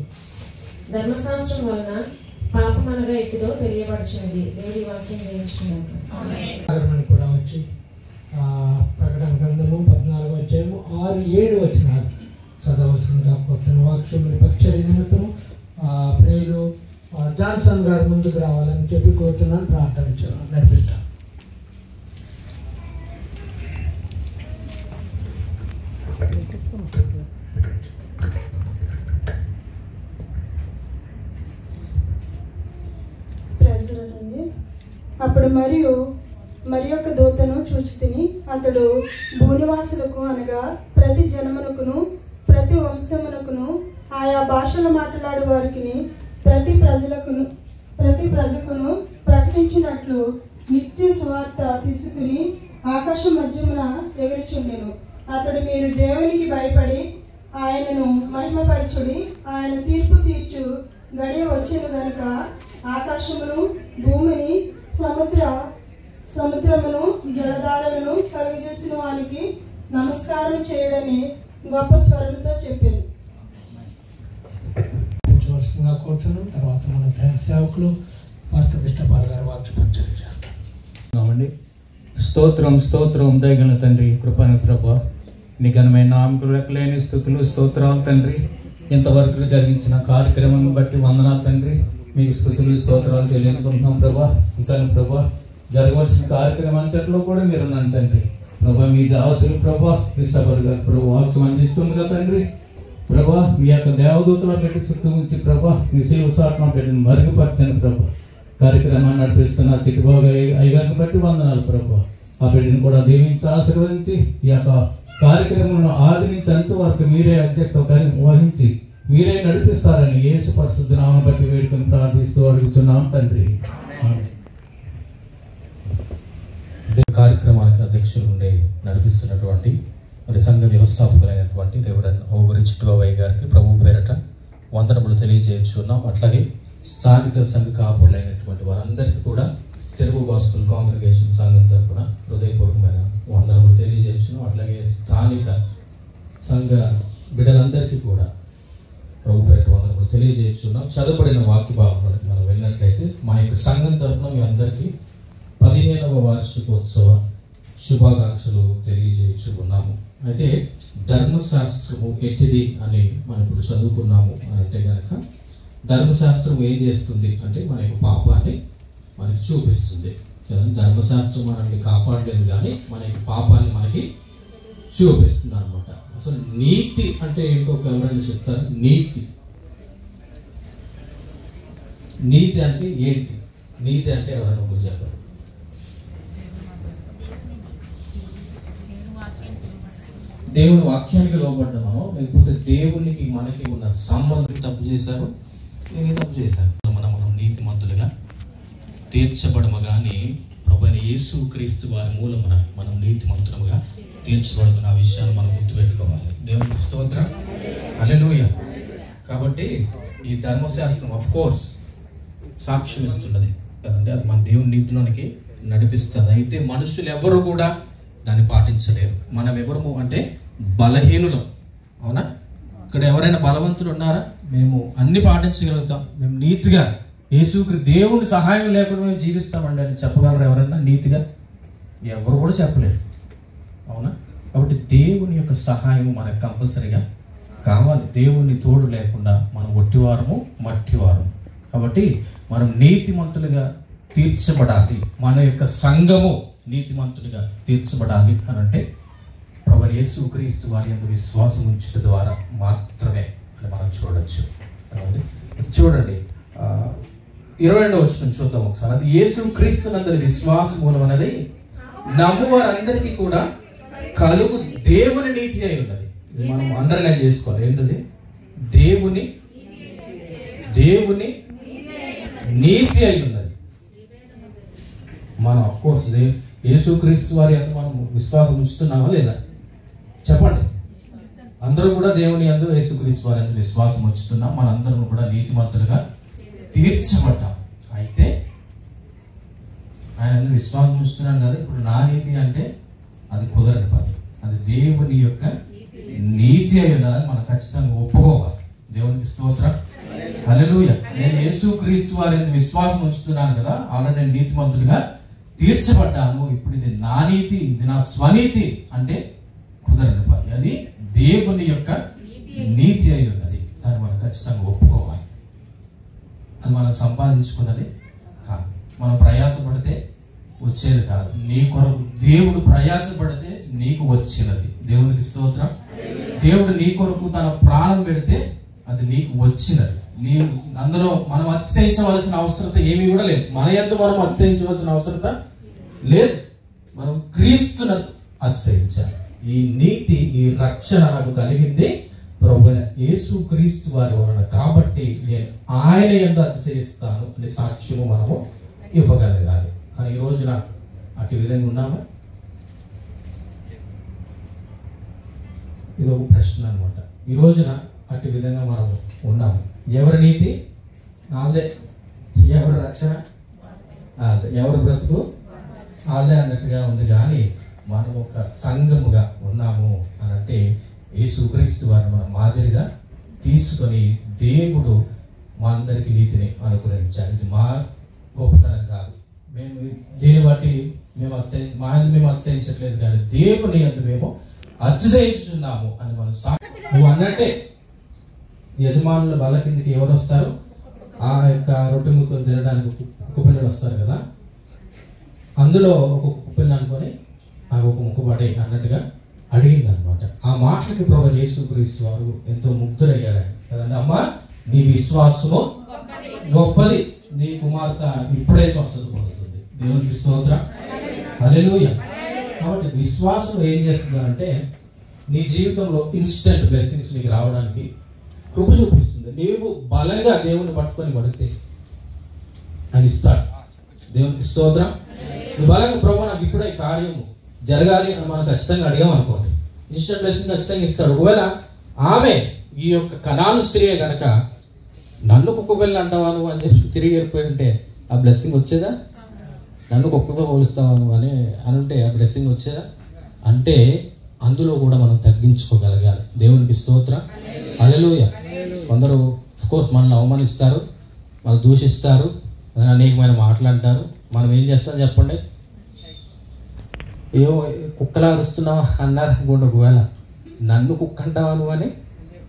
ధర్మశాస్త్రం వలన పాపమనగా ఎట్టిదో తెలియబడుచున్నది. దేవుడి వాక్యం గ్రహించుకున్నాను. కూడా వచ్చి ప్రకటన గ్రంథము 14వ అధ్యాయము 6, 7 వచనాలు చదవలసిందిగా కోరుతున్న వాక్యం పరిచర్య నిమిత్తము ప్రియులు జాన్సన్ గారు ముందుకు రావాలని చెప్పి కోరుతున్నాను. ప్రార్థించాను, నడిపిస్తాను. అప్పుడు మరి యొక్క దూతను చూచితిని. అతడు భూనివాసులకు అనగా ప్రతి జనమునకును ప్రతి వంశమునకును ఆయా భాషలు మాట్లాడే వారికి ప్రతి ప్రజకును ప్రకటించినట్లు నిత్య సువార్త తీసుకుని ఆకాశ మధ్యమున ఎగురుచుండెను. అతడు మీరు దేవునికి భయపడి ఆయనను మహిమపరచుడి, ఆయన తీర్పు తీర్చు గడియ వచ్చెను గనుక ఆకాశమును భూమిని సముద్రమును జలధారలను కలుగజేసిన వానికి నమస్కారం చేయడని గొప్ప స్వరంతో చెప్పింది. కూర్చున్నాం. తర్వాత మన సేవకులు పాస్టర్ కృష్ణపాల్ గారు వాక్య పరిచయం చేస్తాం. స్తోత్రం స్తోత్రం దయగల తండ్రి, కృపణ ప్రభా, నీ ఘనమైన నామకు లెక్కలేని స్థుతులు స్తోత్రాలు తండ్రి. ఇంతవరకు జరిగించిన కార్యక్రమం బట్టి వందనాలు తండ్రి. మీకు స్థుతులు స్తోత్రాలు చెల్లించుకుంటున్నాం ప్రభా. ఇంకా ప్రభా జరగవలసిన కార్యక్రమం అంతట్లో కూడా మీరు ఉన్నాను తండ్రి. ప్రభా మీ దాసులు ప్రభా కృష్ణపాల్ గారు ప్రభు వాక్యం అందిస్తుంది కదా తండ్రి. ప్రభా మీ యొక్క దేవదూతలో పెట్టి చుట్టూ ఉంచి ప్రభా మీ శిలువ సాట్నం పెట్టి మరుగుపరచని ప్రభా కార్యక్రమాన్ని నడిపిస్తున్న చిట్టుబాబు అయ్యగారిని బట్టి వందనాలు ప్రభా. ఆ బిడ్డను కూడా దీవించి ఆశీర్వదించి ఈ యొక్క కార్యక్రమంలో ఆది నుంచి అంత వరకు మీరే అధ్యక్షత వహించి మీరే నడిపిస్తారని యేసు పరిశుద్ధ నామమును బట్టి వేడుకొని ప్రార్థిస్తూ అడుగుతున్నాం తండ్రి. కార్యక్రమానికి అధ్యక్షులు ఉండే నడిపిస్తున్నటువంటి మరి సంఘ వ్యవస్థాపకులైనటువంటి రెవరెండ్ ఓవరి చిట్టుబాబు గారికి ప్రభు పేరట వందనములు తెలియజేస్తున్నాం. అట్లాగే స్థానిక సంఘ కాపురులైనటువంటి వారందరికీ కూడా తెలుగు గాస్పెల్ కాంగ్రిగేషన్ సంఘం తరఫున హృదయపూర్వకమైన వందనములు తెలియజేస్తున్నాం. అట్లాగే స్థానిక సంఘ బిడ్డలందరికీ కూడా ప్రభు పేరట వందనములు తెలియజేస్తున్నాం. చదవబడిన వాక్య భాగాలను మనం వెళ్ళినట్లయితే మా యొక్క సంఘం తరఫున మీ అందరికీ 15వ వార్షికోత్సవ శుభాకాంక్షలు తెలియజేస్తున్నాము. అయితే ధర్మశాస్త్రము ఎట్టిది అని మనం ఇప్పుడు చదువుకున్నాము అని అంటే కనుక ధర్మశాస్త్రం ఏం చేస్తుంది అంటే మన యొక్క పాపాన్ని మనకి చూపిస్తుంది. ధర్మశాస్త్రం మనల్ని కాపాడలేదు కానీ మన యొక్క పాపాన్ని మనకి చూపిస్తుంది అనమాట. అసలు నీతి అంటే ఏంటో ఎవరైనా చెప్తారు? నీతి అంటే ఏంటి? నీతి అంటే ఎవరైనా ఒకరు చెప్పారు? దేవుని వాక్యానికి లోబడ్డామో లేకపోతే దేవునికి మనకి ఉన్న సంబంధం. తప్పు చేశారు, నేను తప్పు చేశాను, మనం నీతిమంతులుగా తీర్చబడము కానీ ప్రభువైన యేసు క్రీస్తు వారి మూలమున మనం నీతిమంతులుగా తీర్చబడుతున్న ఆ విషయాన్ని మనం గుర్తుపెట్టుకోవాలి. దేవునికి స్తోత్రం, హల్లెలూయా. కాబట్టి ఈ ధర్మశాస్త్రం ఆఫ్ కోర్స్ సాక్ష్యం ఇస్తున్నది కదండి, అది మన దేవుని నీతిలోనికి నడిపిస్తుంది. అయితే మనుషులు ఎవరు కూడా దాన్ని పాటించలేరు. మనం ఎవరము అంటే బలహీనులం, అవునా? ఇక్కడ ఎవరైనా బలవంతులు ఉన్నారా? మేము అన్ని పాటించగలుగుతాం, మేము నీతిగా యేసుకి దేవుని సహాయం లేకుండా మేము జీవిస్తామండి అని చెప్పగలరు ఎవరన్నా నీతిగా? ఎవరు కూడా చెప్పలేరు, అవునా? కాబట్టి దేవుని యొక్క సహాయం మనకు కంపల్సరీగా కావాలి. దేవుని తోడు లేకుండా మనం ఒట్టివారము మట్టివారము. కాబట్టి మనం నీతిమంతులుగా తీర్చబడాలి, మన యొక్క సంఘము నీతిమంతులుగా తీర్చబడాలి అని అంటే ప్రభువైన యేసుక్రీస్తు వారి యందు విశ్వాసం ఉంచుట ద్వారా మాత్రమే అని మనం చూడొచ్చు. చూడండి 22వ వచనం చూద్దాం ఒకసారి. అది యేసుక్రీస్తునందరి విశ్వాసం మూలమనది నమ్మువారందరికీ కూడా కలుగు దేవుని నీతి అయి ఉన్నది. ఇది మనం అండర్లైన్ చేసుకోవాలి. ఏంటది? దేవుని నీతి అయి ఉన్నది. మనం అఫ్కోర్స్ యేసుక్రీస్తు వారి అందు మనం విశ్వాసం ఉంచుతున్నామా లేదా చెప్పండి. అందరూ కూడా దేవుని యందు యేసుక్రీస్తు వారి అందు విశ్వాసం ఉంచుతున్నాం. మనందరం కూడా నీతిమంతులుగా తీర్చబడ్డాం. అయితే ఆయన విశ్వాసం ఉంచుతున్నాను కదా, ఇప్పుడు నా నీతి అంటే అది కుదరని పని. అది దేవుని యొక్క నీతి అయి ఉన్నదని మనం ఖచ్చితంగా ఒప్పుకోవాలి. దేవునికి స్తోత్రం, హల్లెలూయా. నేను యేసుక్రీస్తు వారి విశ్వాసం ఉంచుతున్నాను కదా, ఆల్రెడీ నేను నీతిమంతుడిగా తీర్చబడ్డాను. ఇప్పుడు ఇది నా నీతి, ఇది నా స్వనీతి అంటే కుదరని పని. అది దేవుని యొక్క నీతి అయి ఉన్నది. దాన్ని మనం ఖచ్చితంగా ఒప్పుకోవాలి. అది మనం సంపాదించుకున్నది కాదు, మనం ప్రయాసపడితే వచ్చేది కాదు. నీ కొరకు దేవుడు ప్రయాసపడితే నీకు వచ్చినది. దేవునికి స్తోత్రం. దేవుడు నీ కొరకు తన ప్రాణం పెడితే అది నీకు వచ్చినది. నీ అందులో మనం అతిశయించవలసిన అవసరత ఏమీ కూడా లేదు. మన యందు మనం అతిశయించవలసిన అవసరత లేదు. మనం క్రీస్తును అతిశయించాలి. ఈ నీతి, ఈ రక్షణ నాకు కలిగింది ప్రభువైన యేసుక్రీస్తు వారి వలన, కాబట్టి నేను ఆయన యందు అతిశయిస్తాను అనే సాక్ష్యము మనము ఇవ్వగలగాలి. కానీ ఈ రోజున అటు విధంగా ఉన్నామా? ఇది ఒక ప్రశ్న అనమాట. ఈ రోజున అటు విధంగా మనము ఉన్నాము. ఎవరి నీతి అదే, ఎవరి రక్షణ అదే, ఎవరి బ్రతుకు అదే అన్నట్టుగా ఉంది. కానీ మనం ఒక సంఘముగా ఉన్నాము అని అంటే యేసుక్రీస్తు వారిని మనం మాదిరిగా తీసుకొని దేవుడు మా అందరికి నీతిని అనుగ్రహించాలి. ఇది మా గొప్పతనం కాదు. మేము దీన్ని బట్టి మేము మా యందు మేము అతిశయించట్లేదు, కానీ దేవుని యందు మేము అతిశయించుతున్నాము అని మనం నువ్వు అన్నట్టే యజమానుల బల్ల కిందకి ఎవరు వస్తారు? ఆ యొక్క రొట్టె ముక్కలు తినడానికి కుక్క పిల్లలు వస్తారు కదా, అందులో ఒక కుక్క పిల్ల అనుకొని నాకు ఒక ముక్క పడే అన్నట్టుగా అడిగింది అనమాట. ఆ మాటలకి ప్రభువైన యేసుక్రీస్తు వారు ఎంతో ముగ్ధులయ్యాడు కదండి. అమ్మ, నీ విశ్వాసము గొప్పది, నీ కుమార్తె ఇప్పుడే స్వస్థత పొందుతుంది. దేవునికి స్తోత్రం, హల్లెలూయా. కాబట్టి విశ్వాసం ఏం చేస్తుందంటే నీ జీవితంలో ఇన్స్టెంట్ బ్లెస్సింగ్స్ నీకు రావడానికి కృప చూపిస్తుంది. నీవు బలంగా దేవుని పట్టుకొని పడితే అని ఇస్తాడు. దేవునికి స్తోత్రం. నువ్వు బలంగా ప్రభు నాకు ఇప్పుడే కార్యము జరగాలి అని మనం ఖచ్చితంగా అడిగామనుకోండి, ఇన్స్టెంట్ బ్లెస్సింగ్ ఖచ్చితంగా ఇస్తాడు. ఒకవేళ ఆమె ఈ యొక్క కనాను స్త్రీయే గనక నన్ను కుక్క పిల్ల అంటావా నువ్వు అని చెప్పి తిరిగి వెళ్ళిపోయి ఉంటే ఆ బ్లెస్సింగ్ వచ్చేదా? నన్ను కుక్కతో పోలుస్తావా నువ్వు అని అంటే ఆ బ్లెస్సింగ్ వచ్చేదా? అంటే అందులో కూడా మనం తగ్గించుకోగలగాలి. దేవునికి స్తోత్రం, హల్లెలూయా. కొందరు ఆఫ్కోర్స్ మనల్ని అవమానిస్తారు, మనం దూషిస్తారు, అనేకమైన మాటలు అంటారు. మనం ఏం చేస్తాం చెప్పండి? ఏమో కుక్కలా అరుస్తున్నావా అన్నారు అనుకోండి. ఒకవేళ నన్ను కుక్క అంటావా నువ్వు అని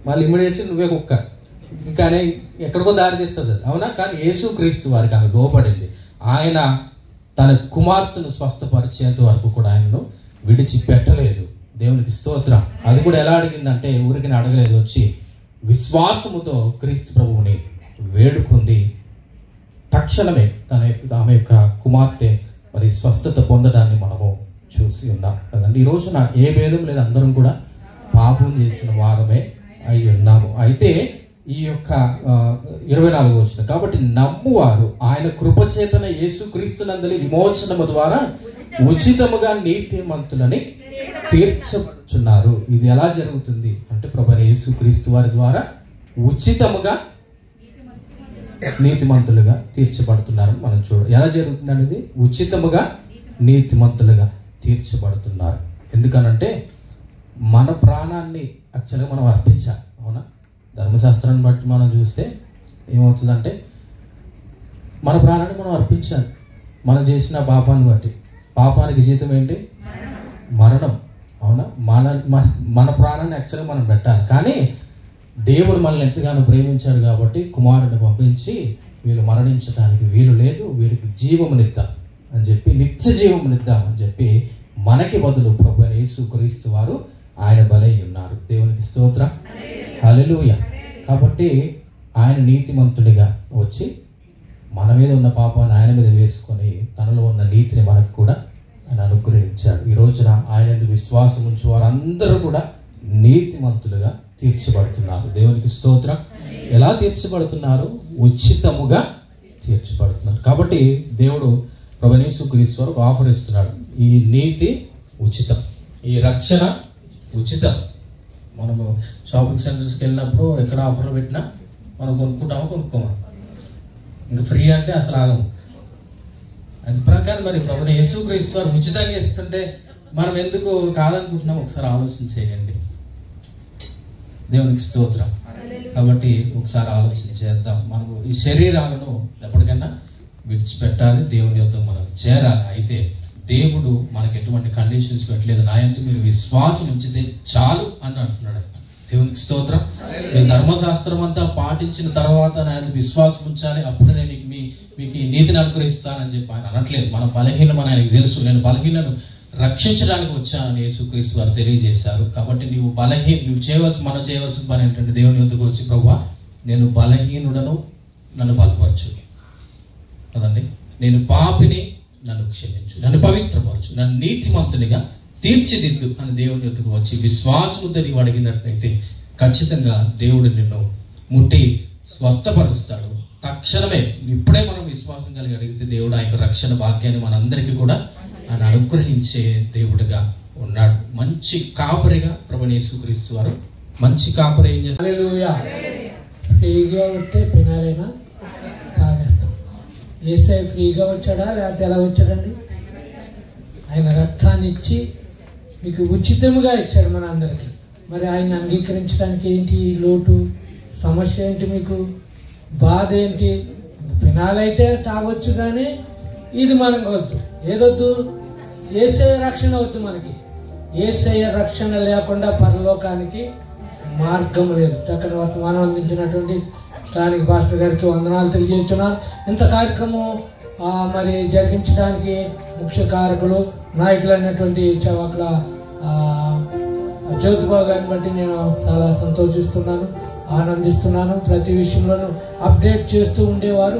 మళ్ళీ ఇమ్మీడియట్లీ నువ్వే కుక్క, ఇంకానే ఎక్కడికో దారి తీస్తుంది, అవునా? కానీ యేసుక్రీస్తు వారికి ఆమె లోబడింది. ఆయన తన కుమార్తెను స్వస్థపరిచేంత వరకు కూడా ఆయనను విడిచిపెట్టలేదు. దేవునికి స్తోత్రం. అది కూడా ఎలా అడిగిందంటే ఊరికి అడగలేదు, వచ్చి విశ్వాసముతో క్రీస్తు ప్రభువుని వేడుకుంది. తక్షణమే ఆమె యొక్క కుమార్తె మరి స్వస్థత పొందడాన్ని మనము చూసి ఉన్నాం కదండి. ఈ రోజున ఏ భేదం లేదు, అందరం కూడా పాపం చేసిన వారమే అయి ఉన్నాము. అయితే ఈ యొక్క 24వ వచనం, కాబట్టి నమ్మువారు ఆయన కృపచేతన యేసుక్రీస్తునందలి విమోచనము ద్వారా ఉచితముగా నీతిమంతులని తీర్చుచున్నారు. ఇది ఎలా జరుగుతుంది అంటే ప్రభువైన యేసుక్రీస్తు వారి ద్వారా ఉచితముగా నీతిమంతులుగా తీర్చబడుతున్నారు. మనం ఎలా జరుగుతుంది అనేది, ఉచితముగా నీతిమంతులుగా తీర్చబడుతున్నారు. ఎందుకనంటే మన ప్రాణాన్ని యాక్చువల్గా మనం అర్పించాలి, అవునా? ధర్మశాస్త్రాన్ని బట్టి మనం చూస్తే ఏమవుతుందంటే మన ప్రాణాన్ని మనం అర్పించాలి. మనం చేసిన పాపాన్ని బట్టి. పాపానికి జీతం ఏంటి? మరణం, అవునా? మన ప్రాణాన్ని యాక్చువల్గా మనం పెట్టాలి. కానీ దేవుడు మనల్ని ఎంతగానో ప్రేమించాడు కాబట్టి కుమారుడిని పంపించి వీళ్ళు మరణించడానికి వీలు లేదు, వీరికి జీవమునిద్దాం అని చెప్పి, నిత్య జీవమునిద్దాం అని చెప్పి మనకి బదులు ప్రభు యేసుక్రీస్తు వారు ఆయన బలై ఉన్నారు. దేవునికి స్తోత్రం, హల్లెలూయా. కాబట్టి ఆయన నీతిమంతుడిగా వచ్చి మన మీద ఉన్న పాపాన్ని ఆయన మీద వేసుకొని తనలో ఉన్న నీతిని మనకు కూడా ఆయన అనుగ్రహించాడు. ఈ రోజున ఆయన ఎందుకు విశ్వాసం ఉంచి వారందరూ కూడా నీతిమంతులుగా తీర్చబడుతున్నారు. దేవునికి స్తోత్రం. ఎలా తీర్చబడుతున్నారు? ఉచితముగా తీర్చబడుతున్నారు. కాబట్టి దేవుడు ప్రభువైన యేసుక్రీస్తు వారు ఆఫర్ ఇస్తున్నాడు. ఈ నీతి ఉచితం, ఈ రక్షణ ఉచితం. మనము షాపింగ్ సెంటర్స్కి వెళ్ళినప్పుడు ఎక్కడ ఆఫర్లు పెట్టినా మనం కొనుక్కుంటామో కొనుక్కోమా, ఇంకా ఫ్రీ అంటే అసలు ఆగము. అది ప్రకారం మరి ప్రభువైన యేసుక్రీస్తు వారు ఉచితంగా ఇస్తుంటే మనం ఎందుకు కాదనుకుంటున్నాం? ఒకసారి ఆలోచన చేయండి. దేవునికి స్తోత్రం. కాబట్టి ఒకసారి ఆలోచన చేద్దాం. మనము ఈ శరీరాలను ఎప్పటికైనా విడిచిపెట్టాలి, దేవుని యొద్ద మనం చేరాలి. అయితే దేవుడు మనకి ఎటువంటి కండిషన్స్ పెట్టలేదు. నా యందు మీరు విశ్వాసం ఉంచితే చాలు అని అంటున్నాడు. దేవునికి స్తోత్రం. నేను ధర్మశాస్త్రం అంతా పాటించిన తర్వాత నా యందు విశ్వాసం ఉంచాలి, అప్పుడు నేను మీకు ఈ నీతిని అనుగ్రహిస్తానని చెప్పి ఆయన అనట్లేదు. మన బలహీనమని ఆయనకు తెలుసు. నేను బలహీనను రక్షించడానికి వచ్చానని యేసుక్రీస్తు వారు తెలియజేశారు. కాబట్టి నువ్వు చేయవలసిన పని ఏంటంటే దేవుని యొద్దకు వచ్చి, ప్రభువా నేను బలహీనుడను, నన్ను బలపరచు కదండి, నేను పాపిని, నన్ను క్షమించు, నన్ను పవిత్రపరచు, నన్ను నీతిమంతునిగా తీర్చిదిద్దు అని దేవుని యొద్దకు వచ్చి విశ్వాసముతో నీవు అడిగినట్లయితే ఖచ్చితంగా దేవుడు నిన్ను ముట్టి స్వస్థపరుస్తాడు. తక్షణమే ఇప్పుడే మనం విశ్వాసం కలిగి అడిగితే దేవుడు ఆ యొక్క రక్షణ భాగ్యాన్ని మనందరికీ కూడా ఆయన అనుగ్రహించే దేవుడిగా ఉన్నాడు. మంచి కాపరిగా ప్రభువైన యేసుక్రీస్తు వారు మంచి కాపరి ఏం చేస్తారు? హల్లెలూయా. ఫ్రీగా ఉంటే పినాలైనా తాగేస్తాం. యేసయ్య ఫ్రీగా వచ్చాడా లేకపోతే ఎలా వచ్చాడండి? ఆయన రక్తాన్ని ఇచ్చి మీకు ఉచితముగా ఇచ్చాడు మన అందరికీ. మరి ఆయన అంగీకరించడానికి ఏంటి లోటు, సమస్య ఏంటి, మీకు బాధ ఏంటి? పినాలైతే తాగొచ్చు కానీ ఇది మనకు వద్దు. ఏదొద్దు? యేసయ్య రక్షణ వద్దు మనకి. యేసయ్య రక్షణ లేకుండా పరలోకానికి మార్గం లేదు. చక్కని వర్తమానం అందించినటువంటి స్థానిక పాస్టర్ గారికి వందనాలు తెలియజేస్తున్నాను. ఇంత కార్యక్రమం మరి జరిగించడానికి ముఖ్య కారకులు నాయకులు అయినటువంటి చవకల జ్యోతిబాబు గారిని బట్టి నేను చాలా సంతోషిస్తున్నాను, ఆనందిస్తున్నాను. ప్రతి విషయంలోనూ అప్డేట్ చేస్తూ ఉండేవారు.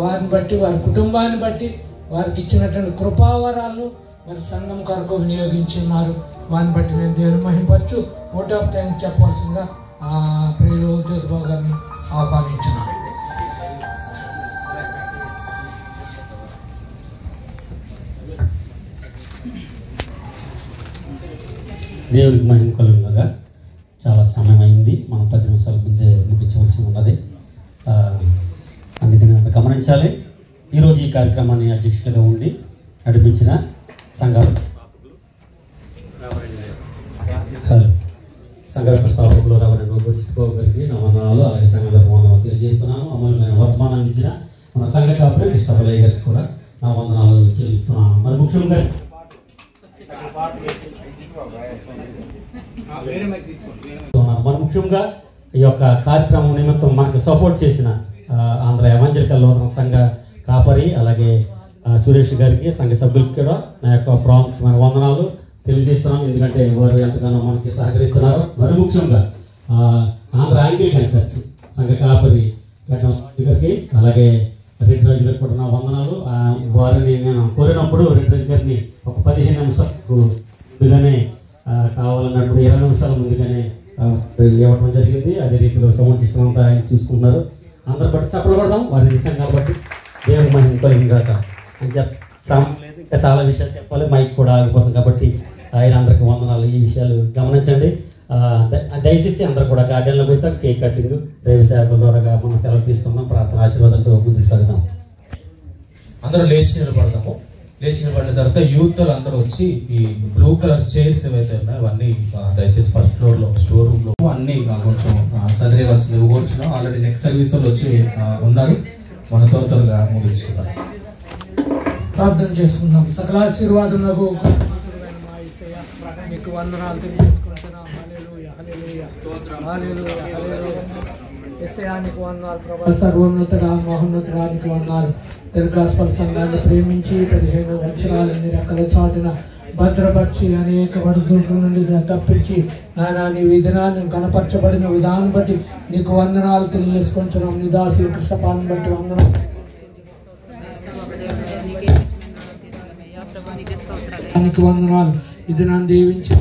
వారిని బట్టి, వారి కుటుంబాన్ని బట్టి, వారికి ఇచ్చినటువంటి కృపావరాలను మరి సంఘం కొరకు వినియోగించున్నారు. వారిని బట్టి నేను దేవుని మహిమపరచు ఓట్ ఆఫ్ థ్యాంక్స్ చెప్పవలసిందిగా ప్రియులు జ్యోతిబాబు గారిని ఆహ్వానించున్నాను. దేవుడికి మహిమ కలుగుగా. చాలా సమయం అయింది, మనం 10 నిమిషాల ముందే ముగించవలసి ఉన్నది. అందుకని అంత గమనించాలి. ఈరోజు ఈ కార్యక్రమాన్ని అధ్యక్షులుగా ఉండి నడిపించిన సంఘ స్థాపకులు రావాలని గారికి నా వందనాలు, అలాగే సంఘాలకు వందనాలు తెలియజేస్తున్నాను. అమూల్యమైన వర్తమానాన్ని ఇచ్చిన మన సంఘ కాపరి కృష్ణపల్లయ్య గారికి కూడా నా వందనాలు చెల్లిస్తున్నాను. మరి ముఖ్యంగా ఈ యొక్క కార్యక్రమం నిమిత్తం మనకు సపోర్ట్ చేసిన ఆంధ్ర ఎవాంజలికల్ లూథరన్ సంఘ కాపరి, అలాగే సురేష్ గారికి, సంఘ సభ్యులకి కూడా నా యొక్క ప్రాముఖ్యమైన వందనాలు తెలియజేస్తున్నాను. ఎందుకంటే వారు ఎంతగానో మనకి సహకరిస్తున్నారు. మరి ముఖ్యంగా ఆంధ్ర యాంగిలికన్ చర్చ్ సంఘ కాపరి గారికి, అలాగే రెడ్డి రాజు గారికి కూడా నా వందనాలు. వారిని నేను కోరినప్పుడు రెడ్డి రాజు గారిని ఒక 15 నిమిషాలకు ముందుగానే కావాలన్నప్పుడు 20 నిమిషాల ముందుగానే ఇవ్వడం జరిగింది. అదే రీతిలో సౌండ్ సిస్టమ్ అంతా ఆయన చూసుకుంటున్నారు. అందరు బట్టి చెప్పలు పడదాం వారి విషయం కాబట్టి దేవుడు మహిమతో ఇంకాక ఇంకా చాలా విషయాలు చెప్పాలి, మైక్ కూడా ఆగిపోతుంది కాబట్టి ఆయన అందరికి వందనాలు. ఈ విషయాలు గమనించండి. దయచేసి అందరూ కూడా గార్డెన్లోకి వస్తారు. కేక్ కటింగ్ దైవ సేవకుల ద్వారా మనం సెలవు తీసుకుందాం. ప్రార్థన ఆశీర్వాదంతో ముందుకు సాగుదాం. అందరూ లేచి నిలబడదాము. లేచి నిలబడిన తర్వాత యూత్లు అందరూ వచ్చి ఈ బ్లూ కలర్ చైర్స్ ఏవైతే ఉన్నాయో అవన్నీ దయచేసి ఫస్ట్ ఫ్లోర్లో స్టోర్ రూమ్లో అన్నీ కొంచెం సదిరేవాల్సింది ఇవ్వచ్చు. ఆల్రెడీ నెక్స్ట్ సర్వీస్ వాళ్ళు వచ్చి ఉన్నారు. మన త్వరగా ముగించుకుందాం. ప్రార్థన చేసుకుందాం. సకల ఆశీర్వాదములకు మీకు వందనాలు తెలియజేసుకుంటున్నాం. హల్లెలూయా. సర్వోన్నతుడా మహోన్నతుడానికి వందనాలు. తెలుగాస్పల్ సంఘాన్ని ప్రేమించి 15 వచనాలని రెక్కల చాటున భద్రపరిచి అనేక వడదుడుకుల నుండి తప్పించి ఆయన నీ విధానాన్ని కనపరచబడిన విధానం బట్టి నీకు వందనాలు తెలియజేసుకుంటున్నాం. నీ దాసుల కృష్ణపాలను బట్టి వందనాలు. వందనాలు. ఇది నన్ను దీవించి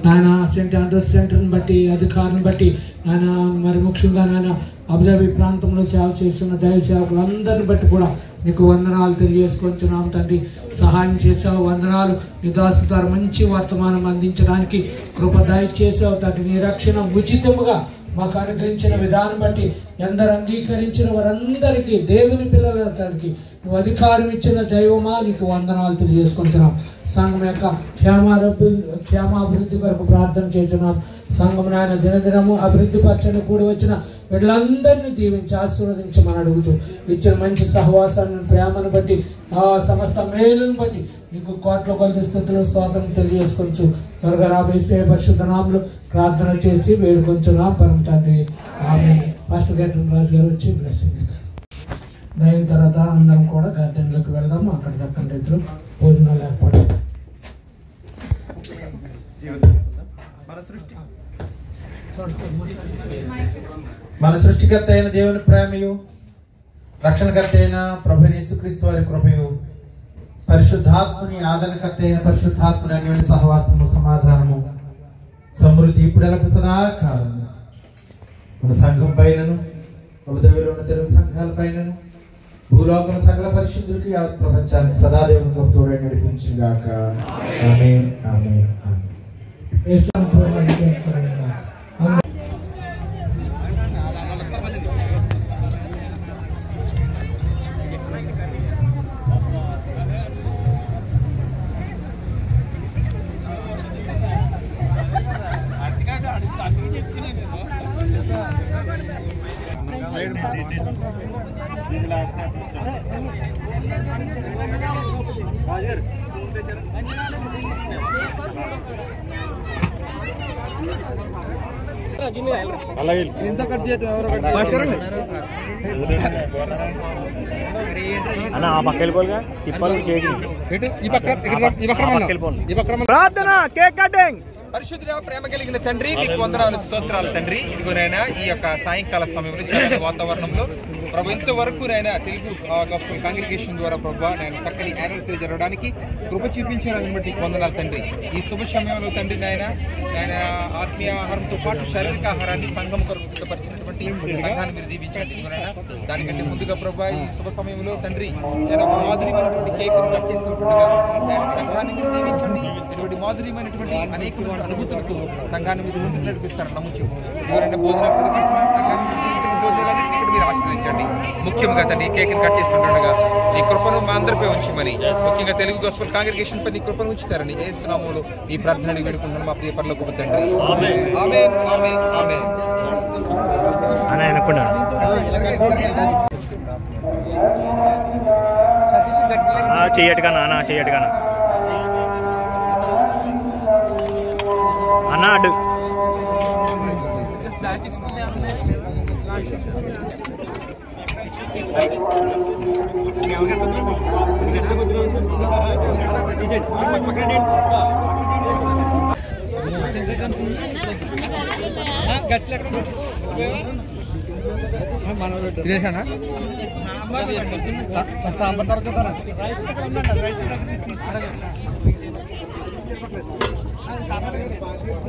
నాయన సెంట్ ఆండ్రూస్ సెంటర్ని బట్టి అధికారులను బట్టి ఆయన మరి ముఖ్యంగా నాయన అబుదాబి ప్రాంతంలో సేవ చేస్తున్న దైవ సేవకులందరిని బట్టి కూడా నీకు వందనాలు తెలియజేసుకుంటున్నాం తండ్రి. సహాయం చేసావు, వందనాలు. నీ దాసు ద్వారా మంచి వర్తమానం అందించడానికి కృప దయచేసావు తండ్రి. నీ రక్షణ ఉచితముగా మాకు అనుగ్రహించిన విధానం బట్టి ఎందరు అంగీకరించిన వారందరికీ దేవుని పిల్లలకి నువ్వు అధికారం ఇచ్చిన దైవమా నీకు వందనాలు తెలియజేసుకుంటున్నాం. సంఘం యొక్క క్షేమాభివృద్ధి కొరకు ప్రార్థన చేస్తున్నాం. సంఘం నాయన దినదినము అభివృద్ధి పరచని కూడి వచ్చిన వీళ్ళందరినీ దీవించి ఆశీర్వదించమని అడుగుతూ ఇచ్చిన మంచి సహవాసాన్ని ప్రేమను బట్టి ఆ సమస్త మేలును బట్టి నీకు కోట్ల కొలది స్థుతులు స్తోత్రం తెలియజేసుకోవచ్చు. త్వరగా రాబోయే పరిశుద్ధ నామములో ప్రార్థన చేసి వేడుకొంచున్నాం పరమ తండ్రి. ఆమేన్. పాస్టర్ గెట్టన్ రాజు గారు వచ్చి బ్లెస్సింగ్ ఇస్తారు. అయిన తర్వాత అందరం కూడా గార్డెన్లోకి వెళ్దాము. అక్కడ దక్కని రైతులు భోజనాలు ఏర్పాటు. మన సృష్టికర్త అయిన దేవుని ప్రేమయు రక్షణకర్త అయిన ప్రభువైన యేసుక్రీస్తు వారి కృపయు పరిశుద్ధాత్మని ఆదరణకర్త అయిన పరిశుద్ధాత్మని అన్యోన్య సహవాసము సమాధానము సమృద్ధి ఇప్పుడెలకు సదాకాలము మన సంఘం పైనను అబుదాబిలో ఉన్న తెలుగు సంఘాల పైనను భూలోకం సకల పరిశుద్ధులకి యావత్ ప్రపంచానికి సదాదేవుని కృప తోడై నడిపించుగాక. ఆమేన్ ఆమేన్ ఆమేన్. ఇంత కట్ చేయటం అన్న ఆ పక్క వెళ్ళిపోలుగా తిప్పాలి కేక్ ప్రార్థన కేక్ కటింగ్. పరిశుద్ధ ప్రేమ కలిగిన తండ్రి మీకు వందనాలు స్తోత్రాలు తండ్రి. ఇదిగోనైనా ఈ యొక్క సాయంకాల సమయంలో చక్కని వాతావరణంలో ప్రభు ఇంతవరకు నైనా తెలుగు గాస్పెల్ కాంగ్రిగేషన్ ద్వారా ప్రభు నేను చక్కని యానివర్సరీ జరగడానికి కృప చూపించాలని బట్టి వందనాలు తండ్రి. ఈ శుభ సమయంలో తండ్రి నాయన ఆత్మీయ ఆహారంతో పాటు శారీరక ఆహారాన్ని సంఘం కొరకు సిద్ధపరిచినటువంటి సంఘాన్ని మీరు దీవించండి. ఇదిగోనైనా దానికంటే ముందుగా ప్రభు ఈ శుభ సమయంలో తండ్రి నేను ఒక మాధుర్యమైనటువంటి కేక్ కట్ చేస్తుండగా సంఘాన్ని మీరు దీవించండి. ఇటువంటి మాధుర్యమైనటువంటి అనేక అనుభూతులకు సంఘాన్ని మీరు ముందుకు నడిపిస్తారని నమ్ముచు ఎవరైనా భోజనాలు సిద్ధపరిచిన సంఘాన్ని భోజనాలన్నింటినీ కూడా మీరు ఆశీర్వదించండి. ముఖ్యంగా తండ్రి కేక్ కట్ చేస్తుండగా ఈ కృపను మా అందరిపై ఉంచమని ముఖ్యంగా తెలుగు గాస్పెల్ కాంగ్రిగేషన్ పై నీ కృపను ఉంచుతారని యేసు నామములో ఈ ప్రార్థనని వేడుకుంటున్నాను మా ప్రియ పరలోకపు తండ్రి. ఆమేన్ ఆమేన్ ఆమేన్. చెయ్యట్టుగా నాన్న చెయ్యట్టుగా అన్న అడ్డు ఇదేనా సాంబార్ తర్వాత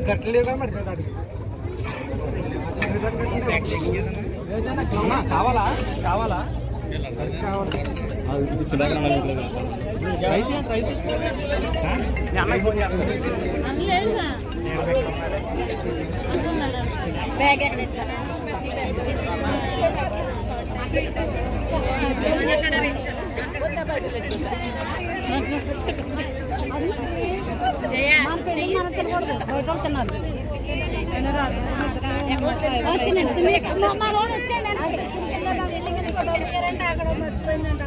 గట్లేదా మరి కావాలా కావాలా మర్చిపోయిందంటే